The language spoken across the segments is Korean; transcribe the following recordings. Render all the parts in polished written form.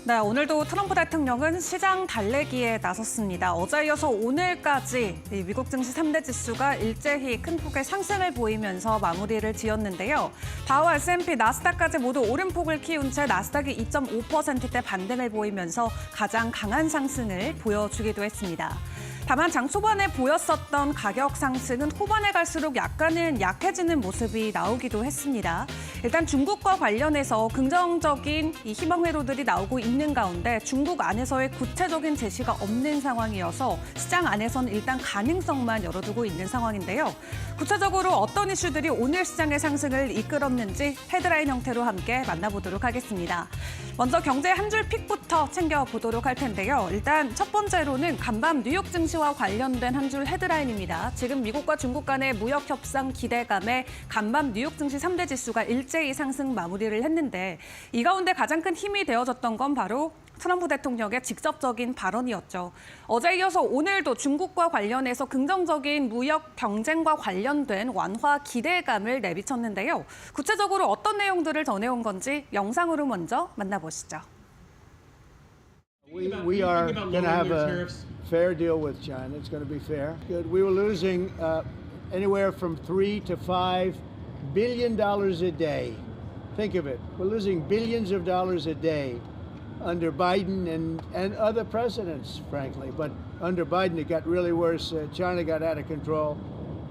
네, 오늘도 트럼프 대통령은 시장 달래기에 나섰습니다. 어제 이어서 오늘까지 미국 증시 3대 지수가 일제히 큰 폭의 상승을 보이면서 마무리를 지었는데요. 다우, S&P, 나스닥까지 모두 오름폭을 키운 채 나스닥이 2.5%대 반등을 보이면서 가장 강한 상승을 보여주기도 했습니다. 다만 장 초반에 보였었던 가격 상승은 후반에 갈수록 약간은 약해지는 모습이 나오기도 했습니다. 일단 중국과 관련해서 긍정적인 희망 회로들이 나오고 있는 가운데 중국 안에서의 구체적인 제시가 없는 상황이어서 시장 안에서는 일단 가능성만 열어두고 있는 상황인데요. 구체적으로 어떤 이슈들이 오늘 시장의 상승을 이끌었는지 헤드라인 형태로 함께 만나보도록 하겠습니다. 먼저 경제 한 줄 픽부터 챙겨보도록 할 텐데요. 일단 첫 번째로는 간밤 뉴욕 증시와 관련된 한 줄 헤드라인입니다. 지금 미국과 중국 간의 무역 협상 기대감에 간밤 뉴욕 증시 3대 지수가 일제히 상승 마무리를 했는데 이 가운데 가장 큰 힘이 되어졌던 건 바로 트럼프 대통령의 직접적인 발언이었죠. 어제 이어서 오늘도 중국과 관련해서 긍정적인 무역 경쟁과 관련된 완화 기대감을 내비쳤는데요. 구체적으로 어떤 내용들을 전해온 건지 영상으로 먼저 만나보시죠. We are going to have a fair deal with China. It's going to be fair. Good. We were losing anywhere from $3 to $5 billion a day. Think of it. We're losing billions of dollars a day under Biden and other presidents, frankly. But under Biden, it got really worse. China got out of control.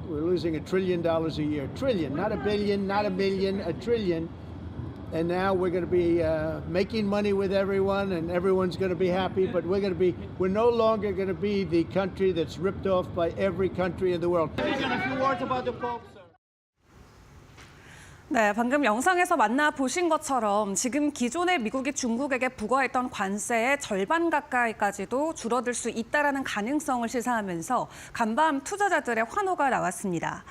We're losing $1 trillion a year. Trillion, not a billion, not a million, a trillion. And now we're going to be making money with everyone, and everyone's going to be happy. But we're no longer going to be the country that's ripped off by every country in the world. A few words about the Pope, sir. 네, 방금 영상에서 만나보신 것처럼 지금 기존에 미국이 중국에게 부과했던 관세의 절반 가까이까지도 줄어들 수 있다는 가능성을 시사하면서 간밤 투자자들의 환호가 나왔습니다.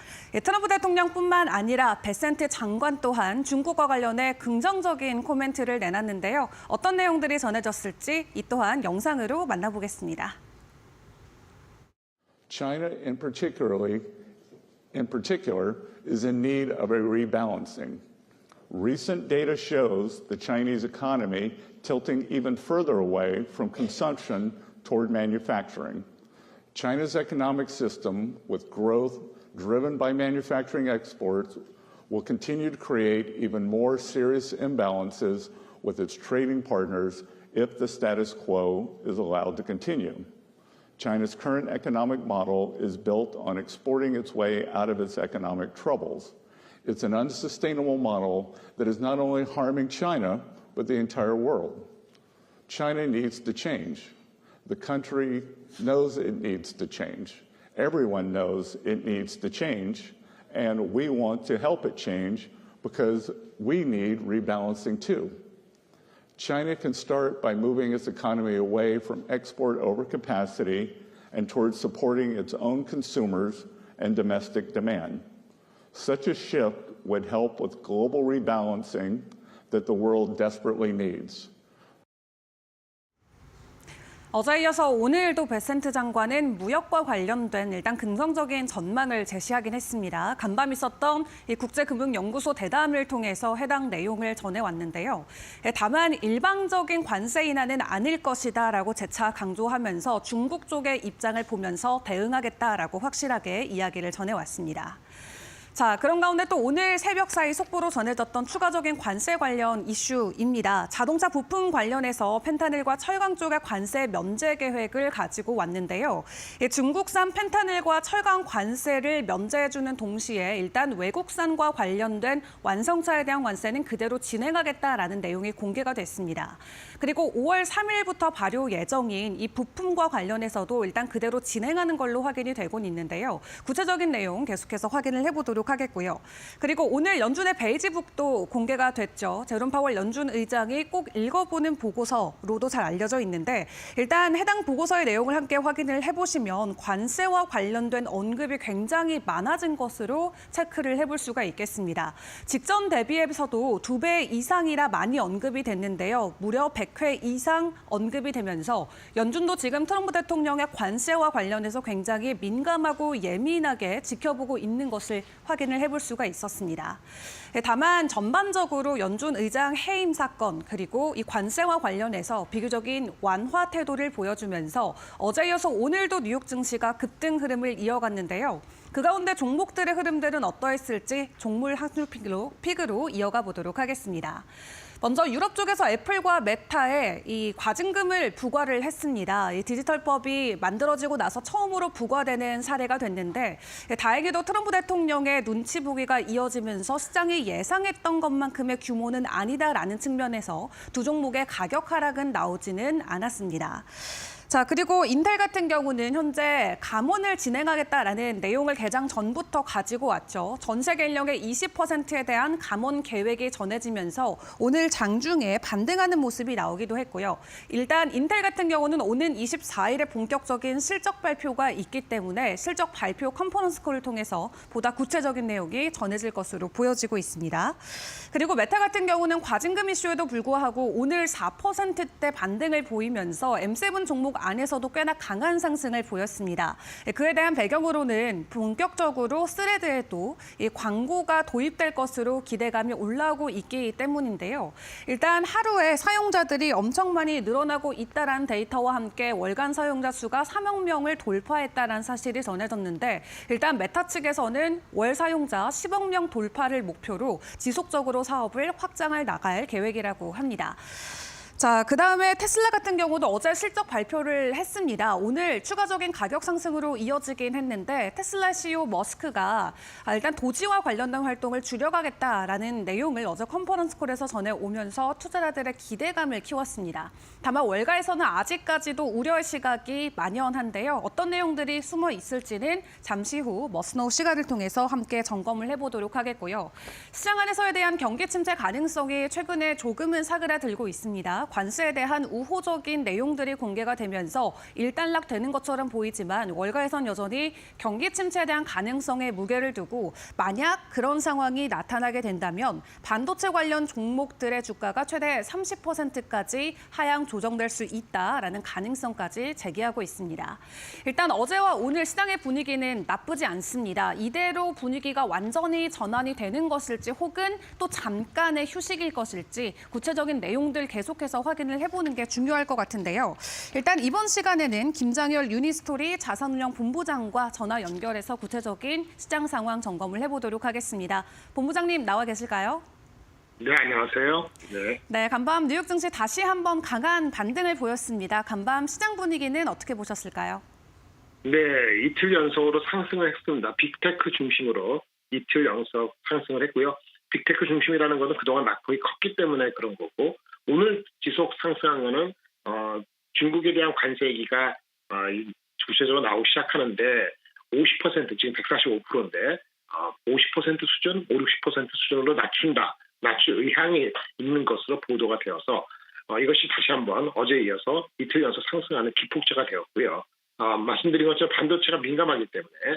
트럼프 대통령뿐만 아니라 베센트 장관 또한 중국과 관련해 긍정적인 코멘트를 내놨는데요. 어떤 내용들이 전해졌을지 이 또한 영상으로 만나보겠습니다. China in particular is in need of a rebalancing. Recent data shows the Chinese economy tilting even further away from consumption toward manufacturing. China's economic system, with growth driven by manufacturing exports, will continue to create even more serious imbalances with its trading partners if the status quo is allowed to continue. China's current economic model is built on exporting its way out of its economic troubles. It's an unsustainable model that is not only harming China, but the entire world. China needs to change. The country knows it needs to change. Everyone knows it needs to change, and we want to help it change because we need rebalancing too. China can start by moving its economy away from export overcapacity and towards supporting its own consumers and domestic demand. Such a shift would help with global rebalancing that the world desperately needs. 어제 이어서 오늘도 베센트 장관은 무역과 관련된 일단 긍정적인 전망을 제시하긴 했습니다. 간밤 있었던 이 국제금융연구소 대담을 통해서 해당 내용을 전해왔는데요. 다만 일방적인 관세 인하는 아닐 것이다라고 재차 강조하면서 중국 쪽의 입장을 보면서 대응하겠다라고 확실하게 이야기를 전해왔습니다. 자, 그런 가운데 또 오늘 새벽 사이 속보로 전해졌던 추가적인 관세 관련 이슈입니다. 자동차 부품 관련해서 펜타닐과 철강 쪽의 관세 면제 계획을 가지고 왔는데요. 중국산 펜타닐과 철강 관세를 면제해주는 동시에 일단 외국산과 관련된 완성차에 대한 관세는 그대로 진행하겠다라는 내용이 공개가 됐습니다. 그리고 5월 3일부터 발효 예정인 이 부품과 관련해서도 일단 그대로 진행하는 걸로 확인이 되곤 있는데요. 구체적인 내용 계속해서 확인을 해보도록 하겠고요. 그리고 오늘 연준의 베이지북도 공개가 됐죠. 제롬 파월 연준 의장이 꼭 읽어보는 보고서로도 잘 알려져 있는데 일단 해당 보고서의 내용을 함께 확인을 해보시면 관세와 관련된 언급이 굉장히 많아진 것으로 체크를 해볼 수가 있겠습니다. 직전 대비해서도 2배 이상이라 많이 언급이 됐는데요. 무려 100회 이상 언급이 되면서 연준도 지금 트럼프 대통령의 관세와 관련해서 굉장히 민감하고 예민하게 지켜보고 있는 것을 확인합니다. 확인을 해볼 수가 있었습니다. 다만 전반적으로 연준 의장 해임 사건 그리고 이 관세와 관련해서 비교적인 완화 태도를 보여주면서 어제 이어서 오늘도 뉴욕 증시가 급등 흐름을 이어갔는데요. 그 가운데 종목들의 흐름들은 어떠했을지 종물 한줄 픽으로 이어가 보도록 하겠습니다. 먼저 유럽 쪽에서 애플과 메타에 이 과징금을 부과를 했습니다. 이 디지털법이 만들어지고 나서 처음으로 부과되는 사례가 됐는데 다행히도 트럼프 대통령의 눈치 보기가 이어지면서 시장이 예상했던 것만큼의 규모는 아니다라는 측면에서 두 종목의 가격 하락은 나오지는 않았습니다. 자, 그리고 인텔 같은 경우는 현재 감원을 진행하겠다라는 내용을 개장 전부터 가지고 왔죠. 전 세계 인력의 20%에 대한 감원 계획이 전해지면서 오늘 장중에 반등하는 모습이 나오기도 했고요. 일단 인텔 같은 경우는 오는 24일에 본격적인 실적 발표가 있기 때문에 실적 발표 컨퍼런스 콜을 통해서 보다 구체적인 내용이 전해질 것으로 보여지고 있습니다. 그리고 메타 같은 경우는 과징금 이슈에도 불구하고 오늘 4%대 반등을 보이면서 M7 종목 안에서도 꽤나 강한 상승을 보였습니다. 그에 대한 배경으로는 본격적으로 스레드에도 이 광고가 도입될 것으로 기대감이 올라오고 있기 때문인데요. 일단 하루에 사용자들이 엄청 많이 늘어나고 있다는 데이터와 함께 월간 사용자 수가 3억 명을 돌파했다는 사실이 전해졌는데 일단 메타 측에서는 월 사용자 10억 명 돌파를 목표로 지속적으로 사업을 확장해 나갈 계획이라고 합니다. 자, 그다음에 테슬라 같은 경우도 어제 실적 발표를 했습니다. 오늘 추가적인 가격 상승으로 이어지긴 했는데 테슬라 CEO 머스크가 일단 도지와 관련된 활동을 줄여가겠다라는 내용을 어제 컨퍼런스 콜에서 전해오면서 투자자들의 기대감을 키웠습니다. 다만 월가에서는 아직까지도 우려의 시각이 만연한데요. 어떤 내용들이 숨어 있을지는 잠시 후 머스노우 시간을 통해서 함께 점검을 해보도록 하겠고요. 시장 안에서에 대한 경기 침체 가능성이 최근에 조금은 사그라들고 있습니다. 관세에 대한 우호적인 내용들이 공개가 되면서 일단락되는 것처럼 보이지만 월가에선 여전히 경기 침체에 대한 가능성에 무게를 두고 만약 그런 상황이 나타나게 된다면 반도체 관련 종목들의 주가가 최대 30%까지 하향 조정될 수 있다라는 가능성까지 제기하고 있습니다. 일단 어제와 오늘 시장의 분위기는 나쁘지 않습니다. 이대로 분위기가 완전히 전환이 되는 것일지 혹은 또 잠깐의 휴식일 것일지 구체적인 내용들 계속해서 확인을 해보는 게 중요할 것 같은데요. 일단 이번 시간에는 김장열 유니스토리 자산운용본부장과 전화 연결해서 구체적인 시장 상황 점검을 해보도록 하겠습니다. 본부장님 나와 계실까요? 네, 안녕하세요. 네, 간밤 뉴욕 증시 다시 한번 강한 반등을 보였습니다. 간밤 시장 분위기는 어떻게 보셨을까요? 네, 이틀 연속으로 상승을 했습니다. 빅테크 중심으로 이틀 연속 상승을 했고요. 빅테크 중심이라는 것은 그동안 낙폭이 컸기 때문에 그런 거고 오늘 지속 상승한 거는 중국에 대한 관세 얘기가 구체적으로 나오기 시작하는데 50% 지금 145%인데 50% 수준, 50, 60% 수준으로 낮출 의향이 있는 것으로 보도가 되어서 이것이 다시 한번 어제에 이어서 이틀 연속 상승하는 기폭제가 되었고요. 말씀드린 것처럼 반도체가 민감하기 때문에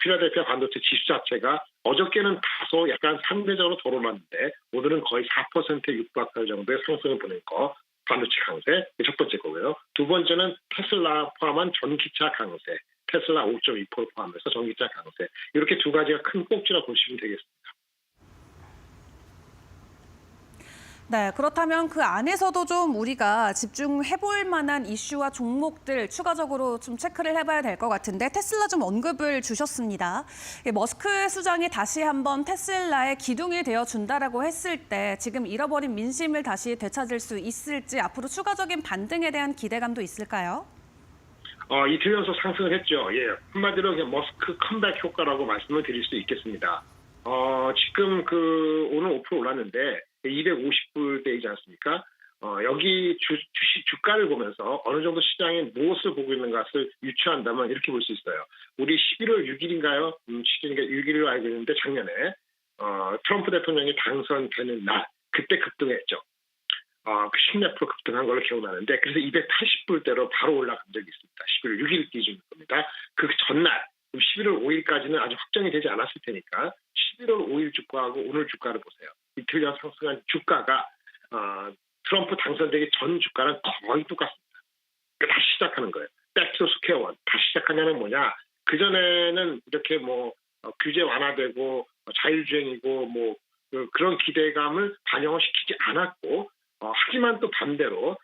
필라델피아 반도체 지수 자체가 어저께는 다소 약간 상대적으로 덜 올랐는데 오늘은 거의 4%에 육박할 정도의 상승을 보낸 거 반도체 강세 첫 번째 거고요. 두 번째는 테슬라 포함한 전기차 강세 테슬라 5.2% 포함해서 전기차 강세 이렇게 두 가지가 큰 꼭지라 보시면 되겠습니다. 네, 그렇다면 그 안에서도 좀 우리가 집중해볼 만한 이슈와 종목들 추가적으로 좀 체크를 해봐야 될 것 같은데 테슬라 좀 언급을 주셨습니다. 머스크 수장이 다시 한번 테슬라의 기둥이 되어준다라고 했을 때 지금 잃어버린 민심을 다시 되찾을 수 있을지 앞으로 추가적인 반등에 대한 기대감도 있을까요? 이틀 연속 상승을 했죠. 예, 한마디로 그냥 머스크 컴백 효과라고 말씀을 드릴 수 있겠습니다. 지금 오늘 5% 올랐는데 250불대이지 않습니까? 여기 주가를 보면서 어느 정도 시장에 무엇을 보고 있는가를 유추한다면 이렇게 볼 수 있어요. 우리 11월 6일인가요? 6일로 알고 있는데 작년에 트럼프 대통령이 당선되는 날 그때 급등했죠. 10몇 프로 급등한 걸로 기억나는데 그래서 280불대로 바로 올라간 적이 있습니다. 11월 6일 기준입니다. 그 전날 11월 5일까지는 아직 확정이 되지 않았을 테니까 11월 5일 주가하고 오늘 주가를 보세요. 이틀 전 상승한 주가가 트럼프 당선되기 전 주가는 거의 똑같습니다. 그러니까 다시 시작하는 거예요. 백투 스퀘어 원. 다시 시작하냐는 뭐냐. 그전에는 이렇게 규제 완화되고 자율주행이고 뭐 그런 기대감을 반영을 시키지 않았고 하지만 또 반대로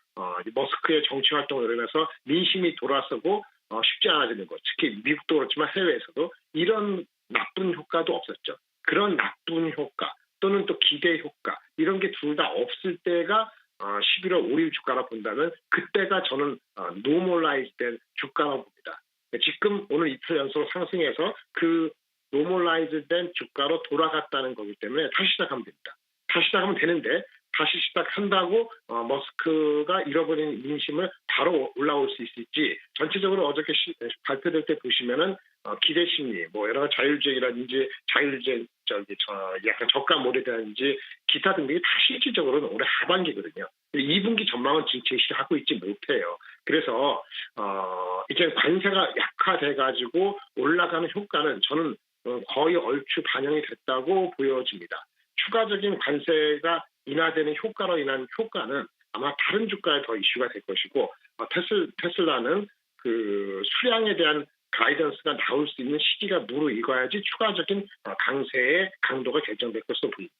머스크의 정치 활동으로 인해서 민심이 돌아서고 쉽지 않아지는 것, 특히 미국도 그렇지만 해외에서도 이런 나쁜 효과도 없었죠. 그런 나쁜 효과 또는 또 기대 효과 이런 게 둘 다 없을 때가 11월 5일 주가라 본다면 그때가 저는 노멀라이즈 된 주가라고 봅니다. 지금 오늘 이틀 연속 상승해서 그 노멀라이즈 된 주가로 돌아갔다는 거기 때문에 다시 시작하면 됩니다. 다시 시작하면 되는데 다시 시작한다고 머스크가 잃어버린 민심을 바로 올라올 수 있을지 전체적으로 어저께 발표될 때 보시면은 기대 심리, 뭐 여러 가지 자율주행이라든지 약간 저가몰이라든지 기타 등등이 다 실질적으로는 올해 하반기거든요. 2분기 전망은 지금 제시하고 있지 못해요. 그래서 이제 관세가 약화돼가지고 올라가는 효과는 저는 거의 얼추 반영이 됐다고 보여집니다. 추가적인 관세가 인하되는 효과로 인한 효과는 아마 다른 주가에 더 이슈가 될 것이고 테슬라는 그 수량에 대한 가이던스가 나올 수 있는 시기가 무르익어야지 추가적인 강세의 강도가 결정될 것으로 보입니다.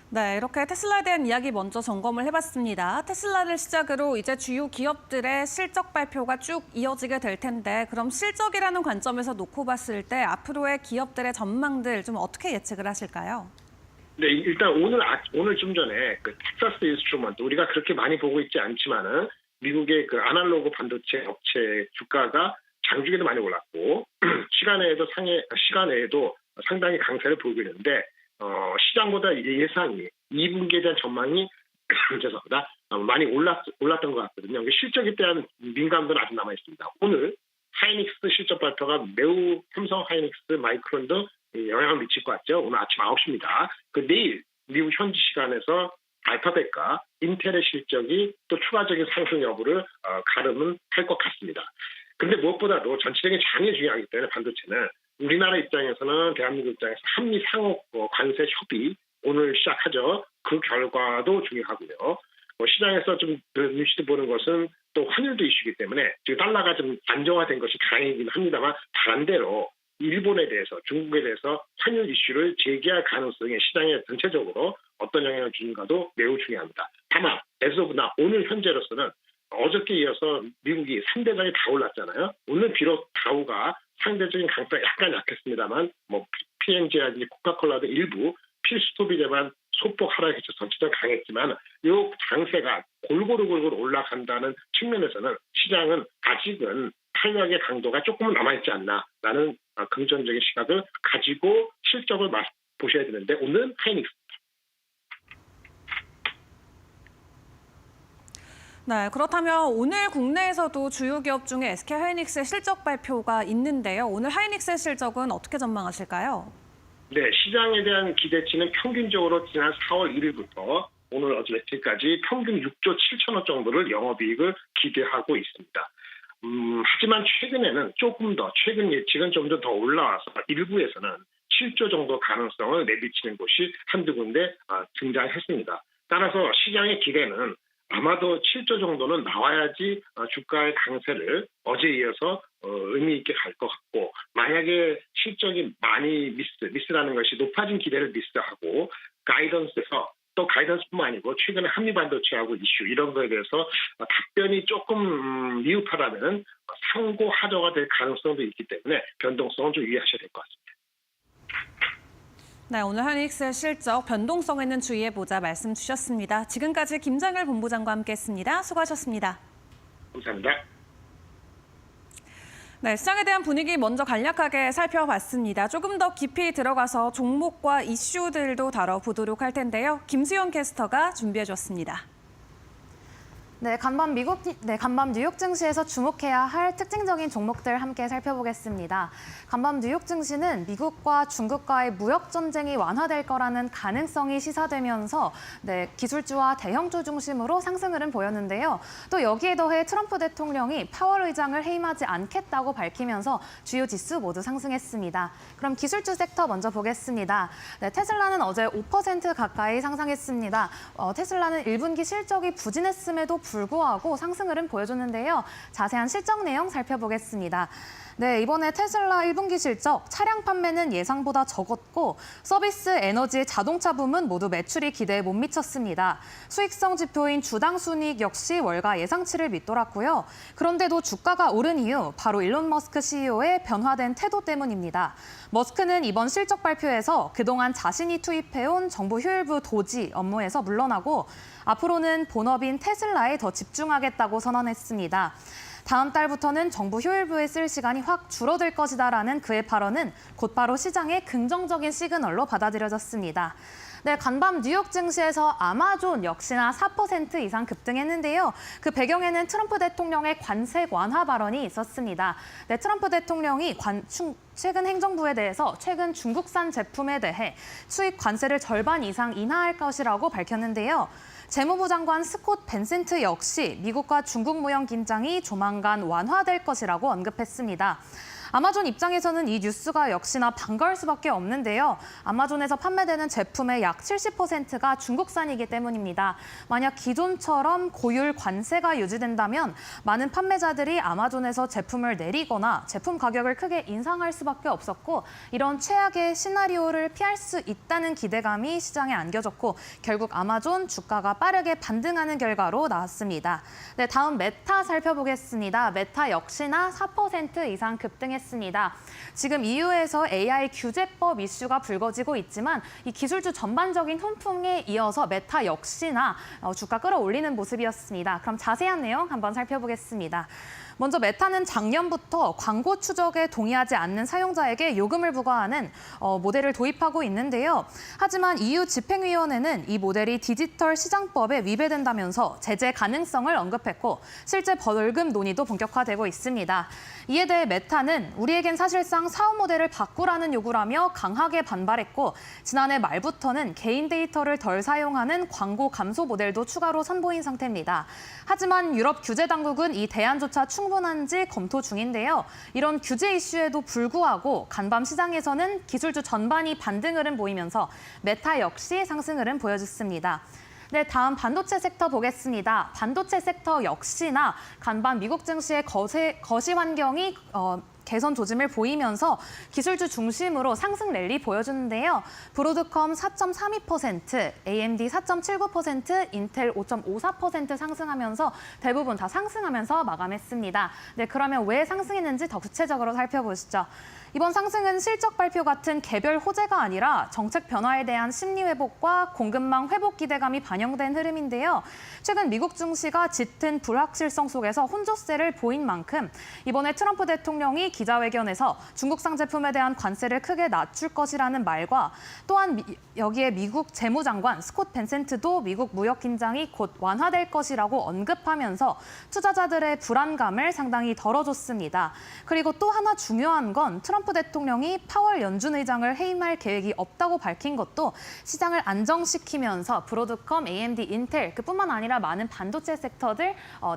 네, 이렇게 테슬라에 대한 이야기 먼저 점검을 해봤습니다. 테슬라를 시작으로 이제 주요 기업들의 실적 발표가 쭉 이어지게 될 텐데 그럼 실적이라는 관점에서 놓고 봤을 때 앞으로의 기업들의 전망들 좀 어떻게 예측을 하실까요? 네, 일단 오늘 좀 전에 그 텍사스 인스트루먼트 우리가 그렇게 많이 보고 있지 않지만은 미국의 그 아날로그 반도체 업체 주가가 장중에도 많이 올랐고 시간에도 상당히 강세를 보이고 있는데 시장보다 예상이 2분기에 대한 전망이 죄송합니다. 많이 올랐던 것 같거든요. 실적에 대한 민감도는 아직 남아 있습니다. 오늘 하이닉스 실적 발표가 매우 삼성, 하이닉스, 마이크론 등 영향을 미칠 것 같죠. 오늘 아침 9시입니다. 내일 미국 현지 시간에서 알파벳과 인텔의 실적이 또 추가적인 상승 여부를 가름은 할 것 같습니다. 그런데 무엇보다도 전체적인 장이 중요하기 때문에 반도체는 우리나라 입장에서는 대한민국 입장에서 한미 상호 관세 협의 오늘 시작하죠. 그 결과도 중요하고요. 시장에서 좀 눈치도 보는 것은 또 환율도 이슈이기 때문에 지금 달러가 좀 안정화된 것이 다행이긴 합니다만 반대로 일본에 대해서 중국에 대해서 환율 이슈를 제기할 가능성이 시장에 전체적으로 어떤 영향을 주는가도 매우 중요합니다. 다만 에스오브나 오늘 현재로서는 어저께 이어서 미국이 3대장이 다 올랐잖아요. 오늘 비록 다우가 상대적인 강세가 약간 약했습니다만 뭐 P&G라든지 코카콜라 등 일부 필수 소비재만 소폭 하락해서 전체적으로 강했지만 이 강세가 골고루 올라간다는 측면에서는 시장은 아직은 탄력의 강도가 조금은 남아있지 않나라는 긍정적인 시각을 가지고 실적을 보셔야 되는데 오늘은 하이닉스. 네, 그렇다면 오늘 국내에서도 주요 기업 중에 SK하이닉스의 실적 발표가 있는데요. 오늘 하이닉스의 실적은 어떻게 전망하실까요? 네, 시장에 대한 기대치는 평균적으로 지난 4월 1일부터 오늘 어제 며칠까지 평균 6조 7천억 정도를 영업이익을 기대하고 있습니다. 하지만 최근에는 조금 더 최근 예측은 좀 더 올라와서 일부에서는 7조 정도 가능성을 내비치는 곳이 한두 군데 등장했습니다. 따라서 시장의 기대는 아마도 7조 정도는 나와야지 주가의 강세를 어제에 이어서 의미 있게 갈 것 같고 만약에 실적이 많이 미스라는 것이 높아진 기대를 미스하고 가이던스에서 또 가이던스뿐만 아니고 최근에 한미 반도체하고 이슈 이런 거에 대해서 답변이 조금 미흡하다면 상고 하저가 될 가능성도 있기 때문에 변동성은 좀 유의하셔야 될 것 같습니다. 네, 오늘 하이닉스의 실적 변동성에는 주의해보자 말씀 주셨습니다. 지금까지 김장을 본부장과 함께했습니다. 수고하셨습니다. 감사합니다. 네, 시장에 대한 분위기 먼저 간략하게 살펴봤습니다. 조금 더 깊이 들어가서 종목과 이슈들도 다뤄보도록 할 텐데요. 김수영 캐스터가 준비해줬습니다. 네, 간밤 뉴욕 증시에서 주목해야 할 특징적인 종목들 함께 살펴보겠습니다. 간밤 뉴욕 증시는 미국과 중국과의 무역 전쟁이 완화될 거라는 가능성이 시사되면서 기술주와 대형주 중심으로 상승 흐름 보였는데요. 또 여기에 더해 트럼프 대통령이 파월 의장을 해임하지 않겠다고 밝히면서 주요 지수 모두 상승했습니다. 그럼 기술주 섹터 먼저 보겠습니다. 테슬라는 어제 5% 가까이 상승했습니다. 테슬라는 1분기 실적이 부진했음에도 불구하고 상승 흐름 보여줬는데요. 자세한 실적 내용 살펴보겠습니다. 네, 이번에 테슬라 1분기 실적, 차량 판매는 예상보다 적었고 서비스, 에너지, 자동차 부문 모두 매출이 기대에 못 미쳤습니다. 수익성 지표인 주당 순이익 역시 월가 예상치를 밑돌았고요. 그런데도 주가가 오른 이유 바로 일론 머스크 CEO의 변화된 태도 때문입니다. 머스크는 이번 실적 발표에서 그동안 자신이 투입해온 정부 효율부 도지 업무에서 물러나고 앞으로는 본업인 테슬라에 더 집중하겠다고 선언했습니다. 다음 달부터는 정부 효율부에 쓸 시간이 확 줄어들 것이다라는 그의 발언은 곧바로 시장의 긍정적인 시그널로 받아들여졌습니다. 네, 간밤 뉴욕 증시에서 아마존 역시나 4% 이상 급등했는데요. 그 배경에는 트럼프 대통령의 관세 완화 발언이 있었습니다. 네, 트럼프 대통령이 최근 행정부에 대해서 최근 중국산 제품에 대해 수입 관세를 절반 이상 인하할 것이라고 밝혔는데요. 재무부 장관 스콧 벤센트 역시 미국과 중국 무역 긴장이 조만간 완화될 것이라고 언급했습니다. 아마존 입장에서는 이 뉴스가 역시나 반가울 수밖에 없는데요. 아마존에서 판매되는 제품의 약 70%가 중국산이기 때문입니다. 만약 기존처럼 고율 관세가 유지된다면 많은 판매자들이 아마존에서 제품을 내리거나 제품 가격을 크게 인상할 수밖에 없었고 이런 최악의 시나리오를 피할 수 있다는 기대감이 시장에 안겨졌고 결국 아마존 주가가 빠르게 반등하는 결과로 나왔습니다. 네, 다음 메타 살펴보겠습니다. 메타 역시나 4% 이상 급등했습니다. 지금 EU에서 AI 규제법 이슈가 불거지고 있지만 이 기술주 전반적인 훈풍에 이어서 메타 역시나 주가 끌어올리는 모습이었습니다. 그럼 자세한 내용 한번 살펴보겠습니다. 먼저 메타는 작년부터 광고 추적에 동의하지 않는 사용자에게 요금을 부과하는 모델을 도입하고 있는데요. 하지만 EU 집행위원회는 이 모델이 디지털 시장법에 위배된다면서 제재 가능성을 언급했고 실제 벌금 논의도 본격화되고 있습니다. 이에 대해 메타는 우리에겐 사실상 사업 모델을 바꾸라는 요구라며 강하게 반발했고 지난해 말부터는 개인 데이터를 덜 사용하는 광고 감소 모델도 추가로 선보인 상태입니다. 하지만 유럽 규제 당국은 이 대안조차 충분한지 검토 중인데요. 이런 규제 이슈에도 불구하고 간밤 시장에서는 기술주 전반이 반등 흐름 보이면서 메타 역시 상승 흐름 보여줬습니다. 네, 다음 반도체 섹터 보겠습니다. 반도체 섹터 역시나 간밤 미국 증시의 거시 환경이 개선 조짐을 보이면서 기술주 중심으로 상승 랠리 보여주는데요. 브로드컴 4.32%, AMD 4.79%, 인텔 5.54% 상승하면서 대부분 다 상승하면서 마감했습니다. 네, 그러면 왜 상승했는지 더 구체적으로 살펴보시죠. 이번 상승은 실적 발표 같은 개별 호재가 아니라 정책 변화에 대한 심리 회복과 공급망 회복 기대감이 반영된 흐름인데요. 최근 미국 증시가 짙은 불확실성 속에서 혼조세를 보인 만큼 이번에 트럼프 대통령이 기자회견에서 중국산 제품에 대한 관세를 크게 낮출 것이라는 말과 또한 여기에 미국 재무장관 스콧 벤센트도 미국 무역 긴장이 곧 완화될 것이라고 언급하면서 투자자들의 불안감을 상당히 덜어줬습니다. 그리고 또 하나 중요한 건 트럼프 대통령이 파월 연준 의장을 해임할 계획이 없다고 밝힌 것도 시장을 안정시키면서 브로드컴, AMD, 인텔 그뿐만 아니라 많은 반도체 섹터들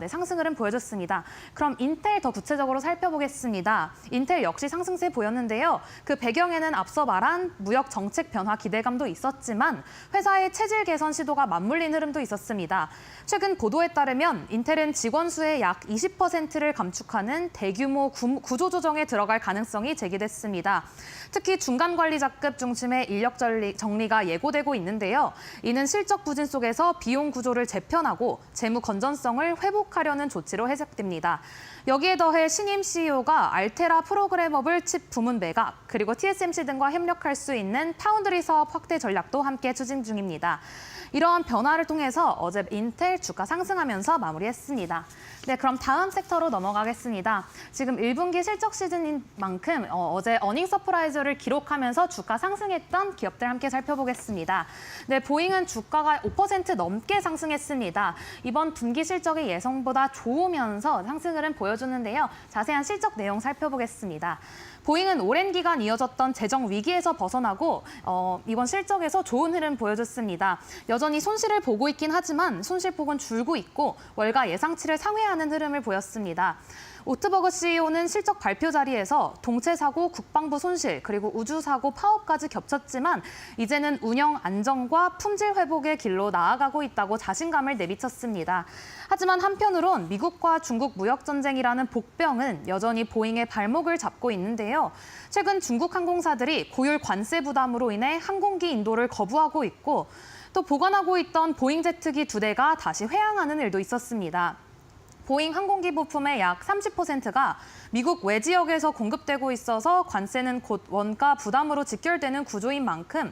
상승 흐름 보여줬습니다. 그럼 인텔 더 구체적으로 살펴보겠습니다. 인텔 역시 상승세 보였는데요. 그 배경에는 앞서 말한 무역 정책 변화 기대감도 있었지만 회사의 체질 개선 시도가 맞물린 흐름도 있었습니다. 최근 보도에 따르면 인텔은 직원 수의 약 20%를 감축하는 대규모 구조 조정에 들어갈 가능성이 제기됐습니다. 특히 중간 관리자급 중심의 인력 정리가 예고되고 있는데요. 이는 실적 부진 속에서 비용 구조를 재편하고 재무 건전성을 회복하려는 조치로 해석됩니다. 여기에 더해 신임 CEO가 알테라 프로그래머블 칩 부문 매각, 그리고 TSMC 등과 협력할 수 있는 파운드리 사업 확대 전략도 함께 추진 중입니다. 이러한 변화를 통해서 어제 인텔 주가 상승하면서 마무리했습니다. 네, 그럼 다음 섹터로 넘어가겠습니다. 지금 1분기 실적 시즌인 만큼 어제 어닝 서프라이즈를 기록하면서 주가 상승했던 기업들 함께 살펴보겠습니다. 네, 보잉은 주가가 5% 넘게 상승했습니다. 이번 분기 실적이 예상보다 좋으면서 상승 흐름 보여주는데요. 자세한 실적 내용 살펴보겠습니다. 보잉은 오랜 기간 이어졌던 재정 위기에서 벗어나고 이번 실적에서 좋은 흐름 보여줬습니다. 여전히 손실을 보고 있긴 하지만 손실폭은 줄고 있고 월가 예상치를 상회하는 흐름을 보였습니다. 오트버그 CEO는 실적 발표 자리에서 동체 사고, 국방부 손실, 그리고 우주 사고 파업까지 겹쳤지만 이제는 운영 안정과 품질 회복의 길로 나아가고 있다고 자신감을 내비쳤습니다. 하지만 한편으론 미국과 중국 무역 전쟁이라는 복병은 여전히 보잉의 발목을 잡고 있는데요. 최근 중국 항공사들이 고율 관세 부담으로 인해 항공기 인도를 거부하고 있고 또 보관하고 있던 보잉 제트기 2대가 다시 회항하는 일도 있었습니다. 보잉 항공기 부품의 약 30%가 미국 외 지역에서 공급되고 있어서 관세는 곧 원가 부담으로 직결되는 구조인 만큼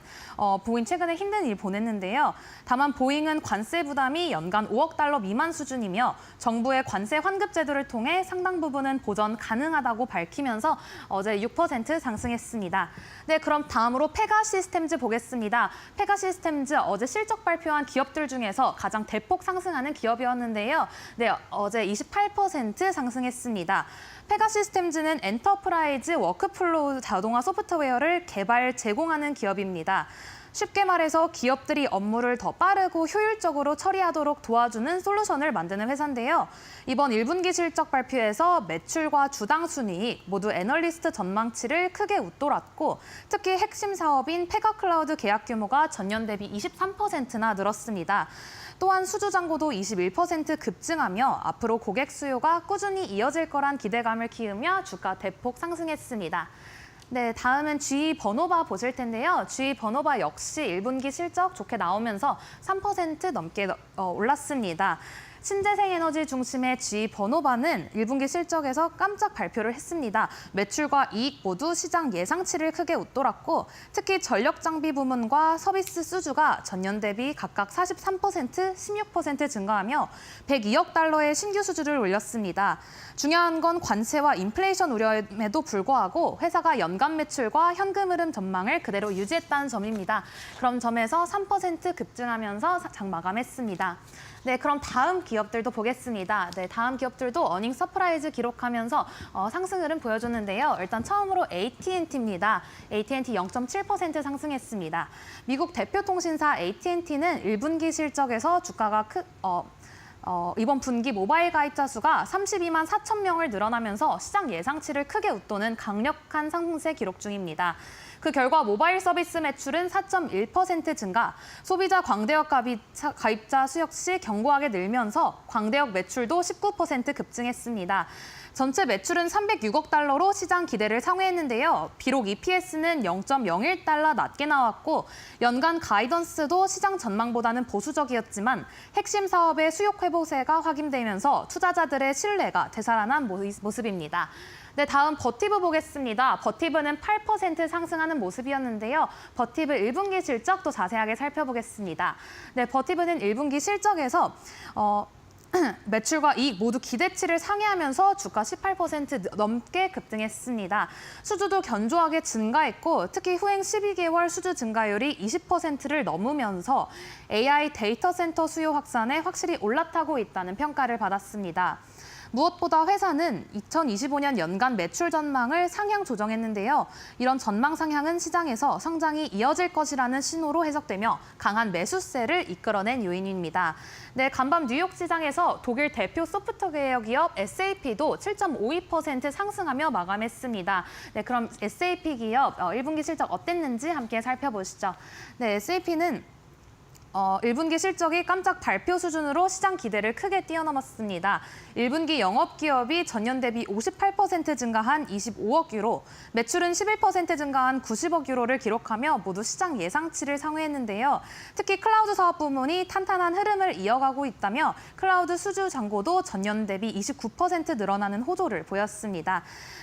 보잉 최근에 힘든 일 보냈는데요. 다만 보잉은 관세 부담이 연간 5억 달러 미만 수준이며 정부의 관세 환급 제도를 통해 상당 부분은 보전 가능하다고 밝히면서 어제 6% 상승했습니다. 네, 그럼 다음으로 페가시스템즈 보겠습니다. 페가시스템즈 어제 실적 발표한 기업들 중에서 가장 대폭 상승하는 기업이었는데요. 네, 어제 28% 상승했습니다. 페가시스템즈는 엔터프라이즈 워크플로우 자동화 소프트웨어를 개발, 제공하는 기업입니다. 쉽게 말해서 기업들이 업무를 더 빠르고 효율적으로 처리하도록 도와주는 솔루션을 만드는 회사인데요. 이번 1분기 실적 발표에서 매출과 주당 순이익 모두 애널리스트 전망치를 크게 웃돌았고 특히 핵심 사업인 페가클라우드 계약 규모가 전년 대비 23%나 늘었습니다. 또한 수주 잔고도 21% 급증하며 앞으로 고객 수요가 꾸준히 이어질 거란 기대감을 키우며 주가 대폭 상승했습니다. 네, 다음은 GE 버노바 보실 텐데요. GE 버노바 역시 1분기 실적 좋게 나오면서 3% 넘게 올랐습니다. 신재생 에너지 중심의 GE 버노바는 1분기 실적에서 깜짝 발표를 했습니다. 매출과 이익 모두 시장 예상치를 크게 웃돌았고 특히 전력 장비 부문과 서비스 수주가 전년 대비 각각 43%, 16% 증가하며 102억 달러의 신규 수주를 올렸습니다. 중요한 건 관세와 인플레이션 우려에도 불구하고 회사가 연간 매출과 현금 흐름 전망을 그대로 유지했다는 점입니다. 그런 점에서 3% 급증하면서 장 마감했습니다. 네, 그럼 다음 기업들도 보겠습니다. 네, 다음 기업들도 어닝 서프라이즈 기록하면서 상승 흐름 보여줬는데요. 일단 처음으로 AT&T입니다. AT&T 0.7% 상승했습니다. 미국 대표 통신사 AT&T는 1분기 실적에서 주가가 이번 분기 모바일 가입자 수가 32만 4천 명을 늘어나면서 시장 예상치를 크게 웃도는 강력한 상승세 기록 중입니다. 그 결과 모바일 서비스 매출은 4.1% 증가, 소비자 광대역 가입자 수 역시 견고하게 늘면서 광대역 매출도 19% 급증했습니다. 전체 매출은 306억 달러로 시장 기대를 상회했는데요. 비록 EPS는 0.01달러 낮게 나왔고 연간 가이던스도 시장 전망보다는 보수적이었지만 핵심 사업의 수요 회복세가 확인되면서 투자자들의 신뢰가 되살아난 모습입니다. 네, 다음 버티브 보겠습니다. 버티브는 8% 상승하는 모습이었는데요. 버티브 1분기 실적도 자세하게 살펴보겠습니다. 네, 버티브는 1분기 실적에서 매출과 이익 모두 기대치를 상회하면서 주가 18% 넘게 급등했습니다. 수주도 견조하게 증가했고 특히 후행 12개월 수주 증가율이 20%를 넘으면서 AI 데이터 센터 수요 확산에 확실히 올라타고 있다는 평가를 받았습니다. 무엇보다 회사는 2025년 연간 매출 전망을 상향 조정했는데요. 이런 전망 상향은 시장에서 성장이 이어질 것이라는 신호로 해석되며 강한 매수세를 이끌어낸 요인입니다. 네, 간밤 뉴욕 시장에서 독일 대표 소프트웨어 기업 SAP도 7.52% 상승하며 마감했습니다. 네, 그럼 SAP 기업 1분기 실적 어땠는지 함께 살펴보시죠. 네, SAP는 1분기 실적이 깜짝 발표 수준으로 시장 기대를 크게 뛰어넘었습니다. 1분기 영업기업이 전년 대비 58% 증가한 25억 유로, 매출은 11% 증가한 90억 유로를 기록하며 모두 시장 예상치를 상회했는데요. 특히 클라우드 사업 부문이 탄탄한 흐름을 이어가고 있다며 클라우드 수주 잔고도 전년 대비 29% 늘어나는 호조를 보였습니다.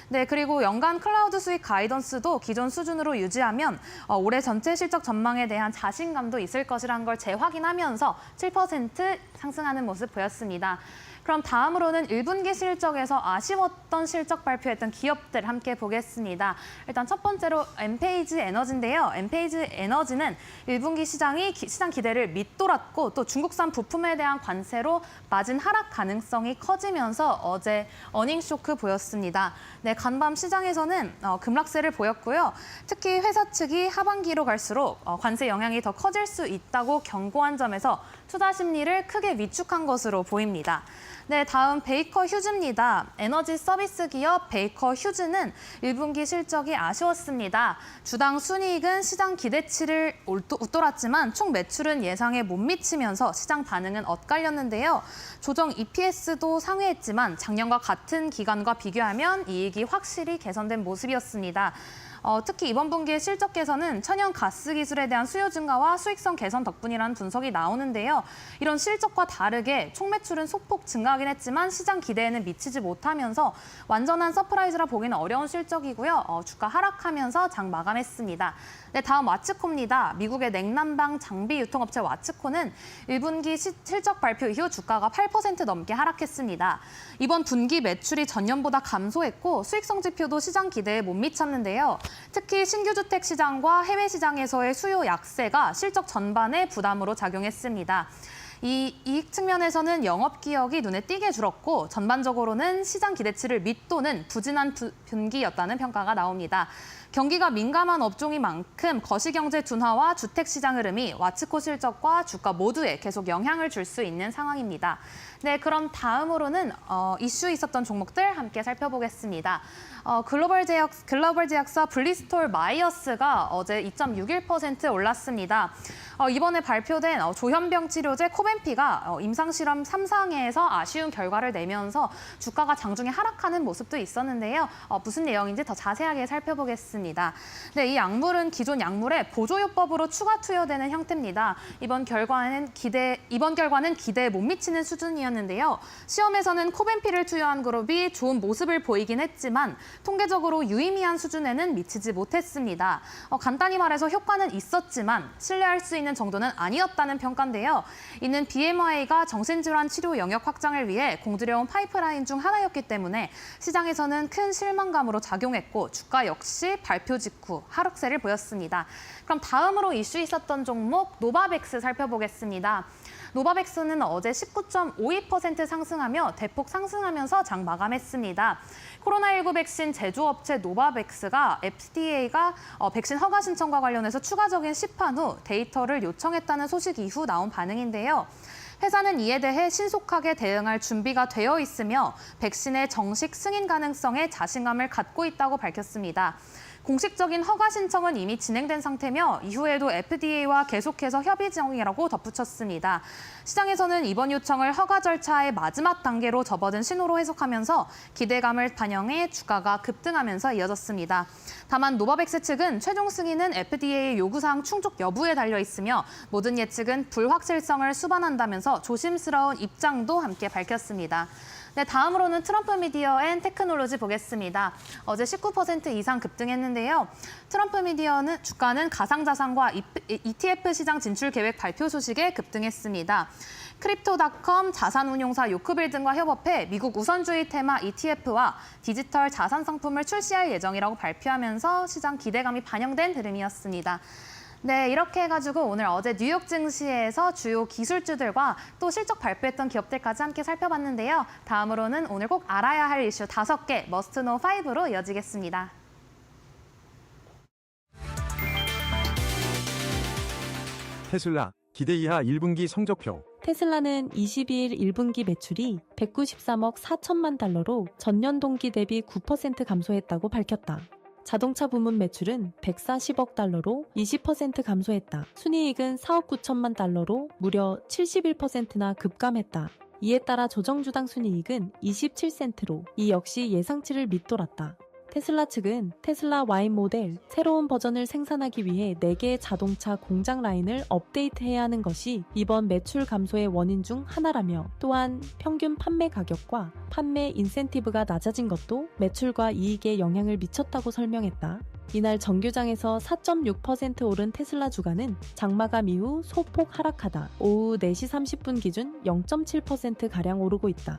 네, 그리고 연간 클라우드 수익 가이던스도 기존 수준으로 유지하면 올해 전체 실적 전망에 대한 자신감도 있을 것이라는 걸 재확인하면서 7% 상승하는 모습 보였습니다. 그럼 다음으로는 1분기 실적에서 아쉬웠던 실적 발표했던 기업들 함께 보겠습니다. 일단 첫 번째로 엔페이지 에너지인데요. 엔페이지 에너지는 1분기 시장 기대를 밑돌았고 또 중국산 부품에 대한 관세로 마진 하락 가능성이 커지면서 어제 어닝 쇼크 보였습니다. 네, 간밤 시장에서는 급락세를 보였고요. 특히 회사 측이 하반기로 갈수록 관세 영향이 더 커질 수 있다고 경고한 점에서 투자 심리를 크게 크게 위축한 것으로 보입니다. 네, 다음 베이커 휴즈입니다. 에너지 서비스 기업 베이커 휴즈는 1분기 실적이 아쉬웠습니다. 주당 순이익은 시장 기대치를 웃돌았지만 총 매출은 예상에 못 미치면서 시장 반응은 엇갈렸는데요. 조정 EPS도 상회했지만 작년과 같은 기간과 비교하면 이익이 확실히 개선된 모습이었습니다. 특히 이번 분기의 실적 개선은 천연 가스 기술에 대한 수요 증가와 수익성 개선 덕분이라는 분석이 나오는데요. 이런 실적과 다르게 총 매출은 소폭 증가하긴 했지만 시장 기대에는 미치지 못하면서 완전한 서프라이즈라 보기는 어려운 실적이고요. 주가 하락하면서 장 마감했습니다. 네, 다음 와츠코입니다. 미국의 냉난방 장비 유통업체 와츠코는 1분기 실적 발표 이후 주가가 8% 넘게 하락했습니다. 이번 분기 매출이 전년보다 감소했고 수익성 지표도 시장 기대에 못 미쳤는데요. 특히 신규 주택 시장과 해외 시장에서의 수요 약세가 실적 전반에 부담으로 작용했습니다. 이 이익 측면에서는 영업 기억이 눈에 띄게 줄었고 전반적으로는 시장 기대치를 밑도는 부진한 분기였다는 평가가 나옵니다. 경기가 민감한 업종인 만큼 거시경제 둔화와 주택시장 흐름이 와츠코 실적과 주가 모두에 계속 영향을 줄 수 있는 상황입니다. 네, 그럼 다음으로는 이슈 있었던 종목들 함께 살펴보겠습니다. 글로벌 제약사 브리스톨 마이어스가 어제 2.61% 올랐습니다. 이번에 발표된 조현병 치료제 코벤피가 임상실험 3상에서 아쉬운 결과를 내면서 주가가 장중에 하락하는 모습도 있었는데요. 무슨 내용인지 더 자세하게 살펴보겠습니다. 네, 이 약물은 기존 약물에 보조요법으로 추가 투여되는 형태입니다. 이번 결과는 기대에 못 미치는 수준이었는데요. 시험에서는 코벤피를 투여한 그룹이 좋은 모습을 보이긴 했지만 통계적으로 유의미한 수준에는 미치지 못했습니다. 간단히 말해서 효과는 있었지만 신뢰할 수 있는 정도는 아니었다는 평가인데요. 이는 BMI가 정신질환 치료 영역 확장을 위해 공들여온 파이프라인 중 하나였기 때문에 시장에서는 큰 실망감으로 작용했고 주가 역시 발표 직후 하락세를 보였습니다. 그럼 다음으로 이슈 있었던 종목 노바백스 살펴보겠습니다. 노바백스는 어제 19.52% 상승하며 대폭 상승하면서 장 마감했습니다. 코로나19 백신 제조업체 노바백스가 FDA가 백신 허가 신청과 관련해서 추가적인 시판 후 데이터를 요청했다는 소식 이후 나온 반응인데요. 회사는 이에 대해 신속하게 대응할 준비가 되어 있으며 백신의 정식 승인 가능성에 자신감을 갖고 있다고 밝혔습니다. 공식적인 허가 신청은 이미 진행된 상태며 이후에도 FDA와 계속해서 협의 중이라고 덧붙였습니다. 시장에서는 이번 요청을 허가 절차의 마지막 단계로 접어든 신호로 해석하면서 기대감을 반영해 주가가 급등하면서 이어졌습니다. 다만 노바백스 측은 최종 승인은 FDA의 요구사항 충족 여부에 달려 있으며 모든 예측은 불확실성을 수반한다면서 조심스러운 입장도 함께 밝혔습니다. 네, 다음으로는 트럼프 미디어 앤 테크놀로지 보겠습니다. 어제 19% 이상 급등했는데요. 트럼프 미디어는 주가는 가상자산과 ETF 시장 진출 계획 발표 소식에 급등했습니다. 크립토닷컴 자산운용사 요크빌 등과 협업해 미국 우선주의 테마 ETF와 디지털 자산 상품을 출시할 예정이라고 발표하면서 시장 기대감이 반영된 흐름이었습니다. 네, 이렇게 해가지고 오늘 어제 뉴욕 증시에서 주요 기술주들과 또 실적 발표했던 기업들까지 함께 살펴봤는데요. 다음으로는 오늘 꼭 알아야 할 이슈 5개 머스트 노 5로 이어지겠습니다. 테슬라 기대 이하 1분기 성적표. 테슬라는 22일 1분기 매출이 193억 4천만 달러로 전년 동기 대비 9% 감소했다고 밝혔다. 자동차 부문 매출은 140억 달러로 20% 감소했다. 순이익은 4억 9천만 달러로 무려 71%나 급감했다. 이에 따라 조정주당 순이익은 27센트로 이 역시 예상치를 밑돌았다. 테슬라 측은 테슬라 Y 모델 새로운 버전을 생산하기 위해 4개의 자동차 공장 라인을 업데이트해야 하는 것이 이번 매출 감소의 원인 중 하나라며 또한 평균 판매 가격과 판매 인센티브가 낮아진 것도 매출과 이익에 영향을 미쳤다고 설명했다. 이날 정규장에서 4.6% 오른 테슬라 주가는 장마감 이후 소폭 하락하다 오후 4시 30분 기준 0.7%가량 오르고 있다.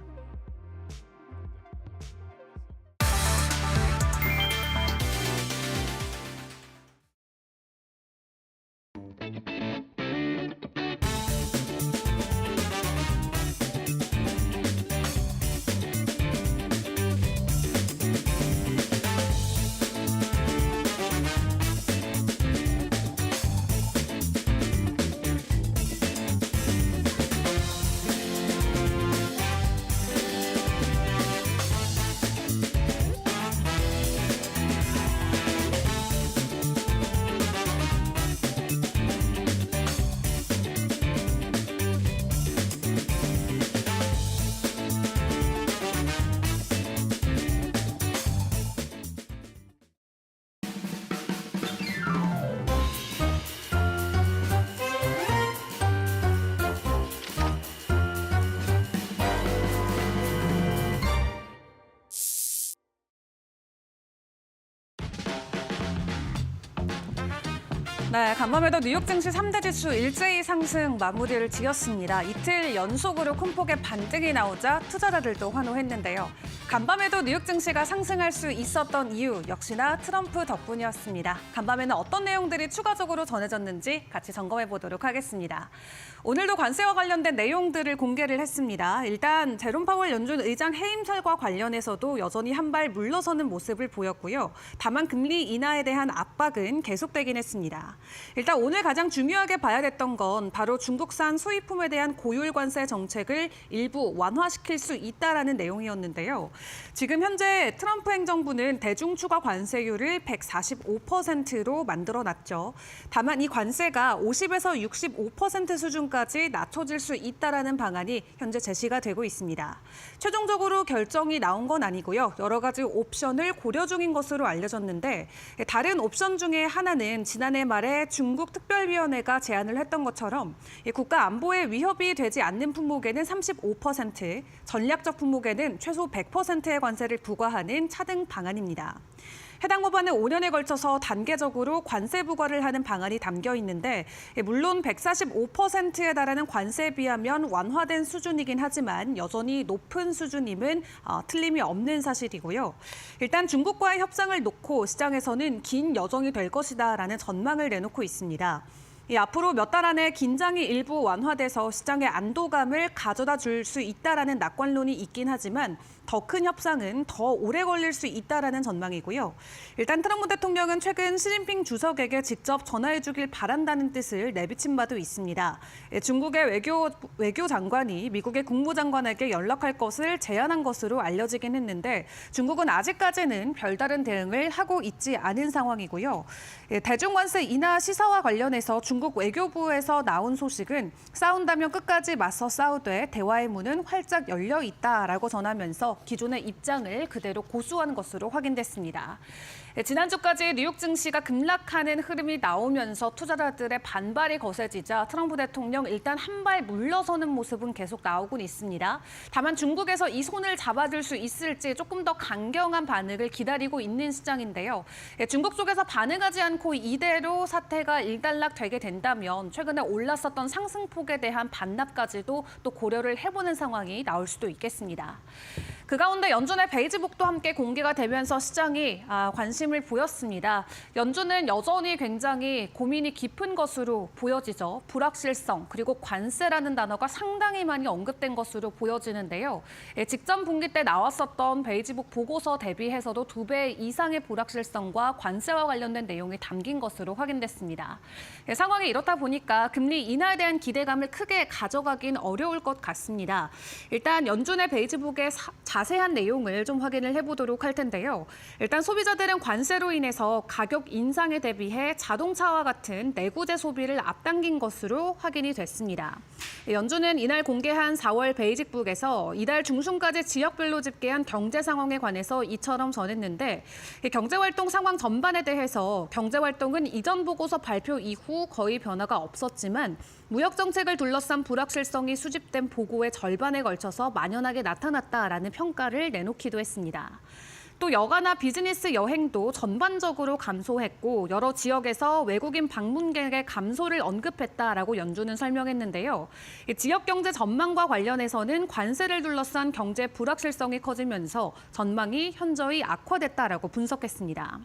네, 간밤에도 뉴욕 증시 3대 지수 일제히 상승 마무리를 지었습니다. 이틀 연속으로 큰 폭의 반등이 나오자 투자자들도 환호했는데요. 간밤에도 뉴욕 증시가 상승할 수 있었던 이유 역시나 트럼프 덕분이었습니다. 간밤에는 어떤 내용들이 추가적으로 전해졌는지 같이 점검해 보도록 하겠습니다. 오늘도 관세와 관련된 내용들을 공개를 했습니다. 일단 제롬 파월 연준 의장 해임설과 관련해서도 여전히 한 발 물러서는 모습을 보였고요. 다만 금리 인하에 대한 압박은 계속되긴 했습니다. 일단 오늘 가장 중요하게 봐야 됐던 건 바로 중국산 수입품에 대한 고율 관세 정책을 일부 완화시킬 수 있다라는 내용이었는데요. 지금 현재 트럼프 행정부는 대중 추가 관세율을 145%로 만들어놨죠. 다만 이 관세가 50에서 65% 수준까지 낮춰질 수 있다라는 방안이 현재 제시가 되고 있습니다. 최종적으로 결정이 나온 건 아니고요. 여러 가지 옵션을 고려 중인 것으로 알려졌는데 다른 옵션 중에 하나는 지난해 말에 중국 특별위원회가 제안을 했던 것처럼 국가 안보에 위협이 되지 않는 품목에는 35%, 전략적 품목에는 최소 100%의 관세를 부과하는 차등 방안입니다. 해당 법안은 5년에 걸쳐서 단계적으로 관세 부과를 하는 방안이 담겨 있는데 물론 145%에 달하는 관세에 비하면 완화된 수준이긴 하지만 여전히 높은 수준임은 틀림이 없는 사실이고요. 일단 중국과의 협상을 놓고 시장에서는 긴 여정이 될 것이다라는 전망을 내놓고 있습니다. 앞으로 몇 달 안에 긴장이 일부 완화돼서 시장의 안도감을 가져다 줄 수 있다라는 낙관론이 있긴 하지만 더 큰 협상은 더 오래 걸릴 수 있다라는 전망이고요. 일단 트럼프 대통령은 최근 시진핑 주석에게 직접 전화해 주길 바란다는 뜻을 내비친 바도 있습니다. 중국의 외교 장관이 미국의 국무장관에게 연락할 것을 제안한 것으로 알려지긴 했는데 중국은 아직까지는 별다른 대응을 하고 있지 않은 상황이고요. 대중관세 인하 시사와 관련해서 중국 외교부에서 나온 소식은 싸운다면 끝까지 맞서 싸우되 대화의 문은 활짝 열려 있다라고 전하면서 기존의 입장을 그대로 고수한 것으로 확인됐습니다. 지난주까지 뉴욕 증시가 급락하는 흐름이 나오면서 투자자들의 반발이 거세지자 트럼프 대통령 일단 한 발 물러서는 모습은 계속 나오곤 있습니다. 다만 중국에서 이 손을 잡아줄 수 있을지 조금 더 강경한 반응을 기다리고 있는 시장인데요. 중국 쪽에서 반응하지 않고 이대로 사태가 일단락되게 된다면 최근에 올랐었던 상승폭에 대한 반납까지도 또 고려를 해보는 상황이 나올 수도 있겠습니다. 그 가운데 연준의 베이지북도 함께 공개가 되면서 시장이 관심을 보였습니다. 연준은 여전히 굉장히 고민이 깊은 것으로 보여지죠. 불확실성 그리고 관세라는 단어가 상당히 많이 언급된 것으로 보여지는데요. 직전 분기 때 나왔었던 베이지북 보고서 대비해서도 2배 이상의 불확실성과 관세와 관련된 내용이 담긴 것으로 확인됐습니다. 상황이 이렇다 보니까 금리 인하에 대한 기대감을 크게 가져가긴 어려울 것 같습니다. 일단 연준의 베이지북의 자세한 내용을 좀 확인을 해보도록 할 텐데요. 일단 소비자들은 관세로 인해서 가격 인상에 대비해 자동차와 같은 내구재 소비를 앞당긴 것으로 확인이 됐습니다. 연준은 이날 공개한 4월 베이직북에서 이달 중순까지 지역별로 집계한 경제 상황에 관해서 이처럼 전했는데 경제활동 상황 전반에 대해서 경제활동은 이전 보고서 발표 이후 거의 변화가 없었지만 무역 정책을 둘러싼 불확실성이 수집된 보고의 절반에 걸쳐서 만연하게 나타났다라는 평가를 내놓기도 했습니다. 또 여가나 비즈니스 여행도 전반적으로 감소했고 여러 지역에서 외국인 방문객의 감소를 언급했다라고 연준은 설명했는데요. 지역 경제 전망과 관련해서는 관세를 둘러싼 경제 불확실성이 커지면서 전망이 현저히 악화됐다라고 분석했습니다.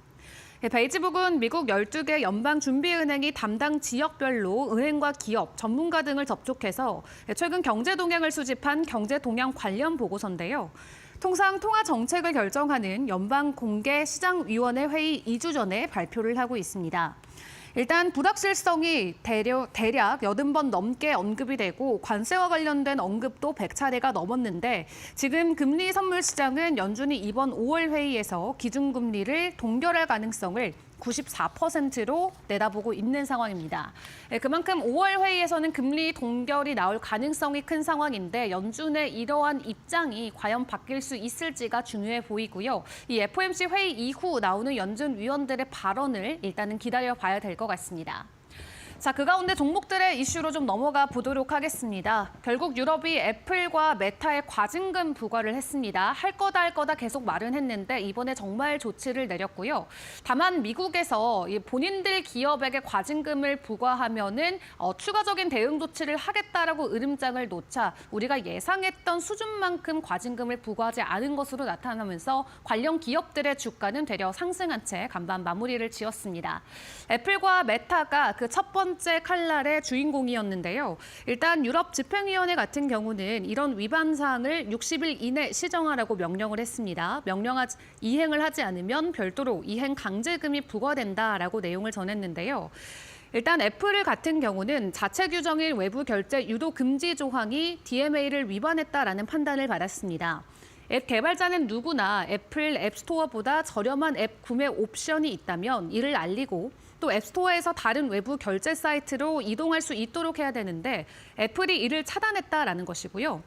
베이지북은 미국 12개 연방준비은행이 담당 지역별로 은행과 기업, 전문가 등을 접촉해서 최근 경제 동향을 수집한 경제 동향 관련 보고서인데요. 통상 통화 정책을 결정하는 연방공개시장위원회 회의 2주 전에 발표를 하고 있습니다. 일단 불확실성이 대략 80번 넘게 언급이 되고 관세와 관련된 언급도 100차례가 넘었는데 지금 금리 선물 시장은 연준이 이번 5월 회의에서 기준금리를 동결할 가능성을 94%로 내다보고 있는 상황입니다. 그만큼 5월 회의에서는 금리 동결이 나올 가능성이 큰 상황인데 연준의 이러한 입장이 과연 바뀔 수 있을지가 중요해 보이고요. 이 FOMC 회의 이후 나오는 연준 위원들의 발언을 일단은 기다려봐야 될 것 같습니다. 자, 그 가운데 종목들의 이슈로 좀 넘어가 보도록 하겠습니다. 결국 유럽이 애플과 메타에 과징금 부과를 했습니다. 할 거다 계속 말은 했는데 이번에 정말 조치를 내렸고요. 다만 미국에서 본인들 기업에게 과징금을 부과하면은 추가적인 대응 조치를 하겠다라고 으름장을 놓자 우리가 예상했던 수준만큼 과징금을 부과하지 않은 것으로 나타나면서 관련 기업들의 주가는 되려 상승한 채 간밤 마무리를 지었습니다. 애플과 메타가 그 첫 번째 칼날의 주인공이었는데요. 일단 유럽 집행위원회 같은 경우는 이런 위반 사항을 60일 이내 시정하라고 명령을 했습니다. 이행을 하지 않으면 별도로 이행 강제금이 부과된다라고 내용을 전했는데요. 일단 애플 같은 경우는 자체 규정인 외부 결제 유도 금지 조항이 DMA를 위반했다라는 판단을 받았습니다. 앱 개발자는 누구나 애플 앱스토어보다 저렴한 앱 구매 옵션이 있다면 이를 알리고 또 앱스토어에서 다른 외부 결제 사이트로 이동할 수 있도록 해야 되는데 애플이 이를 차단했다라는 것이고요.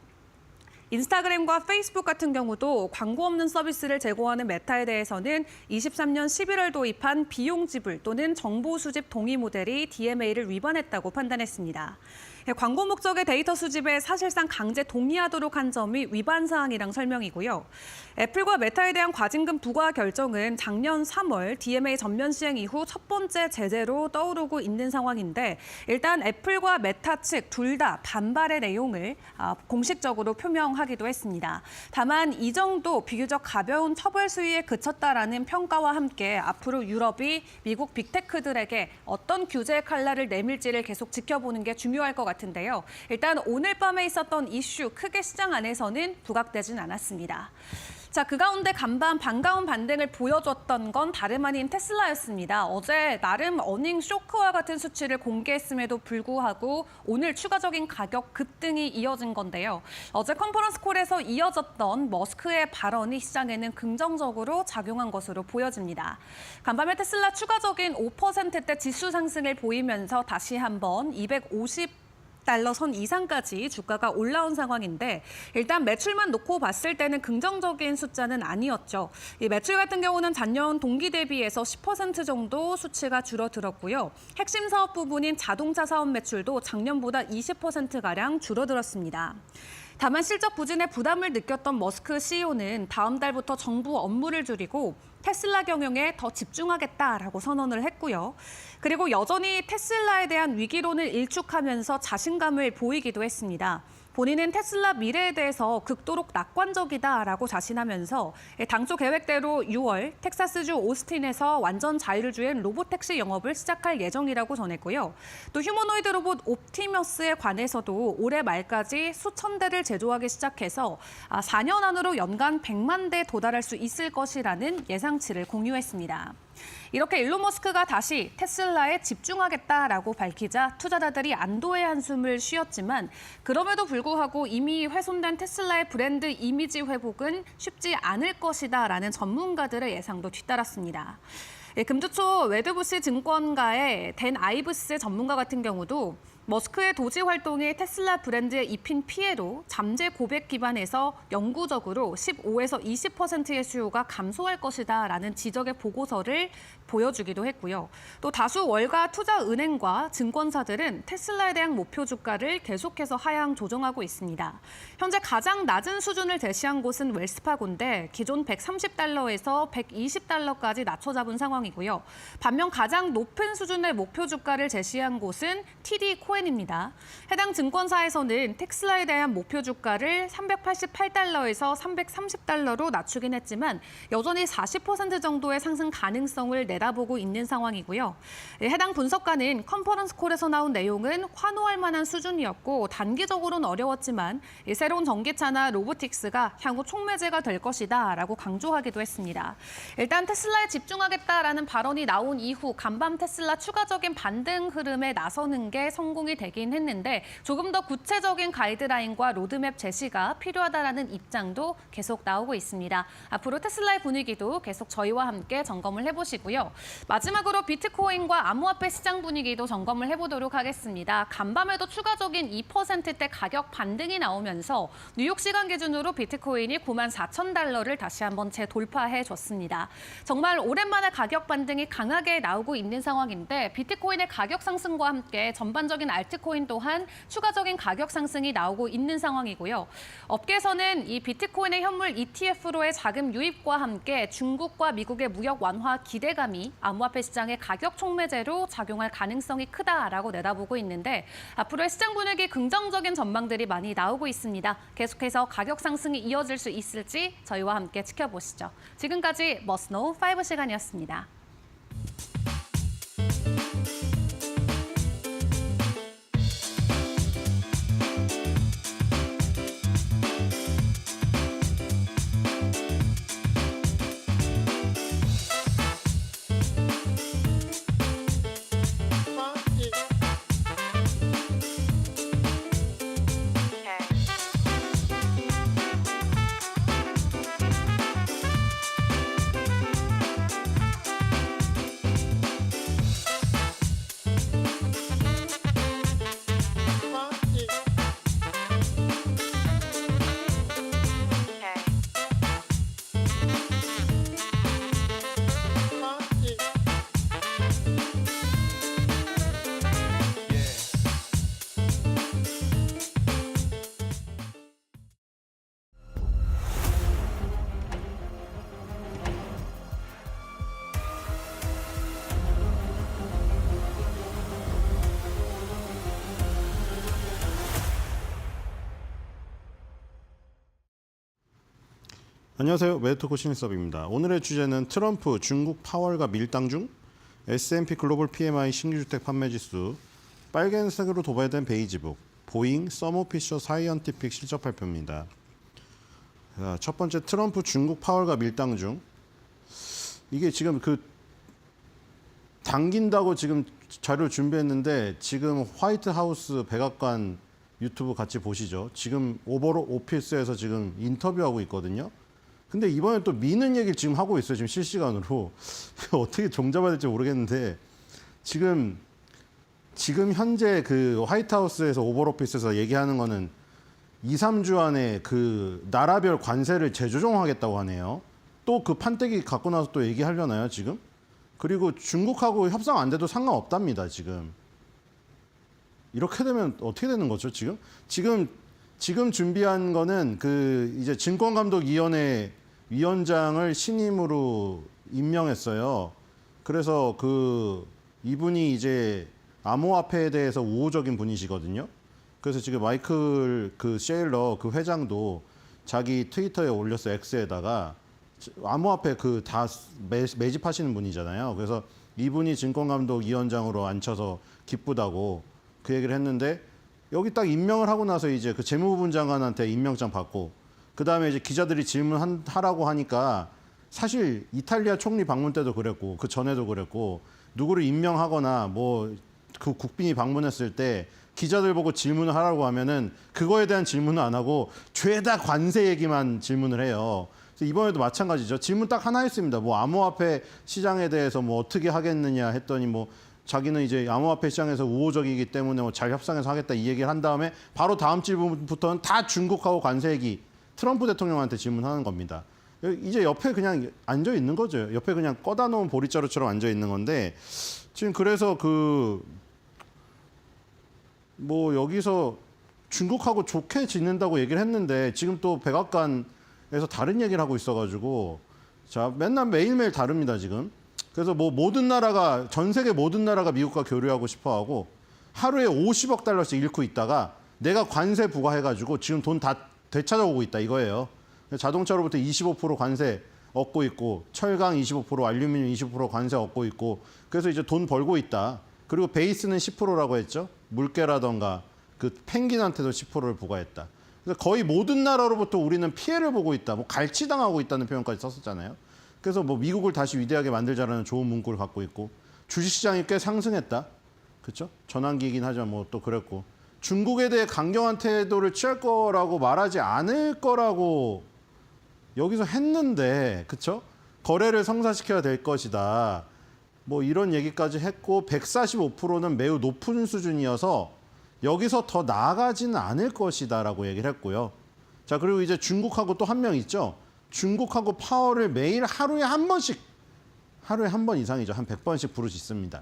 인스타그램과 페이스북 같은 경우도 광고 없는 서비스를 제공하는 메타에 대해서는 23년 11월 도입한 비용 지불 또는 정보 수집 동의 모델이 DMA를 위반했다고 판단했습니다. 광고 목적의 데이터 수집에 사실상 강제 동의하도록 한 점이 위반 사항이랑 설명이고요. 애플과 메타에 대한 과징금 부과 결정은 작년 3월 DMA 전면 시행 이후 첫 번째 제재로 떠오르고 있는 상황인데 일단 애플과 메타 측 둘 다 반발의 내용을 공식적으로 표명하기도 했습니다. 다만 이 정도 비교적 가벼운 처벌 수위에 그쳤다라는 평가와 함께 앞으로 유럽이 미국 빅테크들에게 어떤 규제 칼날을 내밀지를 계속 지켜보는 게 중요할 것 같은데요. 일단 오늘 밤에 있었던 이슈 크게 시장 안에서는 부각되진 않았습니다. 자, 그 가운데 간밤 반가운 반등을 보여줬던 건 다름 아닌 테슬라였습니다. 어제 나름 어닝 쇼크와 같은 수치를 공개했음에도 불구하고 오늘 추가적인 가격 급등이 이어진 건데요. 어제 컨퍼런스 콜에서 이어졌던 머스크의 발언이 시장에는 긍정적으로 작용한 것으로 보여집니다. 간밤에 테슬라 추가적인 5%대 지수 상승을 보이면서 다시 한번 250 달러 선 이상까지 주가가 올라온 상황인데 일단 매출만 놓고 봤을 때는 긍정적인 숫자는 아니었죠. 이 매출 같은 경우는 전년 동기 대비해서 10% 정도 수치가 줄어들었고요. 핵심 사업 부분인 자동차 사업 매출도 작년보다 20%가량 줄어들었습니다. 다만 실적 부진에 부담을 느꼈던 머스크 CEO는 다음 달부터 정부 업무를 줄이고 테슬라 경영에 더 집중하겠다라고 선언을 했고요. 그리고 여전히 테슬라에 대한 위기론을 일축하면서 자신감을 보이기도 했습니다. 본인은 테슬라 미래에 대해서 극도로 낙관적이다라고 자신하면서 당초 계획대로 6월 텍사스주 오스틴에서 완전 자율주행 로봇택시 영업을 시작할 예정이라고 전했고요. 또 휴머노이드 로봇 옵티머스에 관해서도 올해 말까지 수천 대를 제조하기 시작해서 4년 안으로 연간 100만 대 도달할 수 있을 것이라는 예상치를 공유했습니다. 이렇게 일론 머스크가 다시 테슬라에 집중하겠다라고 밝히자 투자자들이 안도의 한숨을 쉬었지만 그럼에도 불구하고 이미 훼손된 테슬라의 브랜드 이미지 회복은 쉽지 않을 것이다라는 전문가들의 예상도 뒤따랐습니다. 금주초 웨드부시 증권가의 댄 아이브스 전문가 같은 경우도 머스크의 도지 활동이 테슬라 브랜드에 입힌 피해로 잠재 고백 기반에서 영구적으로 15에서 20%의 수요가 감소할 것이다라는 지적의 보고서를 보여주기도 했고요. 또 다수 월가 투자은행과 증권사들은 테슬라에 대한 목표 주가를 계속해서 하향 조정하고 있습니다. 현재 가장 낮은 수준을 제시한 곳은 웰스파고인데 기존 130달러에서 120달러까지 낮춰 잡은 상황이고요. 반면 가장 높은 수준의 목표 주가를 제시한 곳은 TD 코엔입니다. 해당 증권사에서는 테슬라에 대한 목표 주가를 388달러에서 330달러로 낮추긴 했지만 여전히 40% 정도의 상승 가능성을 내다보고 있는 상황이고요. 해당 분석가는 컨퍼런스 콜에서 나온 내용은 환호할 만한 수준이었고 단기적으로는 어려웠지만 새로운 전기차나 로보틱스가 향후 촉매제가 될 것이다라고 강조하기도 했습니다. 일단 테슬라에 집중하겠다라는 발언이 나온 이후 간밤 테슬라 추가적인 반등 흐름에 나서는 게 성공 소통이 되긴 했는데 조금 더 구체적인 가이드라인과 로드맵 제시가 필요하다라는 입장도 계속 나오고 있습니다. 앞으로 테슬라의 분위기도 계속 저희와 함께 점검을 해보시고요. 마지막으로 비트코인과 암호화폐 시장 분위기도 점검을 해보도록 하겠습니다. 간밤에도 추가적인 2%대 가격 반등이 나오면서 뉴욕 시간 기준으로 비트코인이 94,000달러를 다시 한번 재돌파해줬습니다. 정말 오랜만에 가격 반등이 강하게 나오고 있는 상황인데 비트코인의 가격 상승과 함께 전반적인 알트코인 또한 추가적인 가격 상승이 나오고 있는 상황이고요. 업계에서는 이 비트코인의 현물 ETF로의 자금 유입과 함께 중국과 미국의 무역 완화 기대감이 암호화폐 시장의 가격 촉매제로 작용할 가능성이 크다라고 내다보고 있는데 앞으로의 시장 분위기 긍정적인 전망들이 많이 나오고 있습니다. 계속해서 가격 상승이 이어질 수 있을지 저희와 함께 지켜보시죠. 지금까지 머스노우 5 시간이었습니다. 안녕하세요. 매드토크 신일섭입니다. 오늘의 주제는 트럼프 중국 파월과 밀당 중 S&P 글로벌 PMI 신규주택 판매지수 빨간색으로 도배된 베이지북 보잉 서머피셔 사이언티픽 실적 발표입니다. 자, 첫 번째 트럼프 중국 파월과 밀당 중 이게 지금 당긴다고 지금 자료를 준비했는데 지금 화이트하우스 백악관 유튜브 같이 보시죠. 지금 오벌 오피스에서 지금 인터뷰하고 있거든요. 근데 이번에 또 미는 얘기를 지금 하고 있어요. 지금 실시간으로. 어떻게 종잡아야 될지 모르겠는데 지금 현재 그 화이트하우스에서 오벌 오피스에서 얘기하는 거는 2, 3주 안에 그 나라별 관세를 재조정하겠다고 하네요. 또 그 판때기 갖고 나서 또 얘기하려나요, 지금? 그리고 중국하고 협상 안 돼도 상관없답니다, 지금. 이렇게 되면 어떻게 되는 거죠, 지금? 지금 준비한 거는 그 이제 증권감독위원회 위원장을 신임으로 임명했어요. 그래서 이분이 이제 암호화폐에 대해서 우호적인 분이시거든요. 그래서 지금 마이클 셰일러 회장도 자기 트위터에 올렸어요. X에다가 암호화폐 다 매집하시는 분이잖아요. 그래서 이분이 증권감독위원장으로 앉혀서 기쁘다고 그 얘기를 했는데 여기 딱 임명을 하고 나서 이제 그 재무부 장관한테 임명장 받고 그 다음에 이제 기자들이 질문하라고 하니까 사실 이탈리아 총리 방문 때도 그랬고 그 전에도 그랬고 누구를 임명하거나 뭐 그 국빈이 방문했을 때 기자들 보고 질문을 하라고 하면은 그거에 대한 질문을 안 하고 죄다 관세 얘기만 질문을 해요. 그래서 이번에도 마찬가지죠. 질문 딱 하나 했습니다. 뭐 암호화폐 시장에 대해서 뭐 어떻게 하겠느냐 했더니 뭐 자기는 이제 암호화폐 시장에서 우호적이기 때문에 뭐 잘 협상해서 하겠다 이 얘기를 한 다음에 바로 다음 질문부터는 다 중국하고 관세 얘기 트럼프 대통령한테 질문하는 겁니다. 이제 옆에 그냥 앉아 있는 거죠. 옆에 그냥 꺼다 놓은 보리자루처럼 앉아 있는 건데 지금 그래서 뭐 여기서 중국하고 좋게 지낸다고 얘기를 했는데 지금 또 백악관에서 다른 얘기를 하고 있어가지고 자 맨날 매일매일 다릅니다 지금. 그래서 뭐 전 세계 모든 나라가 미국과 교류하고 싶어하고 하루에 50억 달러씩 잃고 있다가 내가 관세 부과해가지고 지금 돈 다 되찾아오고 있다 이거예요. 자동차로부터 25% 관세 얻고 있고 철강 25%, 알루미늄 20% 관세 얻고 있고 그래서 이제 돈 벌고 있다. 그리고 베이스는 10%라고 했죠. 물개라던가 그 펭귄한테도 10%를 부과했다. 그래서 거의 모든 나라로부터 우리는 피해를 보고 있다. 뭐 갈취당하고 있다는 표현까지 썼었잖아요. 그래서 뭐 미국을 다시 위대하게 만들자라는 좋은 문구를 갖고 있고 주식시장이 꽤 상승했다. 그렇죠? 전환기이긴 하지만 뭐 또 그랬고 중국에 대해 강경한 태도를 취할 거라고 말하지 않을 거라고 여기서 했는데 그렇죠? 거래를 성사시켜야 될 것이다. 뭐 이런 얘기까지 했고 145%는 매우 높은 수준이어서 여기서 더 나아가지는 않을 것이다라고 얘기를 했고요. 자, 그리고 이제 중국하고 또 한 명 있죠. 중국하고 파월을 매일 하루에 한 번 이상이죠. 한 100번씩 부를 수 있습니다.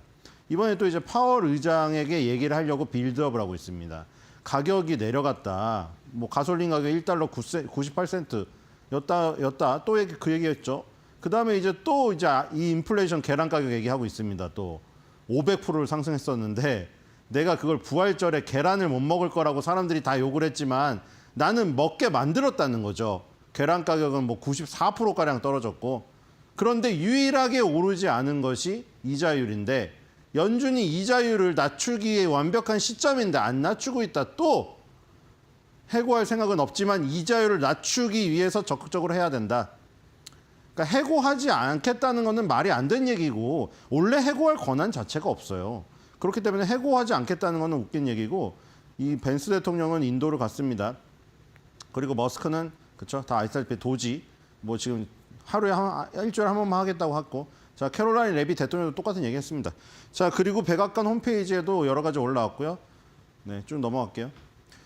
이번에 또 이제 파월 의장에게 얘기를 하려고 빌드업을 하고 있습니다. 가격이 내려갔다. 뭐 가솔린 가격 1달러 98센트 였다. 또 그 얘기했죠. 그다음에 이제 또 이제 이 인플레이션 계란 가격 얘기하고 있습니다. 또 500%를 상승했었는데 내가 그걸 부활절에 계란을 못 먹을 거라고 사람들이 다 욕을 했지만 나는 먹게 만들었다는 거죠. 계란 가격은 뭐 94%가량 떨어졌고 그런데 유일하게 오르지 않은 것이 이자율인데 연준이 이자율을 낮추기에 완벽한 시점인데 안 낮추고 있다. 또 해고할 생각은 없지만 이자율을 낮추기 위해서 적극적으로 해야 된다. 그러니까 해고하지 않겠다는 것은 말이 안 되는 얘기고 원래 해고할 권한 자체가 없어요. 그렇기 때문에 해고하지 않겠다는 것은 웃긴 얘기고 이 벤스 대통령은 인도를 갔습니다. 그리고 머스크는 그렇죠. 다 아시다시피 도지 뭐 지금 하루에 일주일에 한 번만 하겠다고 했고 자 캐롤라인 레비 대통령도 똑같은 얘기했습니다. 자 그리고 백악관 홈페이지에도 여러 가지 올라왔고요. 네, 좀 넘어갈게요.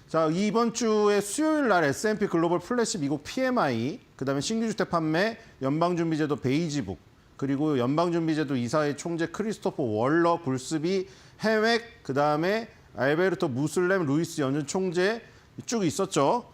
자 이번 주에 수요일 날 S&P 글로벌 플래시 미국 PMI 그다음에 신규주택 판매 연방준비제도 베이지북 그리고 연방준비제도 이사회 총재 크리스토퍼 월러 굴스비 해획 그다음에 알베르토 무슬렘 루이스 연준 총재 쭉 있었죠.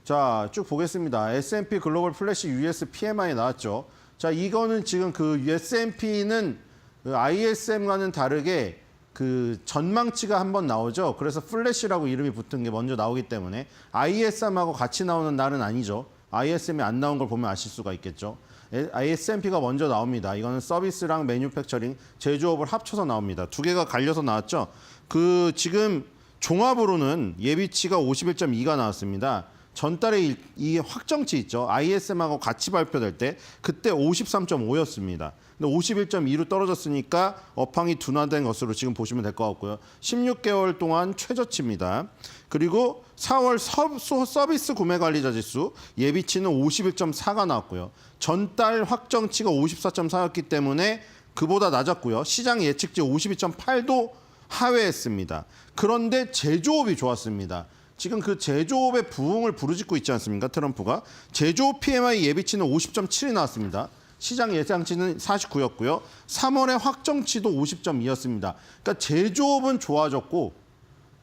자, 쭉 보겠습니다. S&P 글로벌 플래시 US PMI 나왔죠. 자, 이거는 지금 그 S&P는 ISM과는 다르게 그 전망치가 한번 나오죠. 그래서 플래시라고 이름이 붙은 게 먼저 나오기 때문에 ISM하고 같이 나오는 날은 아니죠. ISM이 안 나온 걸 보면 아실 수가 있겠죠. S&P가 먼저 나옵니다. 이거는 서비스랑 매뉴팩처링, 제조업을 합쳐서 나옵니다. 두 개가 갈려서 나왔죠. 그 지금 종합으로는 예비치가 51.2가 나왔습니다. 전달에 이 확정치 있죠. ISM하고 같이 발표될 때 그때 53.5였습니다. 근데 51.2로 떨어졌으니까 업황이 둔화된 것으로 지금 보시면 될 것 같고요. 16개월 동안 최저치입니다. 그리고 4월 서비스 구매관리자 지수 예비치는 51.4가 나왔고요. 전달 확정치가 54.4였기 때문에 그보다 낮았고요. 시장 예측치 52.8도 하회했습니다. 그런데 제조업이 좋았습니다. 지금 그 제조업의 부흥을 부르짖고 있지 않습니까? 트럼프가. 제조업 PMI 예비치는 50.7이 나왔습니다. 시장 예상치는 49였고요. 3월의 확정치도 50.2였습니다. 그러니까 제조업은 좋아졌고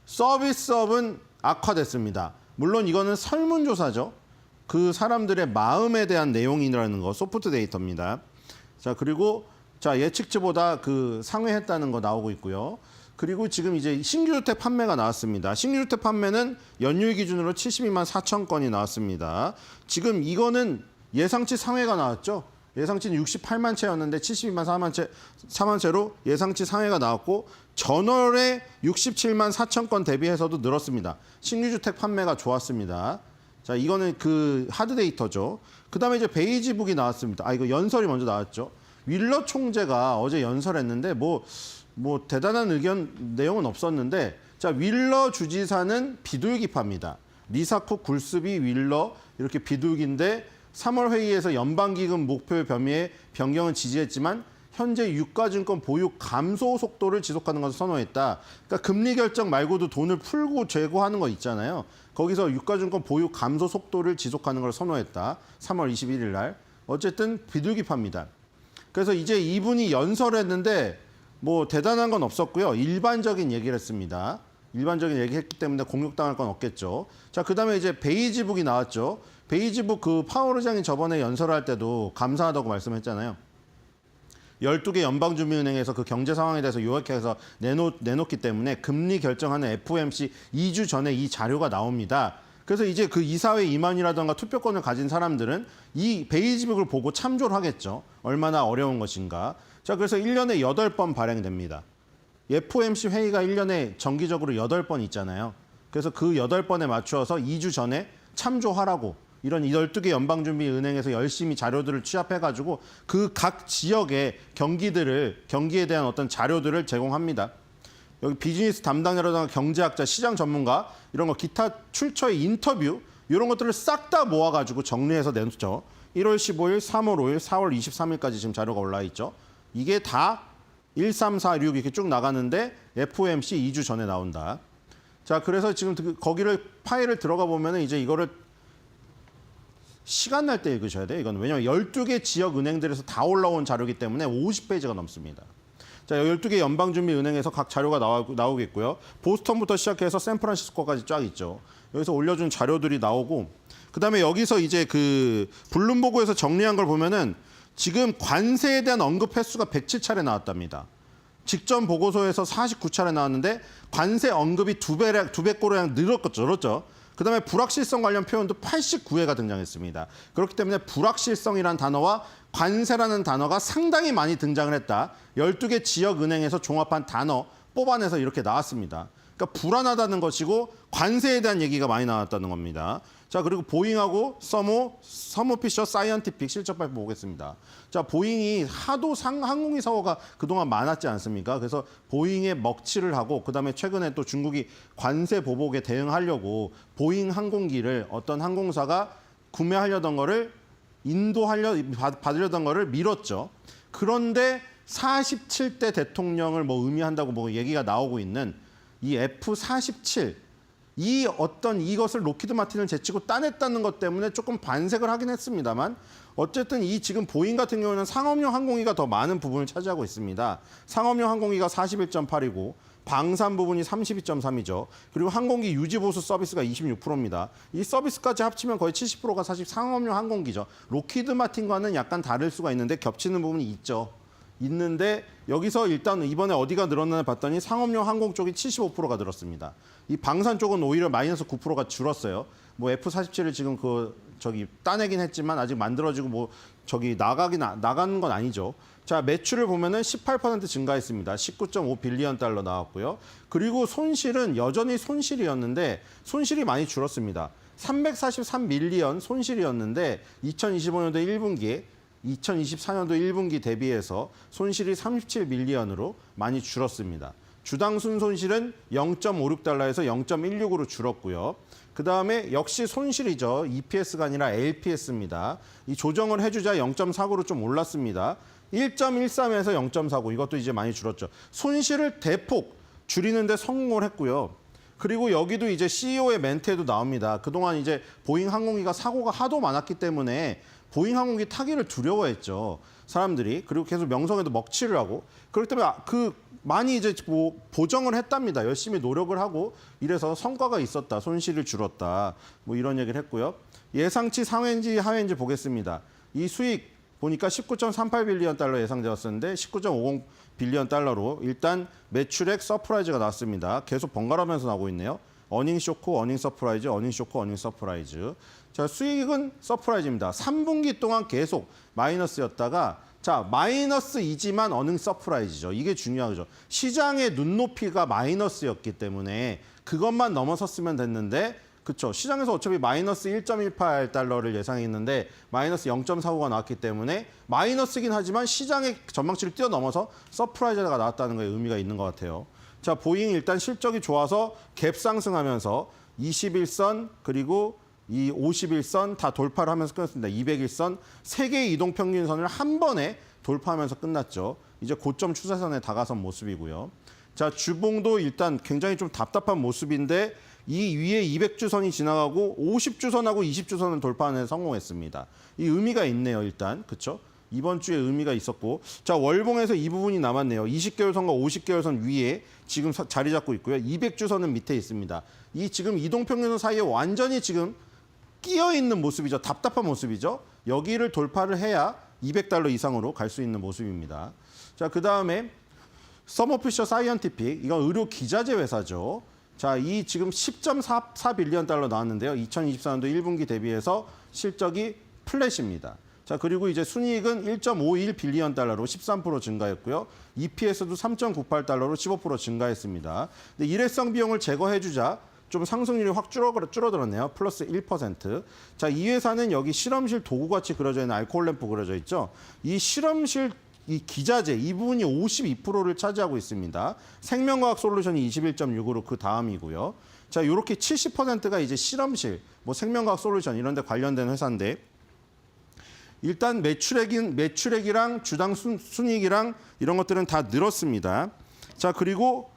서비스업은 악화됐습니다. 물론 이거는 설문조사죠. 그 사람들의 마음에 대한 내용이라는 거 소프트 데이터입니다. 자, 그리고 자, 예측치보다 그 상회했다는 거 나오고 있고요. 그리고 지금 이제 신규주택 판매가 나왔습니다. 신규주택 판매는 연휴 기준으로 72만 4천 건이 나왔습니다. 지금 이거는 예상치 상회가 나왔죠. 예상치는 68만 채였는데 72만 4만 채로 예상치 상회가 나왔고 전월에 67만 4천 건 대비해서도 늘었습니다. 신규주택 판매가 좋았습니다. 자, 이거는 그 하드 데이터죠. 그다음에 이제 베이지북이 나왔습니다. 이거 연설이 먼저 나왔죠. 윌러 총재가 어제 연설했는데 뭐 대단한 내용은 없었는데 자 윌러 주지사는 비둘기파입니다. 리사쿡, 굴스비, 윌러 이렇게 비둘기인데 3월 회의에서 연방기금 목표 범위의 변경은 지지했지만 현재 유가증권 보유 감소 속도를 지속하는 것을 선호했다. 그러니까 금리 결정 말고도 돈을 풀고 재고하는 거 있잖아요. 거기서 유가증권 보유 감소 속도를 지속하는 걸 선호했다. 3월 21일 날. 어쨌든 비둘기파입니다. 그래서 이제 이분이 연설했는데 뭐 대단한 건 없었고요. 일반적인 얘기를 했습니다. 일반적인 얘기했기 때문에 공격당할 건 없겠죠. 자, 그다음에 이제 베이지북이 나왔죠. 베이지북 그 파월 의장이 저번에 연설할 때도 감사하다고 말씀했잖아요. 12개 연방준비은행에서 그 경제 상황에 대해서 요약해서 내놓기 때문에 금리 결정하는 FOMC 2주 전에 이 자료가 나옵니다. 그래서 이제 그 이사회 임원이라든가 투표권을 가진 사람들은 이 베이지북을 보고 참조를 하겠죠. 얼마나 어려운 것인가. 자, 그래서 1년에 8번 발행됩니다. FOMC 회의가 1년에 정기적으로 8번 있잖아요. 그래서 그 8번에 맞추어서 2주 전에 참조하라고 이런 12개 연방준비은행에서 열심히 자료들을 취합해가지고 그 각 지역의 경기에 대한 어떤 자료들을 제공합니다. 여기 비즈니스 담당자라든가 경제학자, 시장 전문가 이런 거 기타 출처의 인터뷰 이런 것들을 싹 다 모아가지고 정리해서 냈죠. 1월 15일, 3월 5일, 4월 23일까지 지금 자료가 올라와 있죠. 이게 다 1, 3, 4, 6 이렇게 쭉 나가는데 FOMC 2주 전에 나온다. 자, 그래서 지금 거기를 파일을 들어가 보면은 이제 이거를 시간 날 때 읽으셔야 돼요. 이건 왜냐하면 12개 지역 은행들에서 다 올라온 자료이기 때문에 50페이지가 넘습니다. 자, 12개 연방준비은행에서 각 자료가 나오겠고요. 보스턴부터 시작해서 샌프란시스코까지 쫙 있죠. 여기서 올려준 자료들이 나오고 그다음에 여기서 이제 그 블룸버그에서 정리한 걸 보면은 지금 관세에 대한 언급 횟수가 107차례 나왔답니다. 직전 보고서에서 49차례 나왔는데 관세 언급이 2배꼴이랑 늘었죠. 그다음에 불확실성 관련 표현도 89회가 등장했습니다. 그렇기 때문에 불확실성이라는 단어와 관세라는 단어가 상당히 많이 등장을 했다. 12개 지역 은행에서 종합한 단어 뽑아내서 이렇게 나왔습니다. 그러니까 불안하다는 것이고 관세에 대한 얘기가 많이 나왔다는 겁니다. 자, 그리고 보잉하고 서머피셔 사이언티픽 실적 발표 보겠습니다. 자, 보잉이 하도 항공기 사고가 그동안 많았지 않습니까? 그래서 보잉에 먹칠을 하고 그다음에 최근에 또 중국이 관세 보복에 대응하려고 보잉 항공기를 어떤 항공사가 구매하려던 거를 받으려던 거를 미뤘죠. 그런데 47대 대통령을 뭐 의미한다고 뭐 얘기가 나오고 있는 이 F-47 이것을 로키드 마틴을 제치고 따냈다는 것 때문에 조금 반색을 하긴 했습니다만 어쨌든 이 지금 보잉 같은 경우는 상업용 항공기가 더 많은 부분을 차지하고 있습니다. 상업용 항공기가 41.8이고 방산 부분이 32.3이죠. 그리고 항공기 유지 보수 서비스가 26%입니다. 이 서비스까지 합치면 거의 70%가 사실 상업용 항공기죠. 로키드 마틴과는 약간 다를 수가 있는데 겹치는 부분이 있는데 여기서 일단 이번에 어디가 늘었나 봤더니 상업용 항공 쪽이 75%가 늘었습니다. 이 방산 쪽은 오히려 마이너스 9%가 줄었어요. 뭐 F-47을 지금 따내긴 했지만 아직 만들어지고 나가는 건 아니죠. 자, 매출을 보면은 18% 증가했습니다. 19.5 빌리언 달러 나왔고요. 그리고 손실은 여전히 손실이었는데 손실이 많이 줄었습니다. 343 밀리언 손실이었는데 2025년도 1분기에 2024년도 1분기 대비해서 손실이 37 밀리언으로 많이 줄었습니다. 주당 순손실은 0.56달러에서 0.16으로 줄었고요. 그다음에 역시 손실이죠. EPS가 아니라 LPS입니다. 이 조정을 해주자 0.49로 좀 올랐습니다. 1.13에서 0.49 이것도 이제 많이 줄었죠. 손실을 대폭 줄이는 데 성공을 했고요. 그리고 여기도 이제 CEO의 멘트에도 나옵니다. 그동안 이제 보잉 항공기가 사고가 하도 많았기 때문에 보잉 항공기 타기를 두려워했죠. 사람들이. 그리고 계속 명성에도 먹칠을 하고. 그렇기 때문에 많이 이제 보정을 했답니다. 열심히 노력을 하고 이래서 성과가 있었다. 손실을 줄었다. 뭐 이런 얘기를 했고요. 예상치 상회인지 하회인지 보겠습니다. 이 수익 보니까 19.38 빌리언 달러 예상되었었는데 19.50 빌리언 달러로 일단 매출액 서프라이즈가 나왔습니다. 계속 번갈아가면서 나오고 있네요. 어닝 쇼크, 어닝 서프라이즈, 어닝 쇼크, 어닝 서프라이즈. 자, 수익은 서프라이즈입니다. 3분기 동안 계속 마이너스였다가 자, 마이너스이지만 어닝 서프라이즈죠. 이게 중요하죠. 시장의 눈높이가 마이너스였기 때문에 그것만 넘어섰으면 됐는데 그렇죠. 시장에서 어차피 마이너스 1.18 달러를 예상했는데 마이너스 0.45가 나왔기 때문에 마이너스긴 하지만 시장의 전망치를 뛰어넘어서 서프라이즈가 나왔다는 거에 의미가 있는 것 같아요. 자, 보잉 일단 실적이 좋아서 갭 상승하면서 21선 그리고 이 51선 다 돌파를 하면서 끝났습니다. 201선, 3개의 이동평균선을 한 번에 돌파하면서 끝났죠. 이제 고점 추세선에 다가선 모습이고요. 자, 주봉도 일단 굉장히 좀 답답한 모습인데 이 위에 200주선이 지나가고 50주선하고 20주선을 돌파하는 데 성공했습니다. 이 의미가 있네요, 일단. 그렇죠? 이번 주에 의미가 있었고. 자, 월봉에서 이 부분이 남았네요. 20개월선과 50개월선 위에 지금 자리 잡고 있고요. 200주선은 밑에 있습니다. 이 지금 이동평균선 사이에 완전히 지금 끼어 있는 모습이죠. 답답한 모습이죠. 여기를 돌파를 해야 200달러 이상으로 갈 수 있는 모습입니다. 자, 그다음에 서머피셔 사이언티픽. 이건 의료 기자재 회사죠. 자, 이 지금 10.44 빌리언 달러 나왔는데요. 2024년도 1분기 대비해서 실적이 플랫입니다. 자, 그리고 이제 순이익은 1.51 빌리언 달러로 13% 증가했고요. EPS도 3.98 달러로 15% 증가했습니다. 근데 일회성 비용을 제거해주자 좀 상승률이 확 줄어들었네요. 플러스 1%. 자, 이 회사는 여기 실험실 도구같이 그려져 있는 알코올 램프 그려져 있죠. 이 실험실 이 기자재 이 부분이 52%를 차지하고 있습니다. 생명과학 솔루션이 21.6으로 그 다음이고요. 자, 이렇게 70%가 이제 실험실, 뭐 생명과학 솔루션 이런 데 관련된 회사인데 일단 매출액이랑 주당 순이익이랑 이런 것들은 다 늘었습니다. 자, 그리고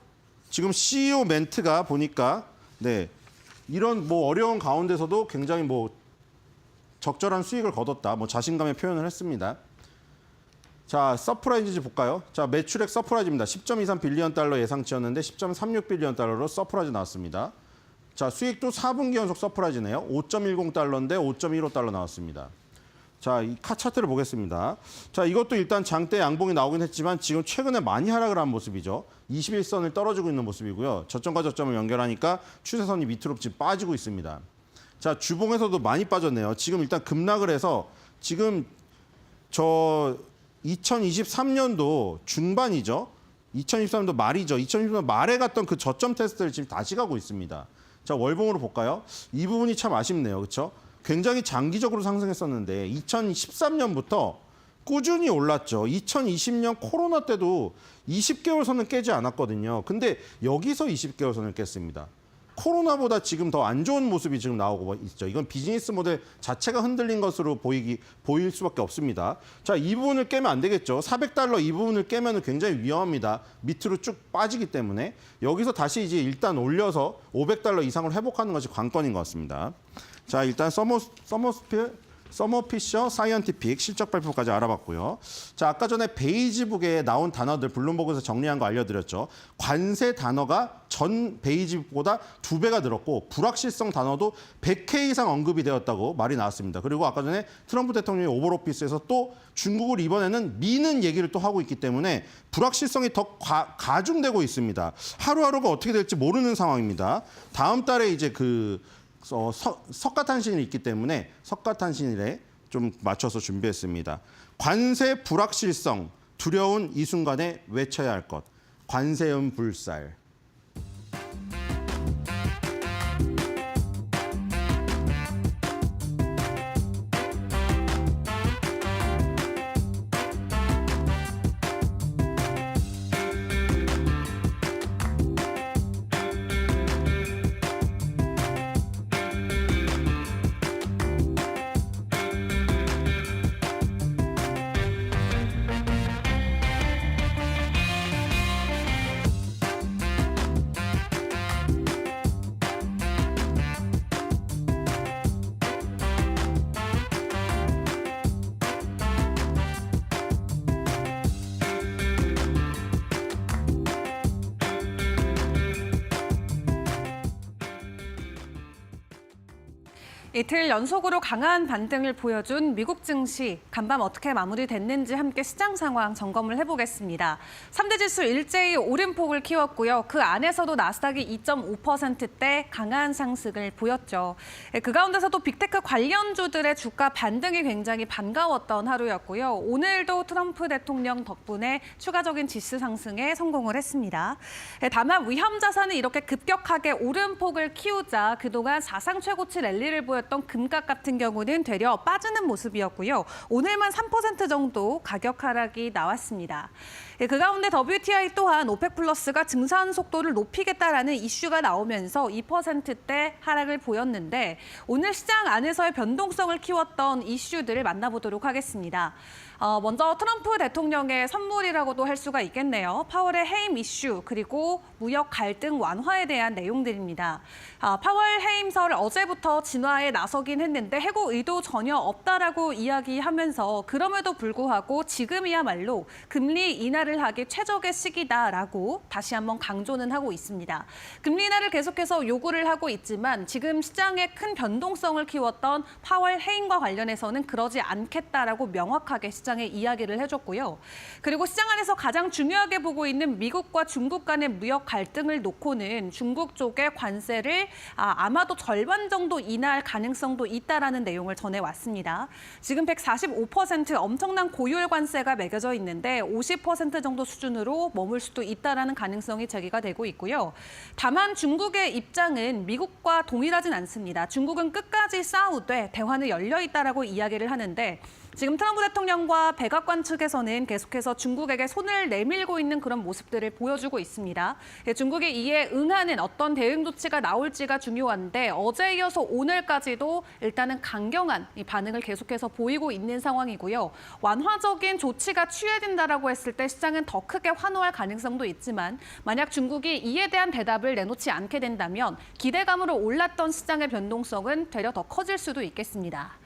지금 CEO 멘트가 보니까 네. 이런 뭐 어려운 가운데서도 굉장히 뭐 적절한 수익을 거뒀다. 뭐 자신감의 표현을 했습니다. 자, 서프라이즈 볼까요? 자, 매출액 서프라이즈입니다. 10.23 빌리언 달러 예상치였는데 10.36 빌리언 달러로 서프라이즈 나왔습니다. 자, 수익도 4분기 연속 서프라이즈네요. 5.10 달러인데 5.15 달러 나왔습니다. 자, 이 차트를 보겠습니다. 자, 이것도 일단 장대 양봉이 나오긴 했지만 지금 최근에 많이 하락을 한 모습이죠. 21선을 떨어지고 있는 모습이고요. 저점과 저점을 연결하니까 추세선이 밑으로 지금 빠지고 있습니다. 자, 주봉에서도 많이 빠졌네요. 지금 일단 급락을 해서 지금 저 2023년도 중반이죠. 2023년도 말이죠. 2023년도 말에 갔던 그 저점 테스트를 지금 다시 가고 있습니다. 자, 월봉으로 볼까요? 이 부분이 참 아쉽네요. 그렇죠? 굉장히 장기적으로 상승했었는데 2013년부터 꾸준히 올랐죠. 2020년 코로나 때도 20개월 선은 깨지 않았거든요. 근데 여기서 20개월 선을 깼습니다. 코로나보다 지금 더 안 좋은 모습이 지금 나오고 있죠. 이건 비즈니스 모델 자체가 흔들린 것으로 보일 수밖에 없습니다. 자, 이 부분을 깨면 안 되겠죠. 400달러 이 부분을 깨면 굉장히 위험합니다. 밑으로 쭉 빠지기 때문에 여기서 다시 이제 일단 올려서 500달러 이상을 회복하는 것이 관건인 것 같습니다. 자, 일단 서머피셔 사이언티픽 실적 발표까지 알아봤고요. 자, 아까 전에 베이지북에 나온 단어들 블룸버그에서 정리한 거 알려드렸죠. 관세 단어가 전 베이지북보다 2배가 늘었고 불확실성 단어도 100회 이상 언급이 되었다고 말이 나왔습니다. 그리고 아까 전에 트럼프 대통령이 오벌오피스에서 또 중국을 이번에는 미는 얘기를 또 하고 있기 때문에 불확실성이 더 가중되고 있습니다. 하루하루가 어떻게 될지 모르는 상황입니다. 다음 달에 이제 석가탄신일이 있기 때문에 석가탄신일에 좀 맞춰서 준비했습니다. 관세 불확실성, 두려운 이 순간에 외쳐야 할 것. 관세음 불살. 이틀 연속으로 강한 반등을 보여준 미국 증시, 간밤 어떻게 마무리됐는지 함께 시장 상황 점검을 해보겠습니다. 3대 지수 일제히 오름폭을 키웠고요. 그 안에서도 나스닥이 2.5%대 강한 상승을 보였죠. 그 가운데서도 빅테크 관련주들의 주가 반등이 굉장히 반가웠던 하루였고요. 오늘도 트럼프 대통령 덕분에 추가적인 지수 상승에 성공을 했습니다. 다만 위험 자산이 이렇게 급격하게 오름폭을 키우자 그동안 사상 최고치 랠리를 보였던 금값 같은 경우는 되려 빠지는 모습이었고요. 오늘만 3% 정도 가격 하락이 나왔습니다. 그 가운데 WTI 또한 오펙 플러스가 증산 속도를 높이겠다라는 이슈가 나오면서 2%대 하락을 보였는데 오늘 시장 안에서의 변동성을 키웠던 이슈들을 만나보도록 하겠습니다. 먼저 트럼프 대통령의 선물이라고도 할 수가 있겠네요. 파월의 해임 이슈 그리고 무역 갈등 완화에 대한 내용들입니다. 파월 해임설 어제부터 진화에 나서긴 했는데 해고 의도 전혀 없다라고 이야기하면서 그럼에도 불구하고 지금이야말로 금리 인하를 하기 최적의 시기다라고 다시 한번 강조는 하고 있습니다. 금리 인하를 계속해서 요구를 하고 있지만 지금 시장에 큰 변동성을 키웠던 파월 해임과 관련해서는 그러지 않겠다라고 명확하게 시장에 이야기를 해줬고요. 그리고 시장 안에서 가장 중요하게 보고 있는 미국과 중국 간의 무역 갈등을 놓고는 중국 쪽의 관세를 아마도 절반 정도 인하할 가능성도 있다라는 내용을 전해왔습니다. 지금 145% 엄청난 고율 관세가 매겨져 있는데 50% 정도 수준으로 머물 수도 있다라는 가능성이 제기가 되고 있고요. 다만 중국의 입장은 미국과 동일하진 않습니다. 중국은 끝까지 싸우되 대화는 열려 있다라고 이야기를 하는데 지금 트럼프 대통령과 전망과 백악관 측에서는 계속해서 중국에게 손을 내밀고 있는 그런 모습들을 보여주고 있습니다. 중국이 이에 응하는 어떤 대응 조치가 나올지가 중요한데 어제 이어서 오늘까지도 일단은 강경한 이 반응을 계속해서 보이고 있는 상황이고요. 완화적인 조치가 취해진다라고 했을 때 시장은 더 크게 환호할 가능성도 있지만 만약 중국이 이에 대한 대답을 내놓지 않게 된다면 기대감으로 올랐던 시장의 변동성은 되려 더 커질 수도 있겠습니다.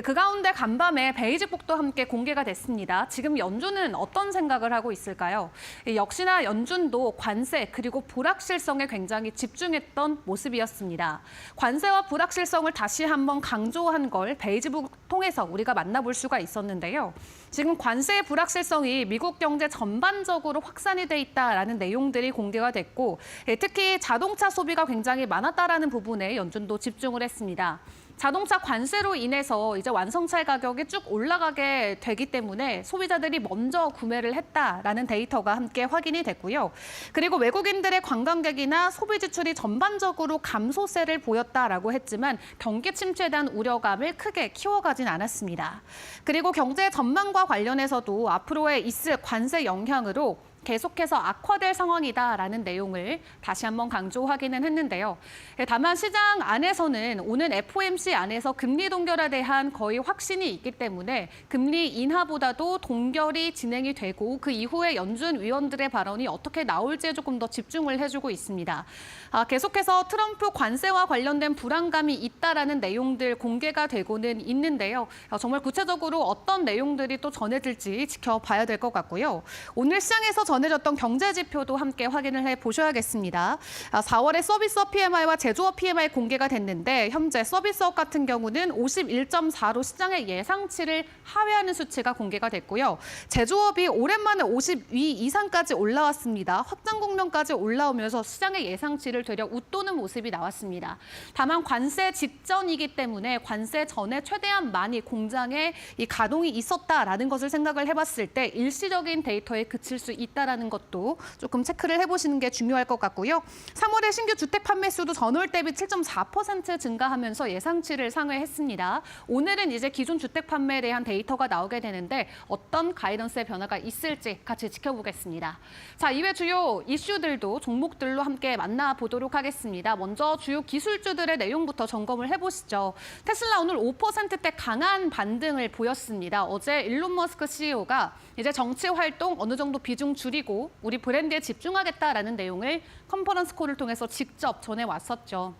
그 가운데 간밤에 베이직북도 함께 공개가 됐습니다. 지금 연준은 어떤 생각을 하고 있을까요? 역시나 연준도 관세 그리고 불확실성에 굉장히 집중했던 모습이었습니다. 관세와 불확실성을 다시 한번 강조한 걸 베이직북 통해서 우리가 만나볼 수가 있었는데요. 지금 관세의 불확실성이 미국 경제 전반적으로 확산이 돼 있다라는 내용들이 공개가 됐고 특히 자동차 소비가 굉장히 많았다라는 부분에 연준도 집중을 했습니다. 자동차 관세로 인해서 이제 완성차 가격이 쭉 올라가게 되기 때문에 소비자들이 먼저 구매를 했다라는 데이터가 함께 확인이 됐고요. 그리고 외국인들의 관광객이나 소비 지출이 전반적으로 감소세를 보였다라고 했지만 경기 침체에 대한 우려감을 크게 키워가진 않았습니다. 그리고 경제 전망과 관련해서도 앞으로의 있을 관세 영향으로 계속해서 악화될 상황이다라는 내용을 다시 한번 강조하기는 했는데요. 다만 시장 안에서는 오는 FOMC 안에서 금리 동결에 대한 거의 확신이 있기 때문에 금리 인하보다도 동결이 진행이 되고 그 이후에 연준 위원들의 발언이 어떻게 나올지에 조금 더 집중을 해주고 있습니다. 계속해서 트럼프 관세와 관련된 불안감이 있다라는 내용들 공개가 되고는 있는데요. 정말 구체적으로 어떤 내용들이 또 전해질지 지켜봐야 될 것 같고요. 오늘 시장에서 전해졌던 경제 지표도 함께 확인을 해보셔야겠습니다. 4월에 서비스업 PMI와 제조업 PMI 공개가 됐는데 현재 서비스업 같은 경우는 51.4로 시장의 예상치를 하회하는 수치가 공개가 됐고요. 제조업이 오랜만에 52 이상까지 올라왔습니다. 확장 국면까지 올라오면서 시장의 예상치를 되려 웃도는 모습이 나왔습니다. 다만 관세 직전이기 때문에 관세 전에 최대한 많이 공장에 이 가동이 있었다라는 것을 생각을 해봤을 때 일시적인 데이터에 그칠 수 있다라는 것도 조금 체크를 해보시는 게 중요할 것 같고요. 3월에 신규 주택 판매 수도 전월 대비 7.4% 증가하면서 예상치를 상회했습니다. 오늘은 이제 기존 주택 판매에 대한 데이터가 나오게 되는데 어떤 가이던스의 변화가 있을지 같이 지켜보겠습니다. 자, 이외 주요 이슈들도 종목들로 함께 만나보도록 하겠습니다. 먼저 주요 기술주들의 내용부터 점검을 해보시죠. 테슬라 오늘 5%대 강한 반등을 보였습니다. 어제 일론 머스크 CEO가 이제 정치 활동 어느 정도 비중 줄이고 우리 브랜드에 집중하겠다라는 내용을 컨퍼런스 콜을 통해서 직접 전해왔었죠.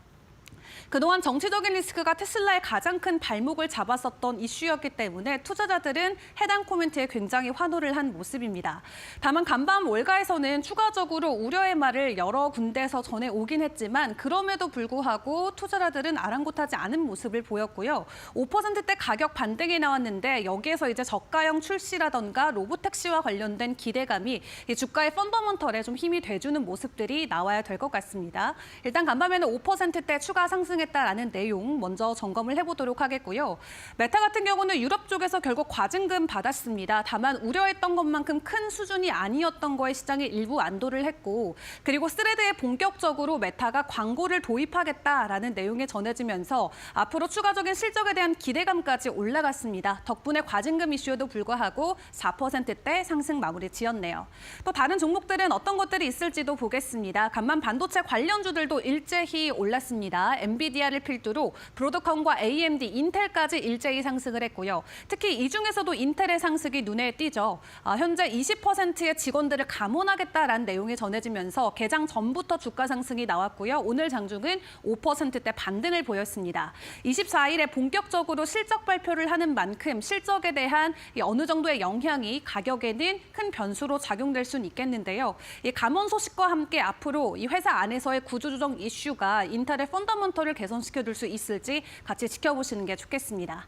그동안 정치적인 리스크가 테슬라의 가장 큰 발목을 잡았었던 이슈였기 때문에 투자자들은 해당 코멘트에 굉장히 환호를 한 모습입니다. 다만 간밤 월가에서는 추가적으로 우려의 말을 여러 군데에서 전해오긴 했지만 그럼에도 불구하고 투자자들은 아랑곳하지 않은 모습을 보였고요. 5%대 가격 반등이 나왔는데 여기에서 이제 저가형 출시라던가 로보택시와 관련된 기대감이 이 주가의 펀더먼털에 좀 힘이 돼주는 모습들이 나와야 될 것 같습니다. 일단 간밤에는 5%대 추가 상승했다라는 내용 먼저 점검을 해보도록 하겠고요. 메타 같은 경우는 유럽 쪽에서 결국 과징금 받았습니다. 다만 우려했던 것만큼 큰 수준이 아니었던 거에 시장이 일부 안도를 했고 그리고 스레드에 본격적으로 메타가 광고를 도입하겠다라는 내용이 전해지면서 앞으로 추가적인 실적에 대한 기대감까지 올라갔습니다. 덕분에 과징금 이슈에도 불구하고 4%대 상승 마무리 지었네요. 또 다른 종목들은 어떤 것들이 있을지도 보겠습니다. 간만 반도체 관련주들도 일제히 올랐습니다. 엔비디아를 필두로 브로드컴과 AMD, 인텔까지 일제히 상승을 했고요. 특히 이 중에서도 인텔의 상승이 눈에 띄죠. 현재 20%의 직원들을 감원하겠다라는 내용이 전해지면서 개장 전부터 주가 상승이 나왔고요. 오늘 장중은 5%대 반등을 보였습니다. 24일에 본격적으로 실적 발표를 하는 만큼 실적에 대한 어느 정도의 영향이 가격에는 큰 변수로 작용될 수는 있겠는데요. 이 감원 소식과 함께 앞으로 이 회사 안에서의 구조조정 이슈가 인텔의 펀더먼털을 개선시켜줄 수 있을지 같이 지켜보시는 게 좋겠습니다.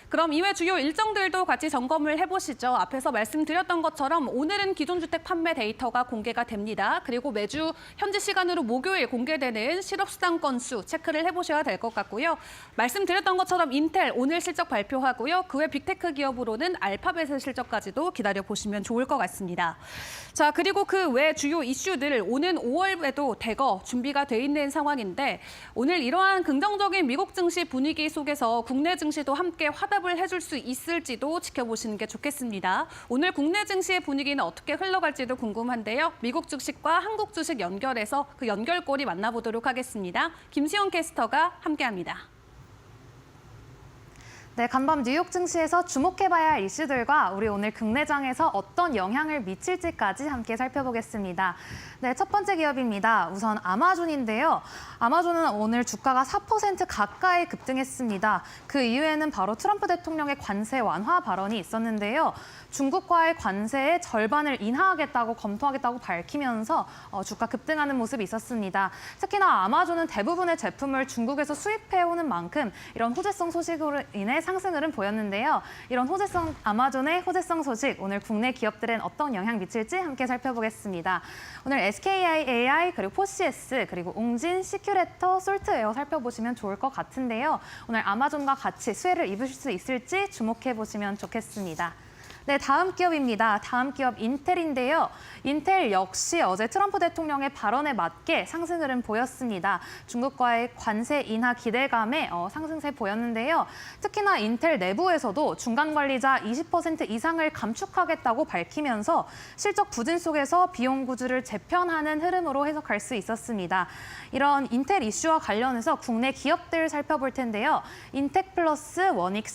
그럼 이외 주요 일정들도 같이 점검을 해보시죠. 앞에서 말씀드렸던 것처럼 오늘은 기존 주택 판매 데이터가 공개가 됩니다. 그리고 매주 현지 시간으로 목요일 공개되는 실업수당 건수 체크를 해보셔야 될 것 같고요. 말씀드렸던 것처럼 인텔 오늘 실적 발표하고요. 그 외 빅테크 기업으로는 알파벳의 실적까지도 기다려보시면 좋을 것 같습니다. 자, 그리고 그 외 주요 이슈들 오는 5월에도 대거 준비가 돼 있는 상황인데 오늘 이러한 긍정적인 미국 증시 분위기 속에서 국내 증시도 함께 화답 화답을 해줄 수 있을지도 지켜보시는 게 좋겠습니다. 오늘 국내 증시의 분위기는 어떻게 흘러갈지도 궁금한데요. 미국 주식과 한국 주식 연결해서 그 연결고리 만나보도록 하겠습니다. 김시원 캐스터가 함께합니다. 네, 간밤 뉴욕 증시에서 주목해봐야 할 이슈들과 우리 오늘 국내장에서 어떤 영향을 미칠지까지 함께 살펴보겠습니다. 네, 첫 번째 기업입니다. 우선 아마존인데요. 아마존은 오늘 주가가 4% 가까이 급등했습니다. 그 이유에는 바로 트럼프 대통령의 관세 완화 발언이 있었는데요. 중국과의 관세의 절반을 인하하겠다고 검토하겠다고 밝히면서 주가 급등하는 모습이 있었습니다. 특히나 아마존은 대부분의 제품을 중국에서 수입해오는 만큼 이런 호재성 소식으로 인해 상승 흐름 보였는데요. 이런 아마존의 호재성 소식, 오늘 국내 기업들은 어떤 영향 미칠지 함께 살펴보겠습니다. 오늘 SKI, 그리고 포시에스, 그리고 웅진, 시큐레터, 솔트웨어 살펴보시면 좋을 것 같은데요. 오늘 아마존과 같이 수혜를 입으실 수 있을지 주목해보시면 좋겠습니다. 네, 다음 기업입니다. 다음 기업 인텔인데요. 인텔 역시 어제 트럼프 대통령의 발언에 맞게 상승 흐름 보였습니다. 중국과의 관세 인하 기대감에 상승세 보였는데요. 특히나 인텔 내부에서도 중간 관리자 20% 이상을 감축하겠다고 밝히면서 실적 부진 속에서 비용 구조를 재편하는 흐름으로 해석할 수 있었습니다. 이런 인텔 이슈와 관련해서 국내 기업들 살펴볼 텐데요. 인텍플러스, 원익,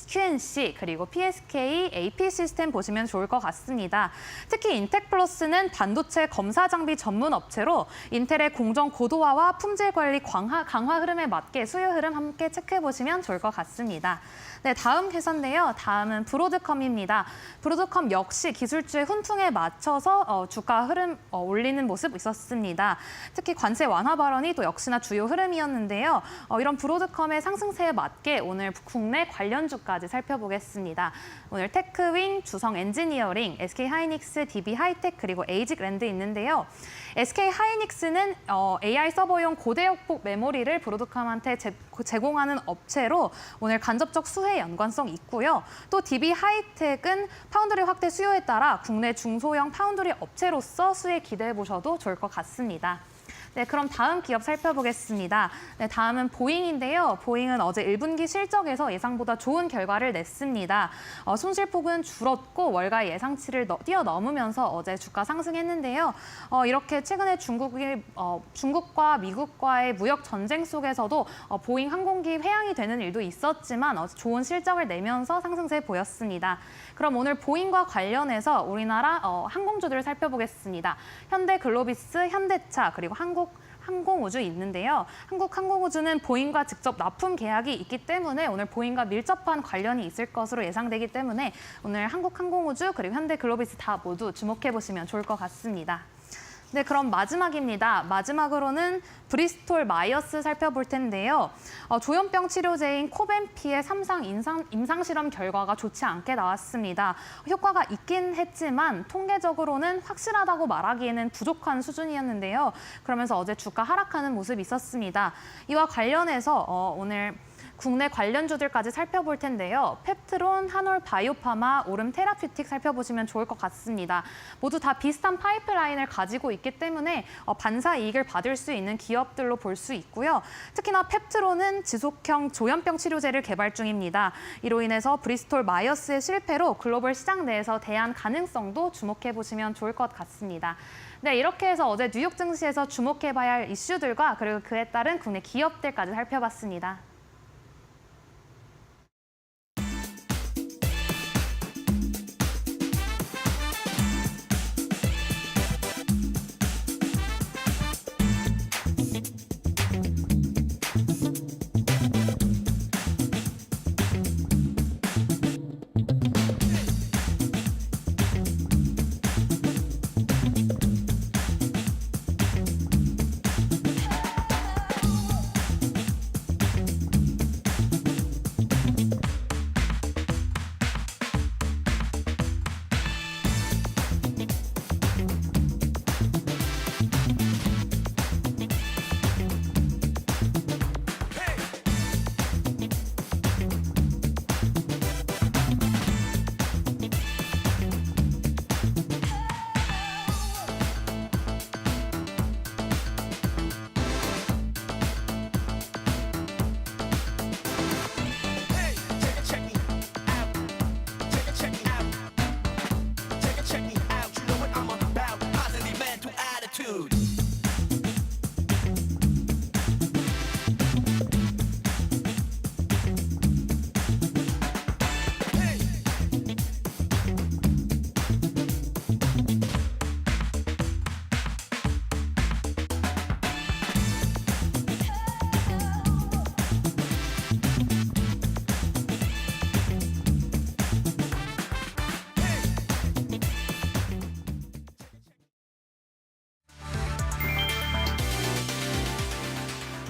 QNC, 그리고 PSK, AP 시스템 보시면 좋을 것 같습니다. 특히 인텍플러스는 반도체 검사 장비 전문 업체로 인텔의 공정 고도화와 품질 관리 강화 흐름에 맞게 수요 흐름 함께 체크해 보시면 좋을 것 같습니다. 네, 다음 회사인데요. 다음은 브로드컴입니다. 브로드컴 역시 기술주의 훈풍에 맞춰서 주가 흐름 올리는 모습 있었습니다. 특히 관세 완화 발언이 또 역시나 주요 흐름이었는데요. 이런 브로드컴의 상승세에 맞게 오늘 국내 관련주까지 살펴보겠습니다. 오늘 테크윈, 주성 엔지니어링, SK 하이닉스, DB 하이텍, 그리고 에이직랜드 있는데요. SK 하이닉스는 AI 서버용 고대역폭 메모리를 브로드컴한테 제공하는 업체로 오늘 간접적 수혜 연관성 있고요. 또 DB 하이텍은 파운드리 확대 수요에 따라 국내 중소형 파운드리 업체로서 수혜 기대해 보셔도 좋을 것 같습니다. 네, 그럼 다음 기업 살펴보겠습니다. 네, 다음은 보잉인데요. 보잉은 어제 1분기 실적에서 예상보다 좋은 결과를 냈습니다. 손실폭은 줄었고 월가 예상치를 뛰어넘으면서 어제 주가 상승했는데요. 이렇게 최근에 중국과 미국과의 무역 전쟁 속에서도 보잉 항공기 회항이 되는 일도 있었지만 좋은 실적을 내면서 상승세 보였습니다. 그럼 오늘 보잉과 관련해서 우리나라 항공주들을 살펴보겠습니다. 현대글로비스, 현대차, 그리고 항공우주 있는데요. 한국항공우주는 보잉과 직접 납품 계약이 있기 때문에 오늘 보잉과 밀접한 관련이 있을 것으로 예상되기 때문에 오늘 한국항공우주 그리고 현대글로비스 다 모두 주목해보시면 좋을 것 같습니다. 네, 그럼 마지막입니다. 마지막으로는 브리스톨 마이어스 살펴볼 텐데요. 조현병 치료제인 코벤피의 3상 임상실험 결과가 좋지 않게 나왔습니다. 효과가 있긴 했지만 통계적으로는 확실하다고 말하기에는 부족한 수준이었는데요. 그러면서 어제 주가 하락하는 모습이 있었습니다. 이와 관련해서 오늘 국내 관련주들까지 살펴볼 텐데요. 펩트론, 한올 바이오파마, 오름 테라퓨틱 살펴보시면 좋을 것 같습니다. 모두 다 비슷한 파이프라인을 가지고 있기 때문에 반사 이익을 받을 수 있는 기업들로 볼 수 있고요. 특히나 펩트론은 지속형 조현병 치료제를 개발 중입니다. 이로 인해서 브리스톨 마이어스의 실패로 글로벌 시장 내에서 대안 가능성도 주목해 보시면 좋을 것 같습니다. 네, 이렇게 해서 어제 뉴욕 증시에서 주목해봐야 할 이슈들과 그리고 그에 따른 국내 기업들까지 살펴봤습니다.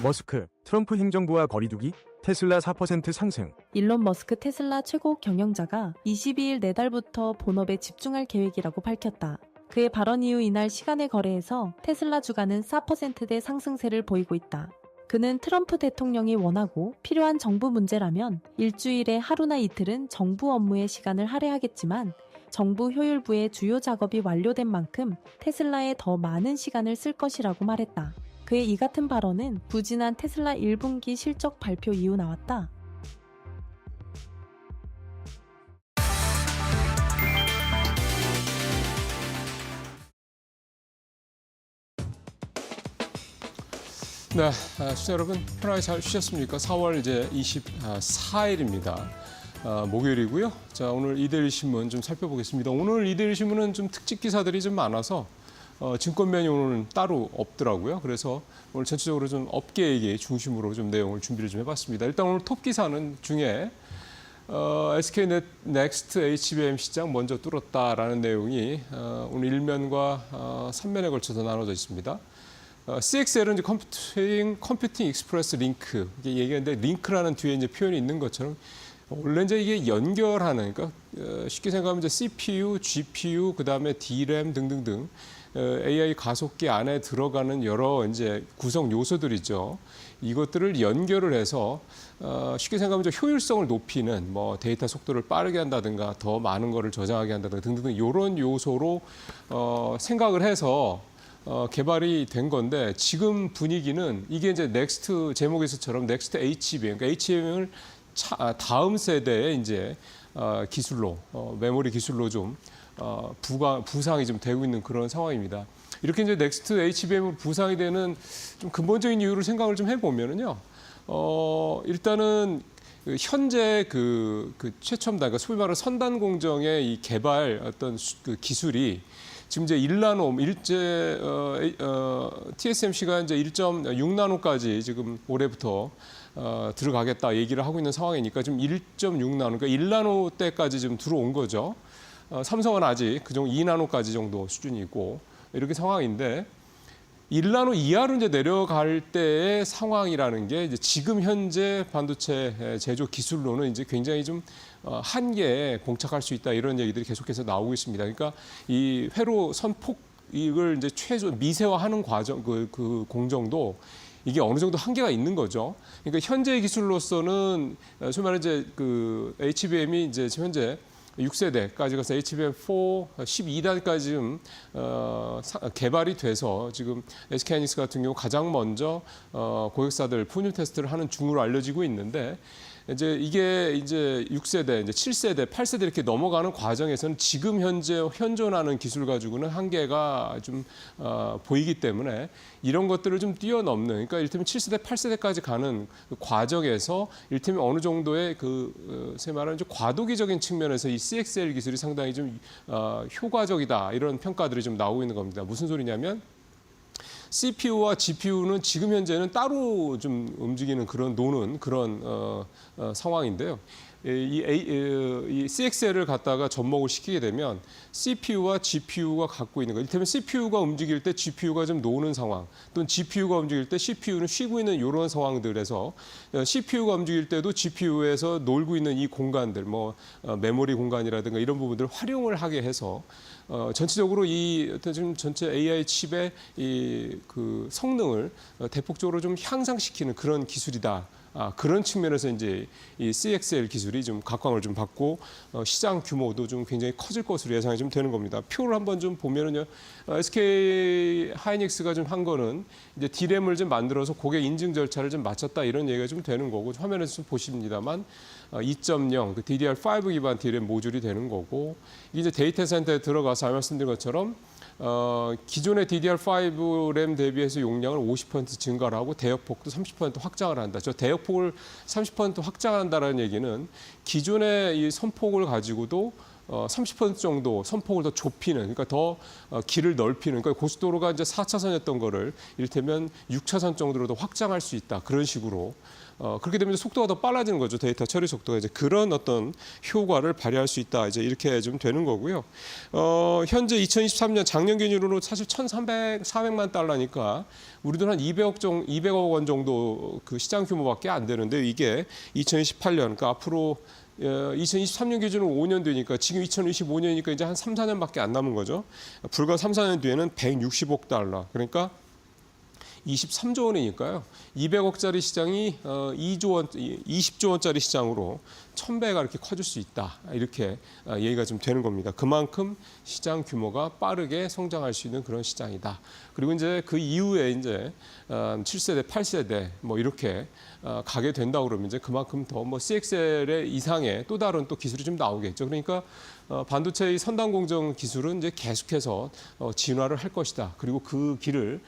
머스크, 트럼프 행정부와 거리두기, 테슬라 4% 상승. 일론 머스크 테슬라 최고 경영자가 22일 내달부터 본업에 집중할 계획이라고 밝혔다. 그의 발언 이후 이날 시간의 거래에서 테슬라 주가는 4%대 상승세를 보이고 있다. 그는 트럼프 대통령이 원하고 필요한 정부 문제라면 일주일에 하루나 이틀은 정부 업무의 시간을 할애하겠지만 정부 효율부의 주요 작업이 완료된 만큼 테슬라에 더 많은 시간을 쓸 것이라고 말했다. 그의 이 같은 발언은 부진한 테슬라 1분기 실적 발표 이후 나왔다. 네, 시청자 여러분 편하게 잘 쉬셨습니까? 4월 이제 24일입니다. 목요일이고요. 자, 오늘 이데일리 신문 좀 살펴보겠습니다. 오늘 이데일리 신문은 좀 특집 기사들이 좀 많아서 증권면이 오늘은 따로 없더라고요. 그래서 오늘 전체적으로 좀 업계 얘기 중심으로 좀 내용을 준비를 좀 해봤습니다. 일단 오늘 톱 기사는 중에 SK넥스트 HBM 시장 먼저 뚫었다라는 내용이 오늘 1면과 3면에 걸쳐서 나눠져 있습니다. CXL은 이제 컴퓨팅 익스프레스 링크 이게 얘기하는데 링크라는 뒤에 이제 표현이 있는 것처럼 원래 이제 이게 연결하는 그러니까 쉽게 생각하면 이제 CPU, GPU 그다음에 DRAM 등등등 AI 가속기 안에 들어가는 여러 이제 구성 요소들이죠. 이것들을 연결을 해서 쉽게 생각하면 이제 효율성을 높이는 뭐 데이터 속도를 빠르게 한다든가 더 많은 거를 저장하게 한다든가 등등등 이런 요소로 생각을 해서 개발이 된 건데 지금 분위기는 이게 이제 넥스트 제목에서처럼 넥스트 HBM, 그러니까 HBM을 다음 세대의 이제 기술로 메모리 기술로 좀 부상이 좀 되고 있는 그런 상황입니다. 이렇게 이제 넥스트 HBM으로 부상이 되는 좀 근본적인 이유를 생각을 좀 해보면은요. 일단은 현재 그 최첨단, 그러니까 소위 말하는 선단 공정의 이 개발 어떤 그 기술이 지금 이제 1나노, TSMC가 이제 1.6나노까지 지금 올해부터 들어가겠다 얘기를 하고 있는 상황이니까 지금 1.6나노, 그러니까 1나노 때까지 지금 들어온 거죠. 삼성은 아직 그 정도 2나노까지 정도 수준이고 이렇게 상황인데 1나노 이하로 이제 내려갈 때의 상황이라는 게 이제 지금 현재 반도체 제조 기술로는 이제 굉장히 좀 한계에 봉착할 수 있다 이런 얘기들이 계속해서 나오고 있습니다. 그러니까 이 회로 선폭 이걸 이제 최소 미세화하는 과정 그 공정도 이게 어느 정도 한계가 있는 거죠. 그러니까 현재 기술로서는 소위 말해 이제 그 HBM이 이제 지금 현재 6세대까지 가서 HBM4 12단까지 지금 개발이 돼서 지금 SK하이닉스 같은 경우 가장 먼저 고객사들 분유 테스트를 하는 중으로 알려지고 있는데 이제 이게 이제 6세대, 이제 7세대, 8세대 이렇게 넘어가는 과정에서는 지금 현재 현존하는 기술 가지고는 한계가 좀 보이기 때문에 이런 것들을 좀 뛰어넘는, 그러니까 이를테면 7세대, 8세대까지 가는 그 과정에서 이를테면 어느 정도의 세 말하는 이제 과도기적인 측면에서 이 CXL 기술이 상당히 좀 효과적이다 이런 평가들이 좀 나오고 있는 겁니다. 무슨 소리냐면 CPU와 GPU는 지금 현재는 따로 좀 움직이는 노는 그런 상황인데요. 이 CXL을 갖다가 접목을 시키게 되면 CPU와 GPU가 갖고 있는 거, 이를테면 CPU가 움직일 때 GPU가 좀 노는 상황, 또는 GPU가 움직일 때 CPU는 쉬고 있는 이런 상황들에서 CPU가 움직일 때도 GPU에서 놀고 있는 이 공간들, 뭐 메모리 공간이라든가 이런 부분들을 활용을 하게 해서 전체적으로 이 어떤 지금 전체 AI 칩의 그 성능을 대폭적으로 좀 향상시키는 그런 기술이다. 그런 측면에서 이제 이 CXL 기술이 좀 각광을 좀 받고 시장 규모도 좀 굉장히 커질 것으로 예상이 좀 되는 겁니다. 표를 한번 좀 보면은요, SK 하이닉스가 좀 한 거는 이제 D램을 좀 만들어서 고객 인증 절차를 좀 마쳤다 이런 얘기가 좀 되는 거고 화면에서 좀 보십니다만 2.0 그 DDR5 기반 D램 모듈이 되는 거고 이게 이제 데이터 센터에 들어가서 말씀드린 것처럼 기존의 DDR5 램 대비해서 용량을 50% 증가를 하고 대역폭도 30% 확장을 한다. 저 대역폭을 30% 확장한다는 얘기는 기존의 이 선폭을 가지고도 30% 정도 선폭을 더 좁히는, 그러니까 더 길을 넓히는, 그러니까 고속도로가 이제 4차선이었던 거를 이를테면 6차선 정도로 더 확장할 수 있다. 그런 식으로 그렇게 되면 속도가 더 빨라지는 거죠. 데이터 처리 속도가 이제 그런 어떤 효과를 발휘할 수 있다. 이제 이렇게 좀 되는 거고요. 현재 2023년 작년 기준으로 사실 400만 달러니까 우리 돈 한 200억 원 정도 그 시장 규모밖에 안 되는데 이게 2028년 그러니까 앞으로 2023년 기준으로 5년 뒤니까 지금 2025년이니까 이제 한 3, 4년밖에 안 남은 거죠. 불과 3, 4년 뒤에는 160억 달러. 그러니까 23조 원이니까요. 200억짜리 시장이 2조 원, 20조 원짜리 시장으로 1000배가 이렇게 커질 수 있다. 이렇게 얘기가 좀 되는 겁니다. 그만큼 시장 규모가 빠르게 성장할 수 있는 그런 시장이다. 그리고 이제 그 이후에 이제 7세대, 8세대 뭐 이렇게 가게 된다 그러면 이제 그만큼 더 뭐 CXL의 이상의 또 다른 또 기술이 좀 나오겠죠. 그러니까 반도체의 선단 공정 기술은 이제 계속해서 진화를 할 것이다. 그리고 그 길을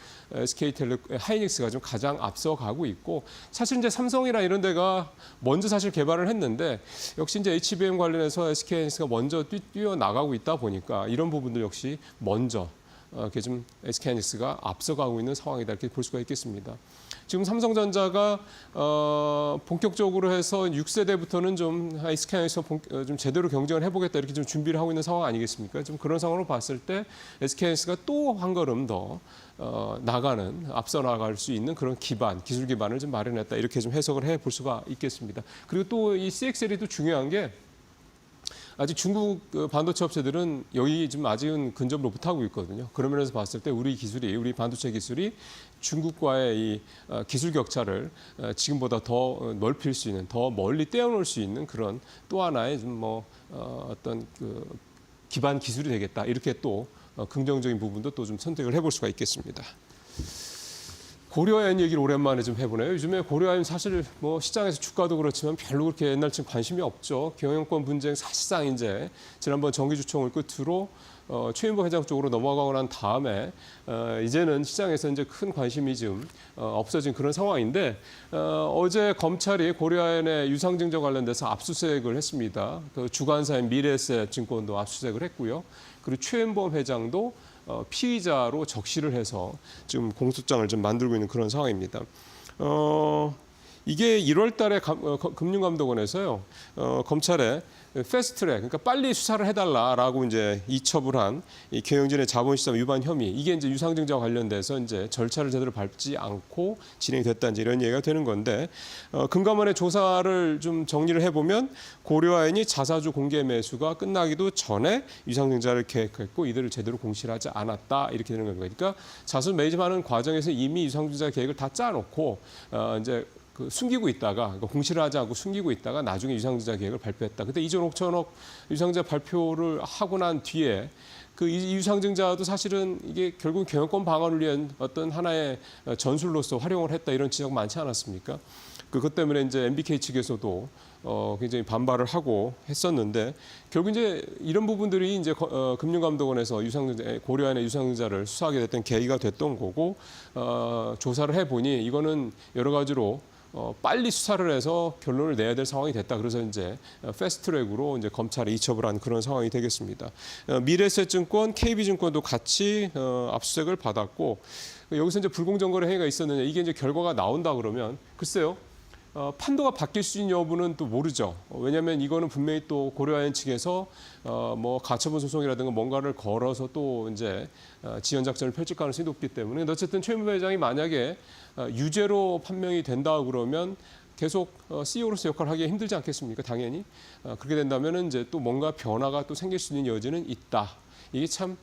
하이닉스가 좀 가장 앞서가고 있고 사실 이제 삼성이나 이런 데가 먼저 사실 개발을 했는데 역시 이제 HBM 관련해서 SK하이닉스가 먼저 뛰어나가고 있다 보니까 이런 부분들 역시 먼저 이렇게 좀 SK하이닉스가 앞서가고 있는 상황이다 이렇게 볼 수가 있겠습니다. 지금 삼성전자가 본격적으로 해서 6세대부터는 좀 SK하이닉스와 좀 제대로 경쟁을 해보겠다 이렇게 좀 준비를 하고 있는 상황 아니겠습니까? 좀 그런 상황으로 봤을 때 SK하이닉스가 또 한 걸음 더 앞서 나갈 수 있는 그런 기술 기반을 좀 마련했다 이렇게 좀 해석을 해볼 수가 있겠습니다. 그리고 또 이 CXL이 또 중요한 게 아직 중국 반도체 업체들은 여기 지금 아직은 근접을 못하고 있거든요. 그런 면에서 봤을 때 우리 반도체 기술이 중국과의 이 기술 격차를 지금보다 더 넓힐 수 있는, 더 멀리 떼어놓을 수 있는 그런 또 하나의 좀 어떤 그 기반 기술이 되겠다. 이렇게 또 긍정적인 부분도 또 좀 선택을 해볼 수가 있겠습니다. 고려아연 얘기를 오랜만에 좀 해보네요. 요즘에 고려아연 사실 뭐 시장에서 주가도 그렇지만 별로 그렇게 옛날처럼 관심이 없죠. 경영권 분쟁 사실상 이제 지난번 정기주총을 끝으로 최윤복 회장 쪽으로 넘어가고 난 다음에 이제는 시장에서 이제 큰 관심이 좀 없어진 그런 상황인데 어제 검찰이 고려아연의 유상증자 관련돼서 압수수색을 했습니다. 그 주관사인 미래에셋증권도 압수수색을 했고요. 그리고 최윤복 회장도 피의자로 적시를 해서 지금 공소장을 좀 만들고 있는 그런 상황입니다. 이게 1월 달에 금융감독원에서요, 검찰에 패스트트랙, 그러니까 빨리 수사를 해달라라고 이제 이첩을 한 이 경영진의 자본시장 위반 혐의, 이게 이제 유상증자와 관련돼서 이제 절차를 제대로 밟지 않고 진행이 됐다 이제 이런 얘기가 되는 건데, 금감원의 조사를 좀 정리를 해보면 고려아연이 자사주 공개 매수가 끝나기도 전에 유상증자를 계획했고 이들을 제대로 공시를 하지 않았다 이렇게 되는 겁니다. 그러니까 자수 매집하는 과정에서 이미 유상증자 계획을 다 짜놓고 이제 숨기고 있다가 그러니까 공시를 하지 않고 숨기고 있다가 나중에 유상증자 계획을 발표했다. 그때 2조 5천억 유상증자 발표를 하고 난 뒤에 그 유상증자도 사실은 이게 결국 경영권 방어를 위한 어떤 하나의 전술로서 활용을 했다 이런 지적 많지 않았습니까? 그것 때문에 이제 MBK 측에서도 굉장히 반발을 하고 했었는데 결국 이제 이런 부분들이 이제 금융감독원에서 고려아연의 유상증자를 수사하게 됐던 계기가 됐던 거고 조사를 해보니 이거는 여러 가지로 빨리 수사를 해서 결론을 내야 될 상황이 됐다. 그래서 이제 패스트트랙으로 이제 검찰에 이첩을 한 그런 상황이 되겠습니다. 미래에셋증권, KB증권도 같이 압수수색을 받았고 여기서 이제 불공정거래 행위가 있었느냐 이게 이제 결과가 나온다 그러면 글쎄요. 판도가 바뀔 수 있는 여부는 또 모르죠. 왜냐하면 이거는 분명히 또 고려아연 측에서 뭐 가처분 소송이라든가 뭔가를 걸어서 또 이제 지연 작전을 펼칠 가능성이 높기 때문에 어쨌든 최윤복 회장이 만약에 유죄로 판명이 된다 그러면 계속 CEO로서 역할을 하기 힘들지 않겠습니까? 당연히 그렇게 된다면은 이제 또 뭔가 변화가 또 생길 수 있는 여지는 있다. 이게 참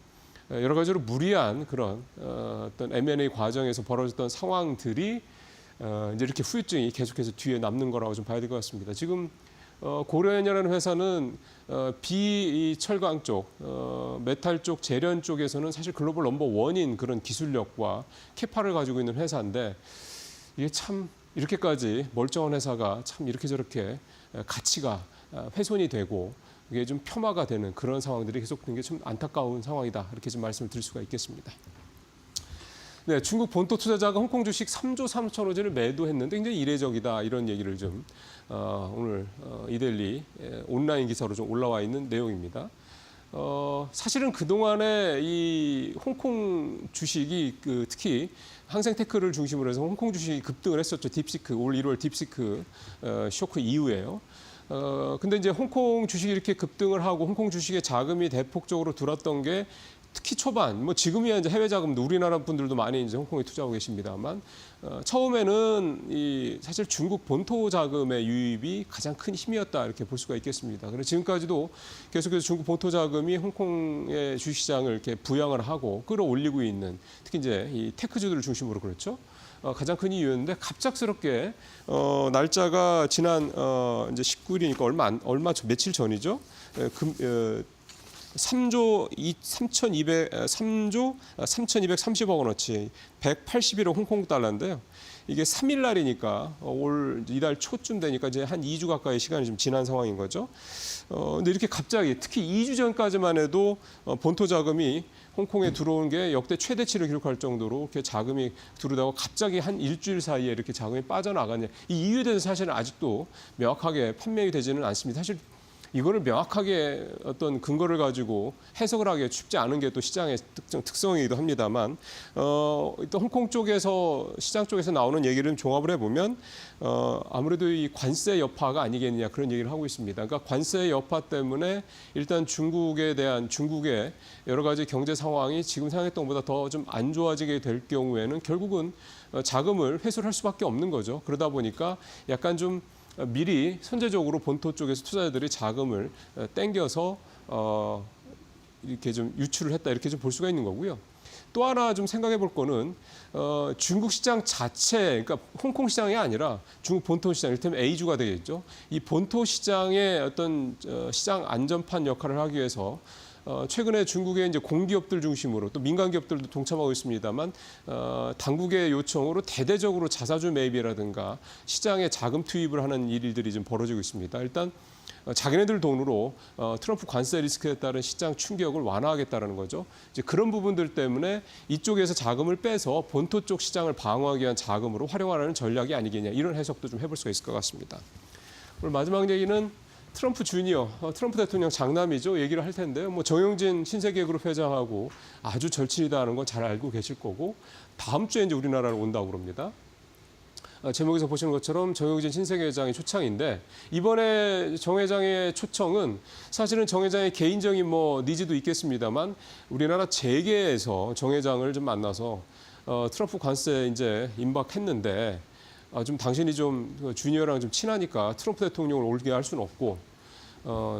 여러 가지로 무리한 그런 어떤 M&A 과정에서 벌어졌던 상황들이 이제 이렇게 후유증이 계속해서 뒤에 남는 거라고 좀 봐야 될 것 같습니다. 지금 고려아연이라는 회사는 비철강 쪽, 메탈 쪽, 재련 쪽에서는 사실 글로벌 넘버 원인 그런 기술력과 캐파를 가지고 있는 회사인데 이게 참 이렇게까지 멀쩡한 회사가 참 이렇게 저렇게 가치가 훼손이 되고 이게 좀 폄하가 되는 그런 상황들이 계속되는 게 좀 안타까운 상황이다. 이렇게 좀 말씀을 드릴 수가 있겠습니다. 네, 중국 본토 투자자가 홍콩 주식 3조 3천억원을 매도했는데 굉장히 이례적이다 이런 얘기를 좀 오늘 이데일리 온라인 기사로 좀 올라와 있는 내용입니다. 사실은 그동안에 이 홍콩 주식이 특히 항생테크를 중심으로 해서 홍콩 주식이 급등을 했었죠. 딥시크, 올 1월 딥시크 쇼크 이후에요. 근데 이제 홍콩 주식이 이렇게 급등을 하고 홍콩 주식의 자금이 대폭적으로 들었던 게 특히 초반, 뭐 지금이야 이제 해외 자금도 우리나라 분들도 많이 이제 홍콩에 투자하고 계십니다만 처음에는 이 사실 중국 본토 자금의 유입이 가장 큰 힘이었다 이렇게 볼 수가 있겠습니다. 그래서 지금까지도 계속해서 중국 본토 자금이 홍콩의 주식시장을 이렇게 부양을 하고 끌어올리고 있는 특히 이제 이 테크주들을 중심으로 그렇죠. 가장 큰 이유였는데 갑작스럽게 날짜가 지난 이제 19일이니까 며칠 전이죠. 3조 3,230억 원어치 181억 홍콩 달러인데요. 이게 3일 날이니까 올 이달 초쯤 되니까 이제 한 2주 가까이 시간이 좀 지난 상황인 거죠. 근데 이렇게 갑자기 특히 2주 전까지만 해도 본토 자금이 홍콩에 들어온 게 역대 최대치를 기록할 정도로 이렇게 자금이 들어오다가 갑자기 한 일주일 사이에 이렇게 자금이 빠져나가냐. 이 이유에 대해서 사실은 아직도 명확하게 판명이 되지는 않습니다. 사실 이거를 명확하게 어떤 근거를 가지고 해석을 하기 쉽지 않은 게 또 시장의 특성이기도 합니다만 또 홍콩 쪽에서 시장 쪽에서 나오는 얘기를 종합을 해보면 아무래도 이 관세 여파가 아니겠느냐 그런 얘기를 하고 있습니다. 그러니까 관세 여파 때문에 일단 중국에 대한 중국의 여러 가지 경제 상황이 지금 생각했던 것보다 더 좀 안 좋아지게 될 경우에는 결국은 자금을 회수를 할 수밖에 없는 거죠. 그러다 보니까 약간 좀 미리 선제적으로 본토 쪽에서 투자자들이 자금을 땡겨서 이렇게 좀 유출을 했다 이렇게 좀 볼 수가 있는 거고요. 또 하나 좀 생각해 볼 거는 중국 시장 자체, 그러니까 홍콩 시장이 아니라 중국 본토 시장, 이를테면 A주가 되겠죠. 이 본토 시장의 어떤 시장 안전판 역할을 하기 위해서 최근에 중국의 이제 공기업들 중심으로 또 민간 기업들도 동참하고 있습니다만 당국의 요청으로 대대적으로 자사주 매입이라든가 시장에 자금 투입을 하는 일들이 좀 벌어지고 있습니다. 일단 자기네들 돈으로 트럼프 관세 리스크에 따른 시장 충격을 완화하겠다는 거죠. 이제 그런 부분들 때문에 이쪽에서 자금을 빼서 본토 쪽 시장을 방어하기 위한 자금으로 활용하라는 전략이 아니겠냐 이런 해석도 좀 해볼 수가 있을 것 같습니다. 오늘 마지막 얘기는 트럼프 주니어, 트럼프 대통령 장남이죠. 얘기를 할 텐데요. 뭐 정영진 신세계그룹 회장하고 아주 절친이다 하는 건 잘 알고 계실 거고 다음 주에 이제 우리나라로 온다고 그럽니다. 제목에서 보시는 것처럼 정영진 신세계 회장의 초청인데 이번에 정 회장의 초청은 사실은 정 회장의 개인적인 뭐 니즈도 있겠습니다만 우리나라 재계에서 정 회장을 좀 만나서 트럼프 관세 이제 임박했는데 좀 당신이 좀 주니어랑 좀 친하니까 트럼프 대통령을 올게 할 수는 없고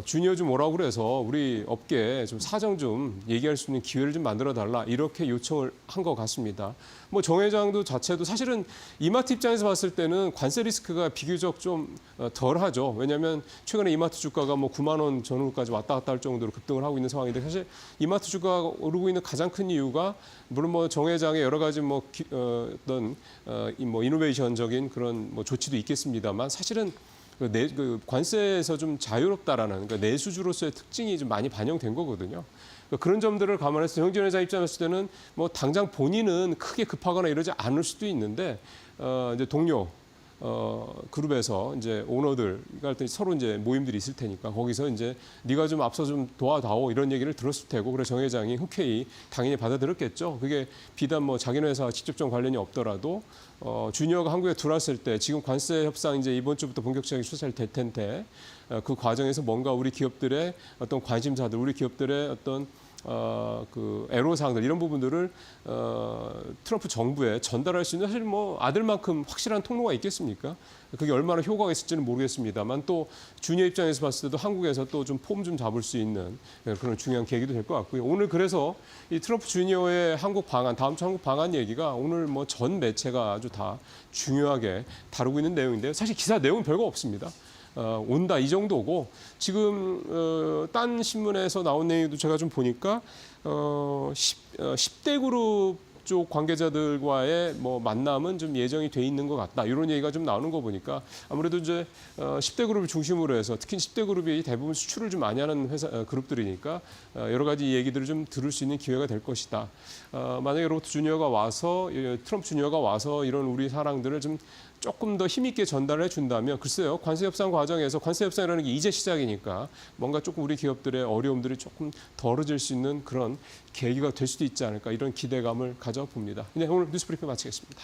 주니어 좀 오라고 그래서 우리 업계에 좀 사정 좀 얘기할 수 있는 기회를 좀 만들어 달라 이렇게 요청을 한 것 같습니다. 뭐 정 회장도 자체도 사실은 이마트 입장에서 봤을 때는 관세 리스크가 비교적 좀 덜하죠. 왜냐하면 최근에 이마트 주가가 뭐 9만 원 전후까지 왔다 갔다 할 정도로 급등을 하고 있는 상황인데 사실 이마트 주가가 오르고 있는 가장 큰 이유가 물론 뭐 정 회장의 여러 가지 뭐 어떤 뭐 이노베이션적인 그런 뭐 조치도 있겠습니다만 사실은 그 관세에서 좀 자유롭다라는 그러니까 내수주로서의 특징이 좀 많이 반영된 거거든요. 그러니까 그런 점들을 감안해서 정영진 회장 입장에서 때는 뭐 당장 본인은 크게 급하거나 이러지 않을 수도 있는데 이제 동료 그룹에서 이제 오너들과 서로 이제 모임들이 있을 테니까 거기서 이제 네가 좀 앞서 좀 도와다오 이런 얘기를 들었을 테고 그래서 정 회장이 흔쾌히 당연히 받아들였겠죠. 그게 비단 뭐 자기네 회사와 직접적 관련이 없더라도 주니어가 한국에 들어왔을 때 지금 관세 협상 이제 이번 주부터 본격적인 수사를 될 텐데 그 과정에서 뭔가 우리 기업들의 어떤 관심사들, 우리 기업들의 어떤 그 애로사항들 이런 부분들을 트럼프 정부에 전달할 수 있는 사실 뭐 아들만큼 확실한 통로가 있겠습니까? 그게 얼마나 효과가 있을지는 모르겠습니다만 또 주니어 입장에서 봤을 때도 한국에서 또 좀 폼 좀 잡을 수 있는 그런 중요한 계기도 될 것 같고요. 오늘 그래서 이 트럼프 주니어의 한국 방한, 다음 주 한국 방한 얘기가 오늘 뭐 전 매체가 아주 다 중요하게 다루고 있는 내용인데요. 사실 기사 내용은 별거 없습니다. 온다 이 정도고 지금 딴 신문에서 나온 내용도 제가 좀 보니까 10대 그룹 쪽 관계자들과의 뭐 만남은 좀 예정이 돼 있는 것 같다 이런 얘기가 좀 나오는 거 보니까 아무래도 이제 10대 그룹을 중심으로 해서 특히 10대 그룹이 대부분 수출을 좀 많이 하는 회사 그룹들이니까 여러 가지 얘기들을 좀 들을 수 있는 기회가 될 것이다. 만약에 로버트 주니어가 와서 트럼프 주니어가 와서 이런 우리 사랑들을 좀 조금 더 힘있게 전달을 해준다면 글쎄요. 관세 협상 과정에서 관세 협상이라는 게 이제 시작이니까 뭔가 조금 우리 기업들의 어려움들이 조금 덜어질 수 있는 그런 계기가 될 수도 있지 않을까 이런 기대감을 가져봅니다. 네, 오늘 뉴스브리핑 마치겠습니다.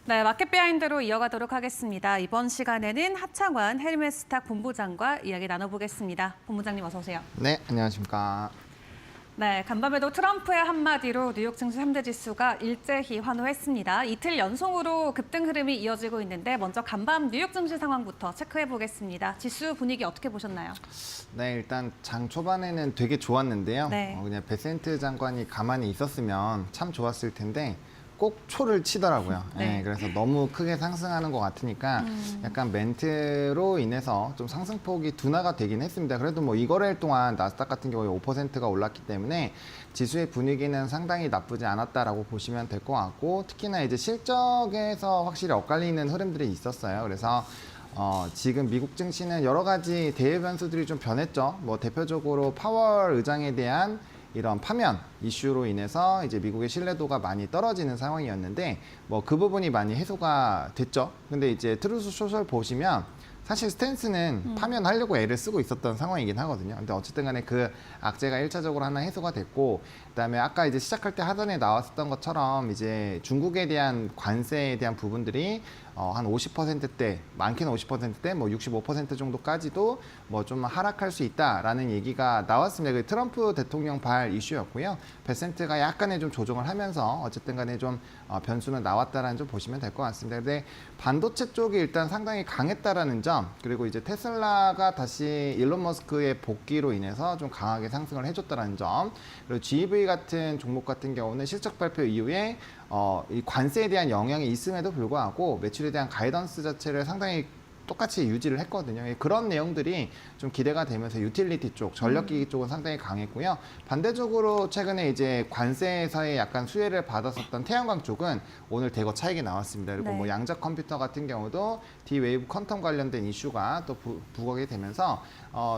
네, 마켓 비하인드로 이어가도록 하겠습니다. 이번 시간에는 하창환 헤르메스탁 본부장과 이야기 나눠보겠습니다. 본부장님 어서 오세요. 네, 안녕하십니까. 네, 간밤에도 트럼프의 한마디로 뉴욕 증시 3대 지수가 일제히 환호했습니다. 이틀 연속으로 급등 흐름이 이어지고 있는데 먼저 간밤 뉴욕 증시 상황부터 체크해 보겠습니다. 지수 분위기 어떻게 보셨나요? 네, 일단 장 초반에는 되게 좋았는데요. 네. 그냥 베센트 장관이 가만히 있었으면 참 좋았을 텐데 꼭 초를 치더라고요. 네. 네, 그래서 너무 크게 상승하는 것 같으니까 약간 멘트로 인해서 좀 상승폭이 둔화가 되긴 했습니다. 그래도 뭐 이 거래일 동안 나스닥 같은 경우에 5%가 올랐기 때문에 지수의 분위기는 상당히 나쁘지 않았다라고 보시면 될 것 같고 특히나 이제 실적에서 확실히 엇갈리는 흐름들이 있었어요. 그래서 지금 미국 증시는 여러 가지 대외 변수들이 좀 변했죠. 뭐 대표적으로 파월 의장에 대한 이런 파면 이슈로 인해서 이제 미국의 신뢰도가 많이 떨어지는 상황이었는데 뭐 그 부분이 많이 해소가 됐죠. 근데 이제 트루스 소셜 보시면 사실 스탠스는 파면하려고 애를 쓰고 있었던 상황이긴 하거든요. 근데 어쨌든 간에 그 악재가 1차적으로 하나 해소가 됐고 그다음에 아까 이제 시작할 때 하단에 나왔었던 것처럼 이제 중국에 대한 관세에 대한 부분들이 한 50%대, 많게는 50%대, 뭐 65% 정도까지도 뭐 좀 하락할 수 있다라는 얘기가 나왔습니다. 그 트럼프 대통령 발 이슈였고요. 베센트가 약간의 좀 조정을 하면서 어쨌든 간에 좀 변수는 나왔다라는 점 보시면 될 것 같습니다. 근데 반도체 쪽이 일단 상당히 강했다라는 점, 그리고 이제 테슬라가 다시 일론 머스크의 복귀로 인해서 좀 강하게 상승을 해줬다라는 점, 그리고 GV 같은 종목 같은 경우는 실적 발표 이후에 이 관세에 대한 영향이 있음에도 불구하고 매출에 대한 가이던스 자체를 상당히 똑같이 유지를 했거든요. 그런 내용들이 좀 기대가 되면서 유틸리티 쪽, 전력기기 쪽은 상당히 강했고요. 반대적으로 최근에 이제 관세에서의 약간 수혜를 받았었던 태양광 쪽은 오늘 대거 차익이 나왔습니다. 그리고 네. 뭐 양자 컴퓨터 같은 경우도 D-웨이브 퀀텀 관련된 이슈가 또 부각이 되면서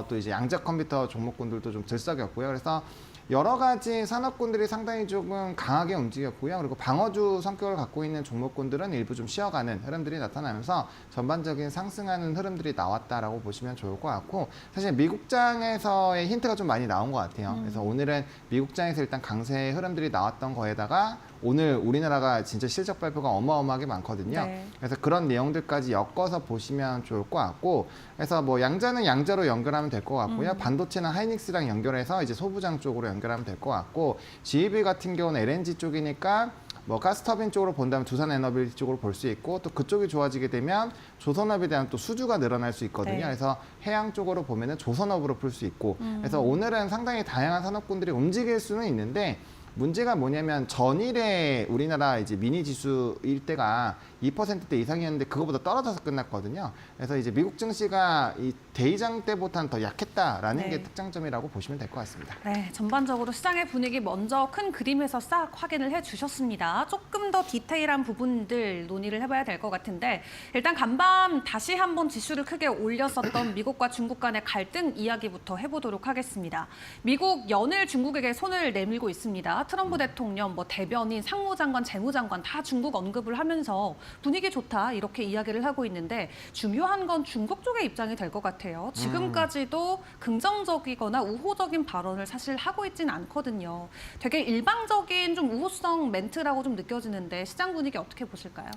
또 이제 양자 컴퓨터 종목군들도 좀 들썩였고요. 그래서 여러 가지 산업군들이 상당히 조금 강하게 움직였고요. 그리고 방어주 성격을 갖고 있는 종목군들은 일부 좀 쉬어가는 흐름들이 나타나면서 전반적인 상승하는 흐름들이 나왔다라고 보시면 좋을 것 같고 사실 미국장에서의 힌트가 좀 많이 나온 것 같아요. 그래서 오늘은 미국장에서 일단 강세의 흐름들이 나왔던 거에다가 오늘 우리나라가 진짜 실적 발표가 어마어마하게 많거든요. 네. 그래서 그런 내용들까지 엮어서 보시면 좋을 것 같고 그래서 뭐 양자는 양자로 연결하면 될 것 같고요. 반도체는 하이닉스랑 연결해서 이제 소부장 쪽으로 연결하면 될 것 같고 GEV 같은 경우는 LNG 쪽이니까 뭐 가스터빈 쪽으로 본다면 두산에너빌 쪽으로 볼 수 있고 또 그쪽이 좋아지게 되면 조선업에 대한 또 수주가 늘어날 수 있거든요. 네. 그래서 해양 쪽으로 보면은 조선업으로 풀 수 있고 그래서 오늘은 상당히 다양한 산업군들이 움직일 수는 있는데 문제가 뭐냐면 전일에 우리나라 이제 미니 지수일 때가 2%대 이상이었는데 그거보다 떨어져서 끝났거든요. 그래서 이제 미국 증시가 이 대이장 때보다는 더 약했다라는 네. 게 특장점이라고 보시면 될 것 같습니다. 네, 전반적으로 시장의 분위기 먼저 큰 그림에서 싹 확인을 해주셨습니다. 조금 더 디테일한 부분들 논의를 해봐야 될 것 같은데 일단 간밤 다시 한번 지수를 크게 올렸었던 미국과 중국 간의 갈등 이야기부터 해보도록 하겠습니다. 미국 연일 중국에게 손을 내밀고 있습니다. 트럼프 대통령, 뭐 대변인, 상무장관, 재무장관 다 중국 언급을 하면서 분위기 좋다 이렇게 이야기를 하고 있는데 중요한 건 중국 쪽의 입장이 될 것 같아요. 지금까지도 긍정적이거나 우호적인 발언을 사실 하고 있지는 않거든요. 되게 일방적인 좀 우호성 멘트라고 좀 느껴지는데 시장 분위기 어떻게 보실까요?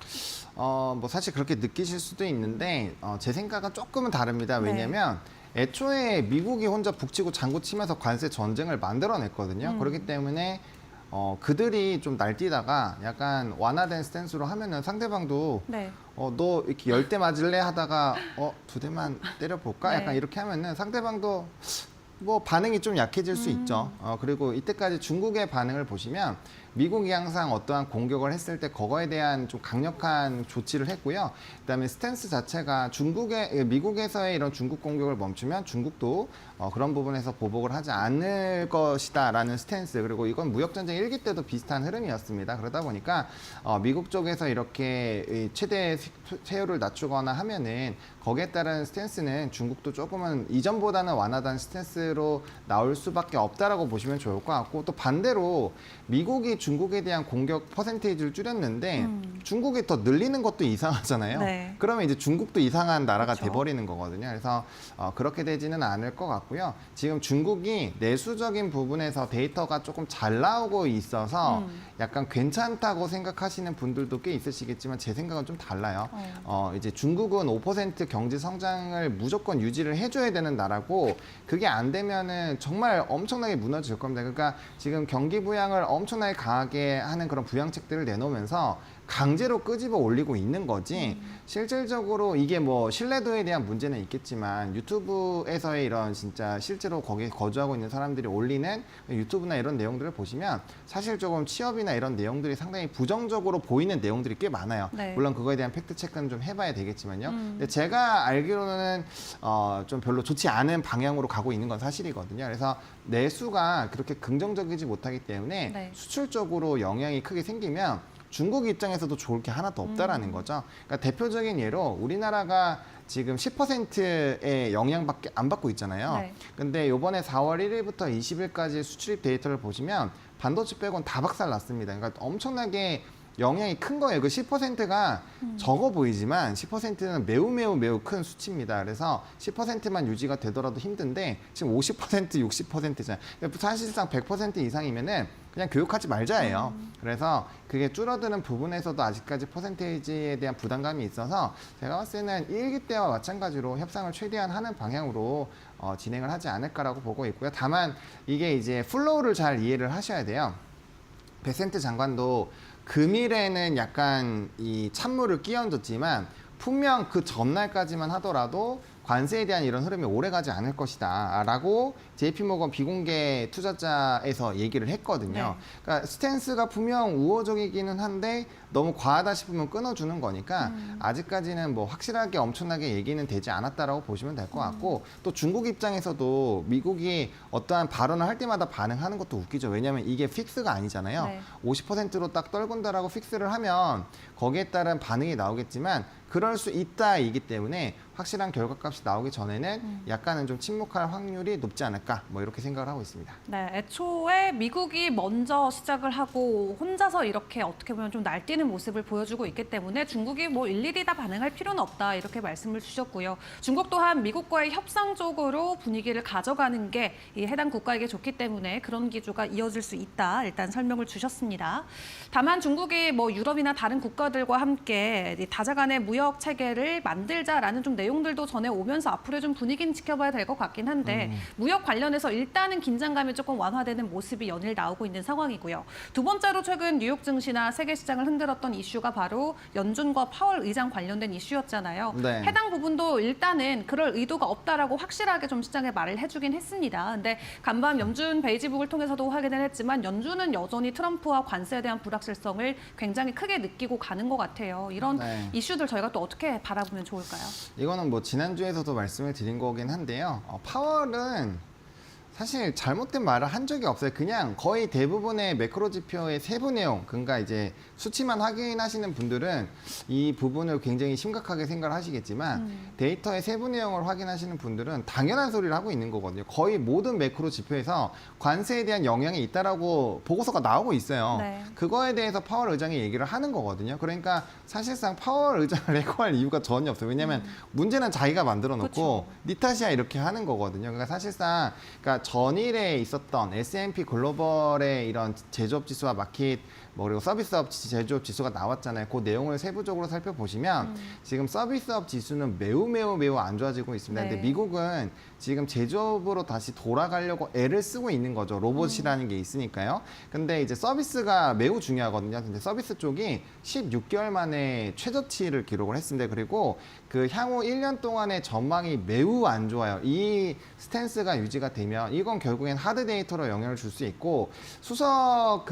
뭐 사실 그렇게 느끼실 수도 있는데 제 생각은 조금은 다릅니다. 왜냐하면 애초에 미국이 혼자 북치고 장구 치면서 관세 전쟁을 만들어냈거든요. 그렇기 때문에 그들이 좀 날뛰다가 약간 완화된 스탠스로 하면은 상대방도 너 이렇게 10대 맞을래 하다가 2대만 때려볼까? 약간 이렇게 하면은 상대방도 뭐 반응이 좀 약해질 수 있죠. 그리고 이때까지 중국의 반응을 보시면 미국이 항상 어떠한 공격을 했을 때 그거에 대한 좀 강력한 조치를 했고요. 그다음에 스탠스 자체가 미국에서의 이런 중국 공격을 멈추면 중국도 그런 부분에서 보복을 하지 않을 것이다라는 스탠스. 그리고 이건 무역전쟁 1기 때도 비슷한 흐름이었습니다. 그러다 보니까 미국 쪽에서 이렇게 최대 세율을 낮추거나 하면은 거기에 따른 스탠스는 중국도 조금은 이전보다는 완화된 스탠스로 나올 수밖에 없다라고 보시면 좋을 것 같고, 또 반대로 미국이 중국에 대한 공격 퍼센테이지를 줄였는데 중국이 더 늘리는 것도 이상하잖아요. 그러면 이제 중국도 이상한 나라가 돼버리는 거거든요. 그래서 그렇게 되지는 않을 것 같고요. 지금 중국이 내수적인 부분에서 데이터가 조금 잘 나오고 있어서 약간 괜찮다고 생각하시는 분들도 꽤 있으시겠지만 제 생각은 좀 달라요. 이제 중국은 5% 경제 성장을 무조건 유지를 해줘야 되는 나라고, 그게 안 되면은 정말 엄청나게 무너질 겁니다. 그러니까 지금 경기 부양을 엄청나게 강하게 하는 그런 부양책들을 내놓으면서 강제로 끄집어 올리고 있는 거지, 실질적으로 이게 뭐 신뢰도에 대한 문제는 있겠지만 유튜브에서의 이런 진짜 실제로 거기에 거주하고 있는 사람들이 올리는 유튜브나 이런 내용들을 보시면 사실 조금 취업이나 이런 내용들이 상당히 부정적으로 보이는 내용들이 꽤 많아요. 물론 그거에 대한 팩트 체크는 좀 해봐야 되겠지만요. 근데 제가 알기로는 좀 별로 좋지 않은 방향으로 가고 있는 건 사실이거든요. 그래서 내수가 그렇게 긍정적이지 못하기 때문에 수출적으로 영향이 크게 생기면 중국 입장에서도 좋을 게 하나도 없다라는 거죠. 그러니까 대표적인 예로 우리나라가 지금 10%의 영향밖에 안 받고 있잖아요. 근데 이번에 4월 1일부터 20일까지 수출입 데이터를 보시면 반도체 빼고는 다 박살 났습니다. 그러니까 엄청나게 영향이 큰 거예요. 그 10%가 적어 보이지만 10%는 매우 큰 수치입니다. 그래서 10%만 유지가 되더라도 힘든데 지금 50%, 60%잖아요. 사실상 100% 이상이면은 그냥 교육하지 말자예요. 그래서 그게 줄어드는 부분에서도 아직까지 퍼센테이지에 대한 부담감이 있어서 제가 봤을 때는 1기 때와 마찬가지로 협상을 최대한 하는 방향으로 진행을 하지 않을까라고 보고 있고요. 다만 이게 이제 플로우를 잘 이해를 하셔야 돼요. 베센트 장관도 금일에는 약간 이 찬물을 끼얹었지만 분명 그 전날까지만 하더라도 관세에 대한 이런 흐름이 오래가지 않을 것이다 라고 JP모건 비공개 투자자에서 얘기를 했거든요. 그러니까 스탠스가 분명 우호적이기는 한데 너무 과하다 싶으면 끊어주는 거니까 아직까지는 뭐 확실하게 엄청나게 얘기는 되지 않았다라고 보시면 될 것 같고, 또 중국 입장에서도 미국이 어떠한 발언을 할 때마다 반응하는 것도 웃기죠. 왜냐하면 이게 픽스가 아니잖아요. 50%로 딱 떨군다라고 픽스를 하면 거기에 따른 반응이 나오겠지만 그럴 수 있다이기 때문에 확실한 결과값이 나오기 전에는 약간은 좀 침묵할 확률이 높지 않을까, 뭐 이렇게 생각을 하고 있습니다. 애초에 미국이 먼저 시작을 하고 혼자서 이렇게 어떻게 보면 좀 날뛰는 모습을 보여주고 있기 때문에 중국이 뭐 일일이 다 반응할 필요는 없다 이렇게 말씀을 주셨고요. 중국 또한 미국과의 협상 쪽으로 분위기를 가져가는 게 이 해당 국가에게 좋기 때문에 그런 기조가 이어질 수 있다 일단 설명을 주셨습니다. 다만 중국이 뭐 유럽이나 다른 국가들과 함께 다자간의 무역 체계를 만들자라는 좀 내용들도 전해 오면서 앞으로 좀 분위기는 지켜봐야 될 것 같긴 한데 무역 관련해서 일단은 긴장감이 조금 완화되는 모습이 연일 나오고 있는 상황이고요. 두 번째로 최근 뉴욕 증시나 세계 시장을 흔들었던 이슈가 바로 연준과 파월 의장 관련된 이슈였잖아요. 해당 부분도 일단은 그럴 의도가 없다라고 확실하게 좀 시장에 말을 해주긴 했습니다. 근데 간밤 연준 베이지북을 통해서도 확인을 했지만 연준은 여전히 트럼프와 관세에 대한 불확실성을 굉장히 크게 느끼고 가는 것 같아요. 이런 이슈들 저희가 또 어떻게 바라보면 좋을까요? 이거는 뭐 지난주에서도 말씀을 드린 거긴 한데요. 파월은 사실 잘못된 말을 한 적이 없어요. 그냥 거의 대부분의 매크로 지표의 세부 내용, 그러니까 이제 수치만 확인하시는 분들은 이 부분을 굉장히 심각하게 생각을 하시겠지만 데이터의 세부 내용을 확인하시는 분들은 당연한 소리를 하고 있는 거거든요. 거의 모든 매크로 지표에서 관세에 대한 영향이 있다라고 보고서가 나오고 있어요. 네. 그거에 대해서 파월 의장이 얘기를 하는 거거든요. 그러니까 사실상 파월 의장을 레고할 이유가 전혀 없어요. 왜냐하면 문제는 자기가 만들어 놓고 니 탓이야 이렇게 하는 거거든요. 그러니까 사실상 그러니까 전일에 있었던 S&P 글로벌의 이런 제조업 지수와 마켓 그리고 서비스업 제조업 지수가 나왔잖아요. 그 내용을 세부적으로 살펴보시면 지금 서비스업 지수는 매우 안 좋아지고 있습니다. 네. 근데 미국은 지금 제조업으로 다시 돌아가려고 애를 쓰고 있는 거죠. 로봇이라는 게 있으니까요. 근데 이제 서비스가 매우 중요하거든요. 근데 서비스 쪽이 16개월 만에 최저치를 기록을 했습니다. 그리고 그 향후 1년 동안의 전망이 매우 안 좋아요. 이 스탠스가 유지가 되면 이건 결국엔 하드 데이터로 영향을 줄 수 있고 수석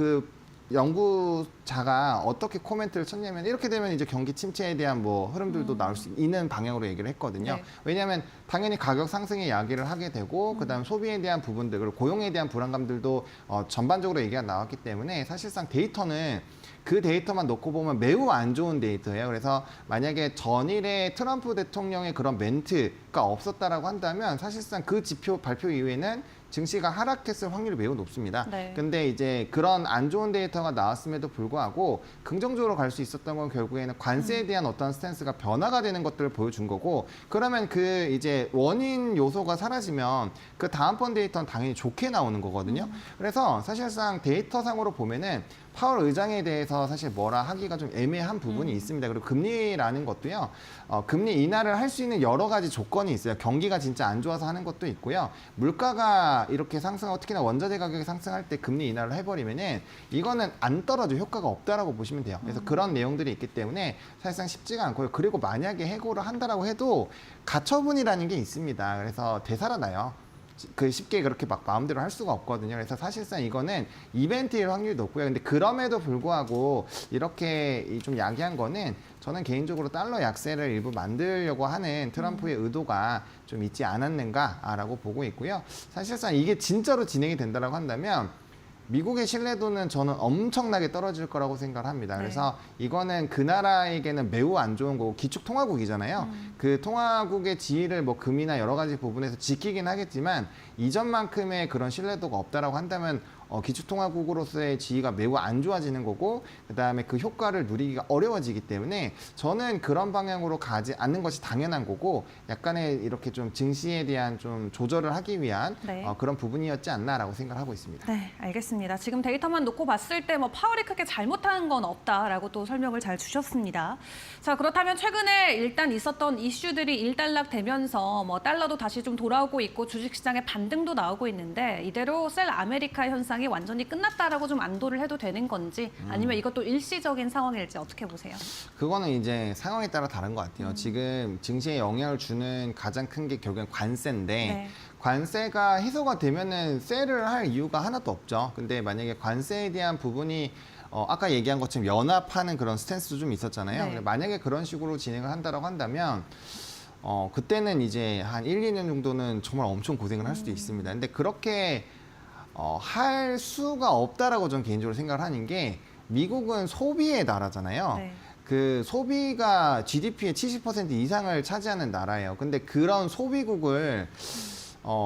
연구자가 어떻게 코멘트를 쳤냐면 이렇게 되면 이제 경기 침체에 대한 뭐 흐름들도 나올 수 있는 방향으로 얘기를 했거든요. 네. 왜냐하면 당연히 가격 상승의 이야기를 하게 되고 그다음 소비에 대한 부분들 그리고 고용에 대한 불안감들도 전반적으로 얘기가 나왔기 때문에 사실상 데이터는 그 데이터만 놓고 보면 매우 안 좋은 데이터예요. 그래서 만약에 전일에 트럼프 대통령의 그런 멘트가 없었다라고 한다면 사실상 그 지표 발표 이후에는 증시가 하락했을 확률이 매우 높습니다. 네. 근데 이제 그런 안 좋은 데이터가 나왔음에도 불구하고 긍정적으로 갈 수 있었던 건 결국에는 관세에 대한 어떤 스탠스가 변화가 되는 것들을 보여준 거고 그러면 그 이제 원인 요소가 사라지면 그 다음번 데이터는 당연히 좋게 나오는 거거든요. 그래서 사실상 데이터상으로 보면은 파월 의장에 대해서 사실 뭐라 하기가 좀 애매한 부분이 있습니다. 그리고 금리라는 것도요. 금리 인하를 할 수 있는 여러 가지 조건이 있어요. 경기가 진짜 안 좋아서 하는 것도 있고요. 물가가 이렇게 상승하고 특히나 원자재 가격이 상승할 때 금리 인하를 해버리면은 이거는 안 떨어져 효과가 없다라고 보시면 돼요. 그래서 그런 내용들이 있기 때문에 사실상 쉽지가 않고요. 그리고 만약에 해고를 한다라고 해도 가처분이라는 게 있습니다. 그래서 되살아나요. 그 쉽게 그렇게 막 마음대로 할 수가 없거든요. 그래서 사실상 이거는 이벤트일 확률이 높고요. 근데 그럼에도 불구하고 이렇게 좀 야기한 거는 저는 개인적으로 달러 약세를 일부 만들려고 하는 트럼프의 의도가 좀 있지 않았는가라고 보고 있고요. 사실상 이게 진짜로 진행이 된다라고 한다면 미국의 신뢰도는 저는 엄청나게 떨어질 거라고 생각을 합니다. 그래서 이거는 그 나라에게는 매우 안 좋은 거고 기축통화국이잖아요. 그 통화국의 지위를 뭐 금이나 여러 가지 부분에서 지키긴 하겠지만 이전만큼의 그런 신뢰도가 없다라고 한다면 기축통화국으로서의 지위가 매우 안 좋아지는 거고 그다음에 그 효과를 누리기가 어려워지기 때문에 저는 그런 방향으로 가지 않는 것이 당연한 거고 약간의 이렇게 좀 증시에 대한 좀 조절을 하기 위한 네. 그런 부분이었지 않나라고 생각을 하고 있습니다. 네, 알겠습니다. 지금 데이터만 놓고 봤을 때 뭐 파월이 크게 잘못한 건 없다라고 또 설명을 잘 주셨습니다. 자, 그렇다면 최근에 일단 있었던 이슈들이 일단락되면서 뭐 달러도 다시 좀 돌아오고 있고 주식시장에 반등도 나오고 있는데 이대로 셀 아메리카 현상이 완전히 끝났다라고 좀 안도를 해도 되는 건지 아니면 이것도 일시적인 상황일지 어떻게 보세요? 그거는 이제 상황에 따라 다른 것 같아요. 지금 증시에 영향을 주는 가장 큰 게 결국엔 관세인데 네. 관세가 해소가 되면은 세일을 할 이유가 하나도 없죠. 근데 만약에 관세에 대한 부분이 아까 얘기한 것처럼 연합하는 그런 스탠스도 좀 있었잖아요. 네. 만약에 그런 식으로 진행을 한다라고 한다면 그때는 이제 한 1, 2년 정도는 정말 엄청 고생을 할 수도 있습니다. 근데 그렇게 할 수가 없다라고 저는 개인적으로 생각을 하는 게 미국은 소비의 나라잖아요. 네. 그 소비가 GDP의 70% 이상을 차지하는 나라예요. 근데 그런 소비국을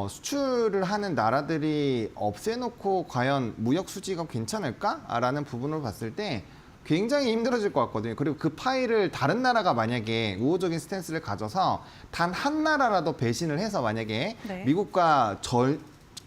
수출을 하는 나라들이 없애놓고 과연 무역 수지가 괜찮을까라는 부분을 봤을 때 굉장히 힘들어질 것 같거든요. 그리고 그 파일을 다른 나라가 만약에 우호적인 스탠스를 가져서 단 한 나라라도 배신을 해서 만약에 네. 미국과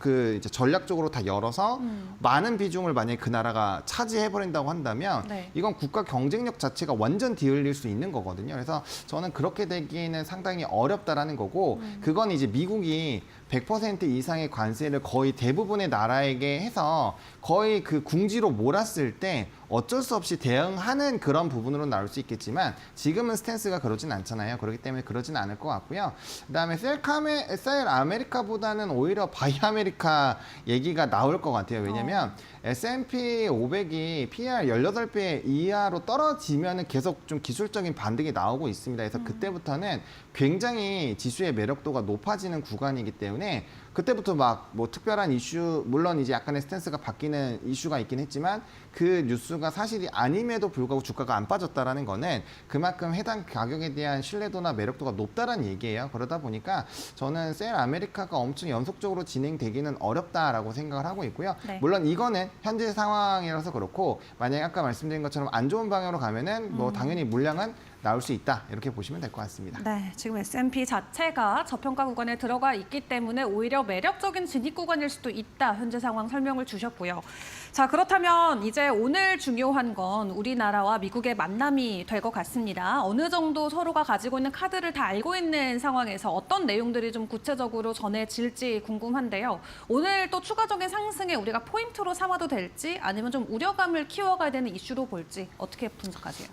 이제 전략적으로 다 열어서 많은 비중을 만약에 그 나라가 차지해버린다고 한다면 네. 이건 국가 경쟁력 자체가 완전 뒤흔들 수 있는 거거든요. 그래서 저는 그렇게 되기에는 상당히 어렵다라는 거고 그건 이제 미국이 100% 이상의 관세를 거의 대부분의 나라에게 해서 거의 그 궁지로 몰았을 때 어쩔 수 없이 대응하는 그런 부분으로 나올 수 있겠지만 지금은 스탠스가 그러진 않잖아요. 그렇기 때문에 그러진 않을 것 같고요. 그다음에 셀 아메리카보다는 오히려 바이 아메리카 얘기가 나올 것 같아요. 왜냐면 S&P 500이 PR 18배 이하로 떨어지면 계속 좀 기술적인 반등이 나오고 있습니다. 그래서 그때부터는 굉장히 지수의 매력도가 높아지는 구간이기 때문에 그때부터 막 뭐 특별한 이슈, 물론 이제 약간의 스탠스가 바뀌는 이슈가 있긴 했지만 그 뉴스가 사실이 아님에도 불구하고 주가가 안 빠졌다라는 거는 그만큼 해당 가격에 대한 신뢰도나 매력도가 높다라는 얘기예요. 그러다 보니까 저는 셀 아메리카가 엄청 연속적으로 진행되기는 어렵다라고 생각을 하고 있고요. 네. 물론 이거는 현재 상황이라서 그렇고 만약에 아까 말씀드린 것처럼 안 좋은 방향으로 가면은 뭐 당연히 물량은 나올 수 있다 이렇게 보시면 될 것 같습니다. 네, 지금 S&P 자체가 저평가 구간에 들어가 있기 때문에 오히려 매력적인 진입 구간일 수도 있다. 현재 상황 설명을 주셨고요. 자, 그렇다면 이제 오늘 중요한 건 우리나라와 미국의 만남이 될 것 같습니다. 어느 정도 서로가 가지고 있는 카드를 다 알고 있는 상황에서 어떤 내용들이 좀 구체적으로 전해질지 궁금한데요. 오늘 또 추가적인 상승에 우리가 포인트로 삼아도 될지 아니면 좀 우려감을 키워가야 되는 이슈로 볼지 어떻게 분석하세요?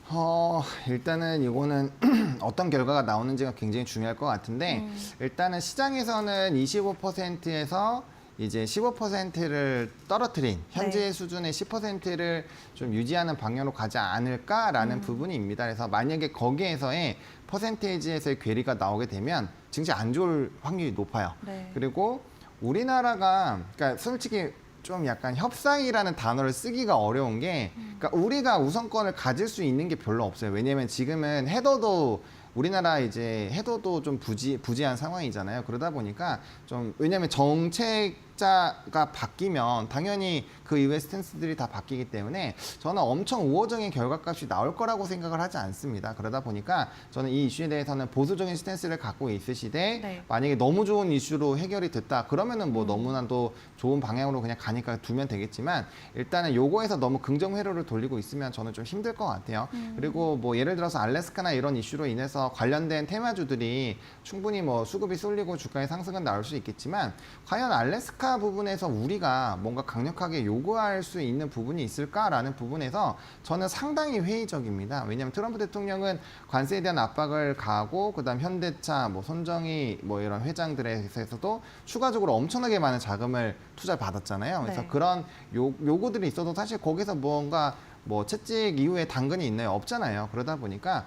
일단은 이거는 어떤 결과가 나오는지가 굉장히 중요할 것 같은데 일단은 시장에서는 25%에서 이제 15%를 떨어뜨린 현재 네. 수준의 10%를 좀 유지하는 방향으로 가지 않을까라는 부분입니다. 그래서 만약에 거기에서의 퍼센테이지에서의 괴리가 나오게 되면 증시 안 좋을 확률이 높아요. 네. 그리고 우리나라가 그러니까 솔직히 좀 약간 협상이라는 단어를 쓰기가 어려운 게 그러니까 우리가 우선권을 가질 수 있는 게 별로 없어요. 왜냐하면 지금은 헤더도 우리나라 이제 헤더도 좀 부지한 상황이잖아요. 그러다 보니까 좀 왜냐하면 정책자가 바뀌면 당연히 그 이후의 스탠스들이 다 바뀌기 때문에 저는 엄청 우호적인 결과값이 나올 거라고 생각을 하지 않습니다. 그러다 보니까 저는 이 이슈에 대해서는 보수적인 스탠스를 갖고 있으시되 네. 만약에 너무 좋은 이슈로 해결이 됐다 그러면은 뭐 너무나도 좋은 방향으로 그냥 가니까 두면 되겠지만 일단은 요거에서 너무 긍정 회로를 돌리고 있으면 저는 좀 힘들 것 같아요. 그리고 뭐 예를 들어서 알래스카나 이런 이슈로 인해서 관련된 테마주들이 충분히 뭐 수급이 쏠리고 주가의 상승은 나올 수 있겠지만 과연 알래스카 부분에서 우리가 뭔가 강력하게 요구할 수 있는 부분이 있을까라는 부분에서 저는 상당히 회의적입니다. 왜냐하면 트럼프 대통령은 관세에 대한 압박을 가하고 그다음 현대차, 뭐 손정희 뭐 이런 회장들에서도 추가적으로 엄청나게 많은 자금을 투자를 받았잖아요. 그래서 네. 그런 요구들이 있어도 사실 거기서 뭔가 뭐 채찍 이후에 당근이 있나요? 없잖아요. 그러다 보니까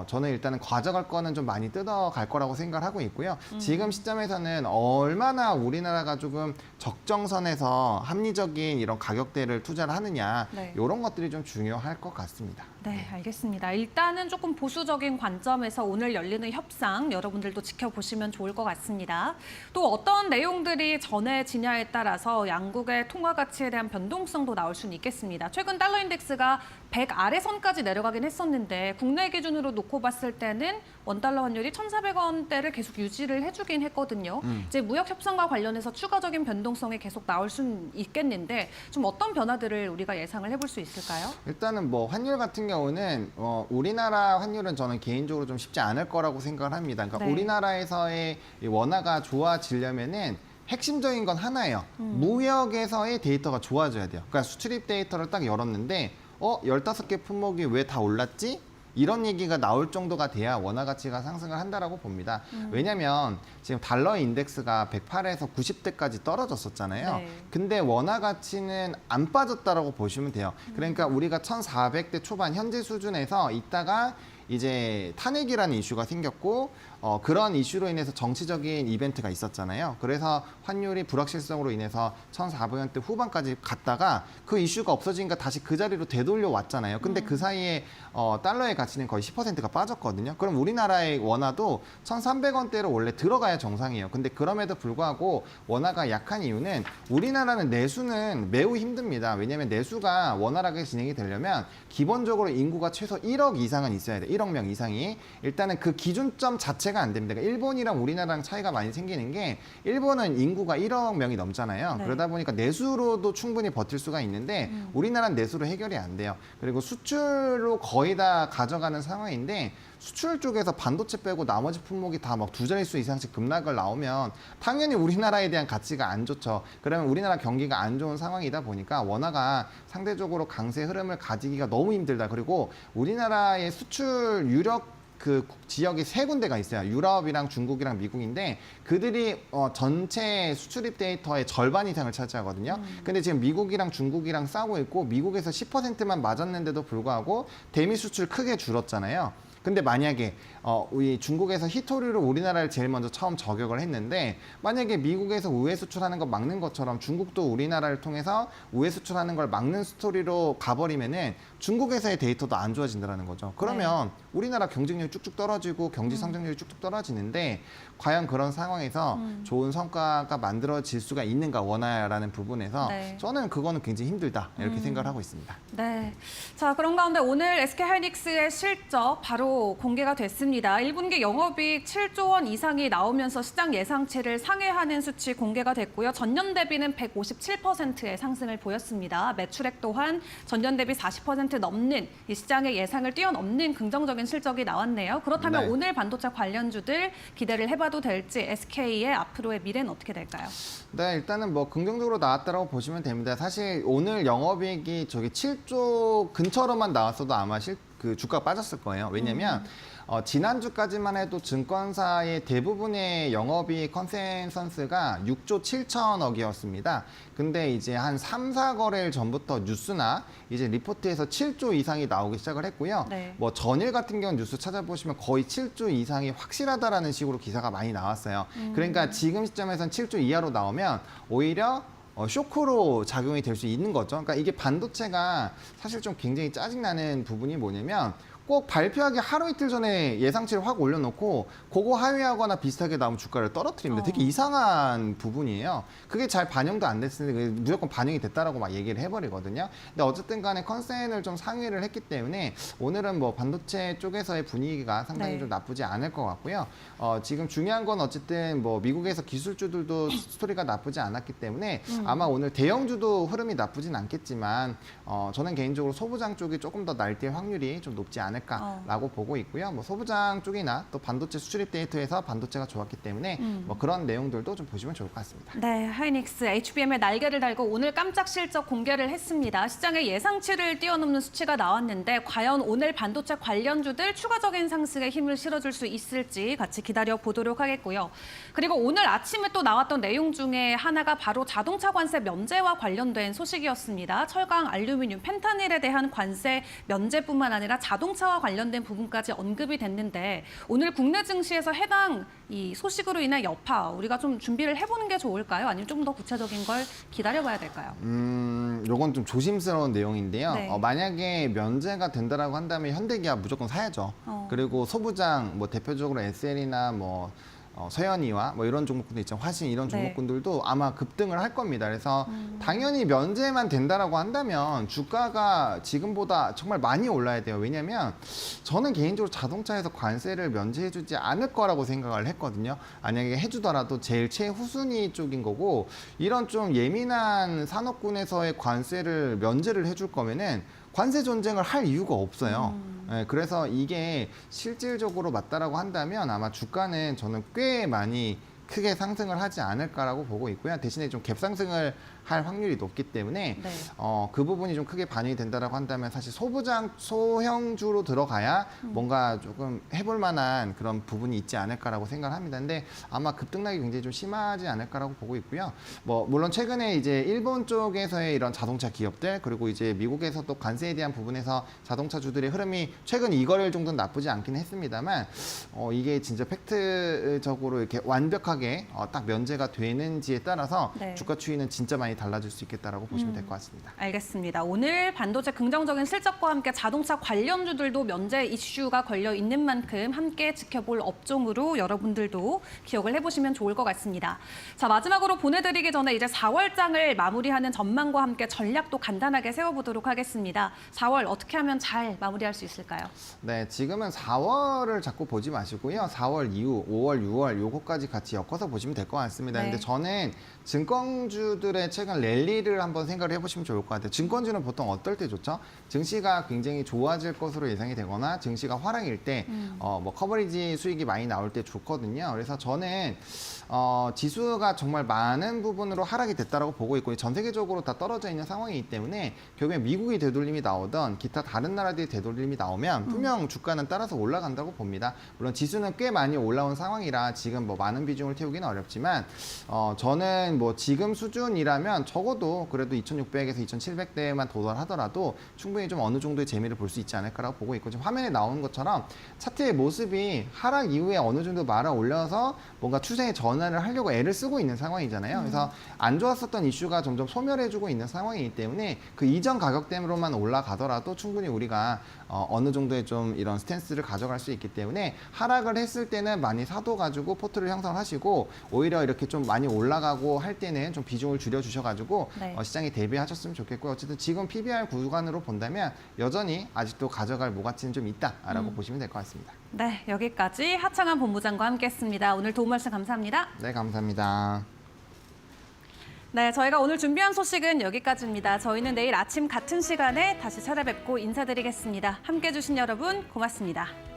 저는 일단은 가져갈 거는 좀 많이 뜯어갈 거라고 생각을 하고 있고요. 지금 시점에서는 얼마나 우리나라가 조금 적정선에서 합리적인 이런 가격대를 투자를 하느냐 네. 이런 것들이 좀 중요할 것 같습니다. 네, 알겠습니다. 일단은 조금 보수적인 관점에서 오늘 열리는 협상 여러분들도 지켜보시면 좋을 것 같습니다. 또 어떤 내용들이 전해지냐에 따라서 양국의 통화 가치에 대한 변동성도 나올 수는 있겠습니다. 최근 달러 인덱스가 100 아래선까지 내려가긴 했었는데 국내 기준으로 놓고 봤을 때는 원달러 환율이 1,400원대를 계속 유지를 해주긴 했거든요. 이제 무역 협상과 관련해서 추가적인 변동성이 계속 나올 수는 있겠는데 좀 어떤 변화들을 우리가 예상을 해볼 수 있을까요? 일단은 뭐 환율 같은 경우는 우리나라 환율은 저는 개인적으로 좀 쉽지 않을 거라고 생각을 합니다. 그러니까 네. 우리나라에서의 이 원화가 좋아지려면은 핵심적인 건 하나예요. 무역에서의 데이터가 좋아져야 돼요. 그러니까 수출입 데이터를 딱 열었는데 15개 품목이 왜 다 올랐지? 이런 얘기가 나올 정도가 돼야 원화 가치가 상승을 한다라고 봅니다. 왜냐하면 지금 달러 인덱스가 108에서 90대까지 떨어졌었잖아요. 네. 근데 원화 가치는 안 빠졌다라고 보시면 돼요. 그러니까 우리가 1,400대 초반 현재 수준에서 있다가 이제 탄핵이라는 이슈가 생겼고 그런 이슈로 인해서 정치적인 이벤트가 있었잖아요. 그래서 환율이 불확실성으로 인해서 1,400원대 후반까지 갔다가 그 이슈가 없어지니까 다시 그 자리로 되돌려 왔잖아요. 근데 그 사이에 달러의 가치는 거의 10%가 빠졌거든요. 그럼 우리나라의 원화도 1,300원대로 원래 들어가야 정상이에요. 근데 그럼에도 불구하고 원화가 약한 이유는 우리나라는 내수는 매우 힘듭니다. 왜냐하면 내수가 원활하게 진행이 되려면 기본적으로 인구가 최소 1억 이상은 있어야 돼요. 1억 명 이상이. 일단은 그 기준점 자체가 안 됩니다. 그러니까 일본이랑 우리나라랑 차이가 많이 생기는 게 일본은 인구가 1억 명이 넘잖아요. 네. 그러다 보니까 내수로도 충분히 버틸 수가 있는데 우리나라는 내수로 해결이 안 돼요. 그리고 수출로 거의 다 가져가는 상황인데 수출 쪽에서 반도체 빼고 나머지 품목이 다 막 두 자릿수 이상씩 급락을 나오면 당연히 우리나라에 대한 가치가 안 좋죠. 그러면 우리나라 경기가 안 좋은 상황이다 보니까 원화가 상대적으로 강세 흐름을 가지기가 너무 힘들다. 그리고 우리나라의 수출 유력 그 지역이 세 군데가 있어요. 유럽이랑 중국이랑 미국인데 그들이 전체 수출입 데이터의 절반 이상을 차지하거든요. 근데 지금 미국이랑 중국이랑 싸우고 있고 미국에서 10%만 맞았는데도 불구하고 대미 수출 크게 줄었잖아요. 근데 만약에 우리 중국에서 히토류로 우리나라를 제일 먼저 처음 저격을 했는데 만약에 미국에서 우회 수출하는 거 막는 것처럼 중국도 우리나라를 통해서 우회 수출하는 걸 막는 스토리로 가버리면은 중국에서의 데이터도 안 좋아진다는 거죠. 그러면 우리나라 경쟁력이 쭉쭉 떨어지고 경제 성장률이 쭉쭉 떨어지는데 과연 그런 상황에서 좋은 성과가 만들어질 수가 있는가 원화라는 부분에서 저는 그거는 굉장히 힘들다 이렇게 생각을 하고 있습니다. 네. 자, 그런 가운데 오늘 SK하이닉스의 실적 바로 공개가 됐습니다. 1분기 영업이익 7조 원 이상이 나오면서 시장 예상치를 상회하는 수치 공개가 됐고요. 전년 대비는 157%의 상승을 보였습니다. 매출액 또한 전년 대비 40% 넘는 이 시장의 예상을 뛰어넘는 긍정적인 실적이 나왔네요. 그렇다면 네. 오늘 반도체 관련주들 기대를 해봐도 될지 SK의 앞으로의 미래는 어떻게 될까요? 네, 일단은 뭐 긍정적으로 나왔다라고 보시면 됩니다. 사실 오늘 영업이익이 저기 7조 근처로만 나왔어도 아마 그 주가가 빠졌을 거예요. 왜냐면 지난주까지만 해도 증권사의 대부분의 영업이익 컨센서스가 6조 7천억이었습니다. 근데 이제 한 3, 4거래일 전부터 뉴스나 이제 리포트에서 7조 이상이 나오기 시작을 했고요. 뭐 전일 같은 경우는 뉴스 찾아보시면 거의 7조 이상이 확실하다라는 식으로 기사가 많이 나왔어요. 그러니까 지금 시점에선 7조 이하로 나오면 오히려 쇼크로 작용이 될 수 있는 거죠. 그러니까 이게 반도체가 사실 좀 굉장히 짜증나는 부분이 뭐냐면 꼭 발표하기 하루 이틀 전에 예상치를 확 올려놓고 그거 하회하거나 비슷하게 나오면 주가를 떨어뜨립니다. 되게 이상한 부분이에요. 그게 잘 반영도 안 됐을 때 무조건 반영이 됐다라고 막 얘기를 해버리거든요. 근데 어쨌든 간에 컨센을 좀 상회를 했기 때문에 오늘은 뭐 반도체 쪽에서의 분위기가 상당히 좀 나쁘지 않을 것 같고요. 지금 중요한 건 어쨌든 뭐 미국에서 기술주들도 스토리가 나쁘지 않았기 때문에 아마 오늘 대형주도 흐름이 나쁘진 않겠지만 저는 개인적으로 소부장 쪽이 조금 더 날뛸 확률이 좀 높지 않을까라고 보고 있고요. 뭐 소부장 쪽이나 또 반도체 수출입 데이터에서 반도체가 좋았기 때문에 뭐 그런 내용들도 좀 보시면 좋을 것 같습니다. 네, 하이닉스 HBM의 날개를 달고 오늘 깜짝 실적 공개를 했습니다. 시장의 예상치를 뛰어넘는 수치가 나왔는데 과연 오늘 반도체 관련주들 추가적인 상승에 힘을 실어줄 수 있을지 같이 기다려 보도록 하겠고요. 그리고 오늘 아침에 또 나왔던 내용 중에 하나가 바로 자동차 관세 면제와 관련된 소식이었습니다. 철강, 알루미늄, 펜타닐에 대한 관세 면제뿐만 아니라 자동차와 관련된 부분까지 언급이 됐는데 오늘 국내 증시에서 해당 이 소식으로 인한 여파 우리가 좀 준비를 해보는 게 좋을까요? 아니면 좀 더 구체적인 걸 기다려봐야 될까요? 요건 좀 조심스러운 내용인데요. 만약에 면제가 된다라고 한다면 현대기아 무조건 사야죠. 그리고 소부장 뭐 대표적으로 SL이나 뭐 서현이와 뭐 이런 종목군들 있죠. 화신 이런 종목군들도 아마 급등을 할 겁니다. 그래서 당연히 면제만 된다라고 한다면 주가가 지금보다 정말 많이 올라야 돼요. 왜냐하면 저는 개인적으로 자동차에서 관세를 면제해주지 않을 거라고 생각을 했거든요. 만약에 해주더라도 제일 최후순위 쪽인 거고 이런 좀 예민한 산업군에서의 관세를 면제를 해줄 거면은 관세 전쟁을 할 이유가 없어요. 네, 그래서 이게 실질적으로 맞다라고 한다면 아마 주가는 저는 꽤 많이 크게 상승을 하지 않을까라고 보고 있고요. 대신에 좀 갭상승을 할 확률이 높기 때문에 그 부분이 좀 크게 반영이 된다라고 한다면 사실 소부장, 소형주로 들어가야 뭔가 조금 해볼 만한 그런 부분이 있지 않을까라고 생각을 합니다. 근데 아마 급등락이 굉장히 좀 심하지 않을까라고 보고 있고요. 뭐 물론 최근에 이제 일본 쪽에서의 이런 자동차 기업들 그리고 이제 미국에서 또 관세에 대한 부분에서 자동차주들의 흐름이 최근 2거래일 정도는 나쁘지 않긴 했습니다만 이게 진짜 팩트적으로 이렇게 완벽하게 딱 면제가 되는지에 따라서 주가 추이는 진짜 많이 달라질 수 있겠다라고 보시면 될 것 같습니다. 알겠습니다. 오늘 반도체 긍정적인 실적과 함께 자동차 관련주들도 면제 이슈가 걸려 있는 만큼 함께 지켜볼 업종으로 여러분들도 기억을 해보시면 좋을 것 같습니다. 자, 마지막으로 보내드리기 전에 이제 4월장을 마무리하는 전망과 함께 전략도 간단하게 세워보도록 하겠습니다. 4월 어떻게 하면 잘 마무리할 수 있을까요? 네, 지금은 4월을 자꾸 보지 마시고요. 4월 이후 5월, 6월 요거까지 같이 엮어서 보시면 될 것 같습니다. 근데 저는 증권주들의 최근 랠리를 한번 생각을 해보시면 좋을 것 같아요. 증권주는 보통 어떨 때 좋죠? 증시가 굉장히 좋아질 것으로 예상이 되거나 증시가 화랑일 때 뭐 커버리지 수익이 많이 나올 때 좋거든요. 그래서 저는 지수가 정말 많은 부분으로 하락이 됐다라고 보고 있고 전 세계적으로 다 떨어져 있는 상황이기 때문에 결국에 미국이 되돌림이 나오던 기타 다른 나라들이 되돌림이 나오면 분명 주가는 따라서 올라간다고 봅니다. 물론 지수는 꽤 많이 올라온 상황이라 지금 뭐 많은 비중을 태우기는 어렵지만 저는 뭐 지금 수준이라면 된다면 적어도 그래도 2,600에서 2,700대만 도달하더라도 충분히 좀 어느 정도의 재미를 볼 수 있지 않을까라고 보고 있고, 지금 화면에 나오는 것처럼 차트의 모습이 하락 이후에 어느 정도 말아 올려서 뭔가 추세의 전환을 하려고 애를 쓰고 있는 상황이잖아요. 그래서 안 좋았었던 이슈가 점점 소멸해주고 있는 상황이기 때문에 그 이전 가격대로만 올라가더라도 충분히 우리가 어느 정도의 좀 이런 스탠스를 가져갈 수 있기 때문에, 하락을 했을 때는 많이 사둬가지고 포트를 형성하시고, 오히려 이렇게 좀 많이 올라가고 할 때는 좀 비중을 줄여주셔가지고 네. 시장에 대비하셨으면 좋겠고요. 어쨌든 지금 PBR 구간으로 본다면 여전히 아직도 가져갈 모가치는 좀 있다라고 보시면 될 것 같습니다. 네, 여기까지 하창한 본부장과 함께했습니다. 오늘 도움 말씀 감사합니다. 네, 감사합니다. 네, 저희가 오늘 준비한 소식은 여기까지입니다. 저희는 내일 아침 같은 시간에 다시 찾아뵙고 인사드리겠습니다. 함께해 주신 여러분 고맙습니다.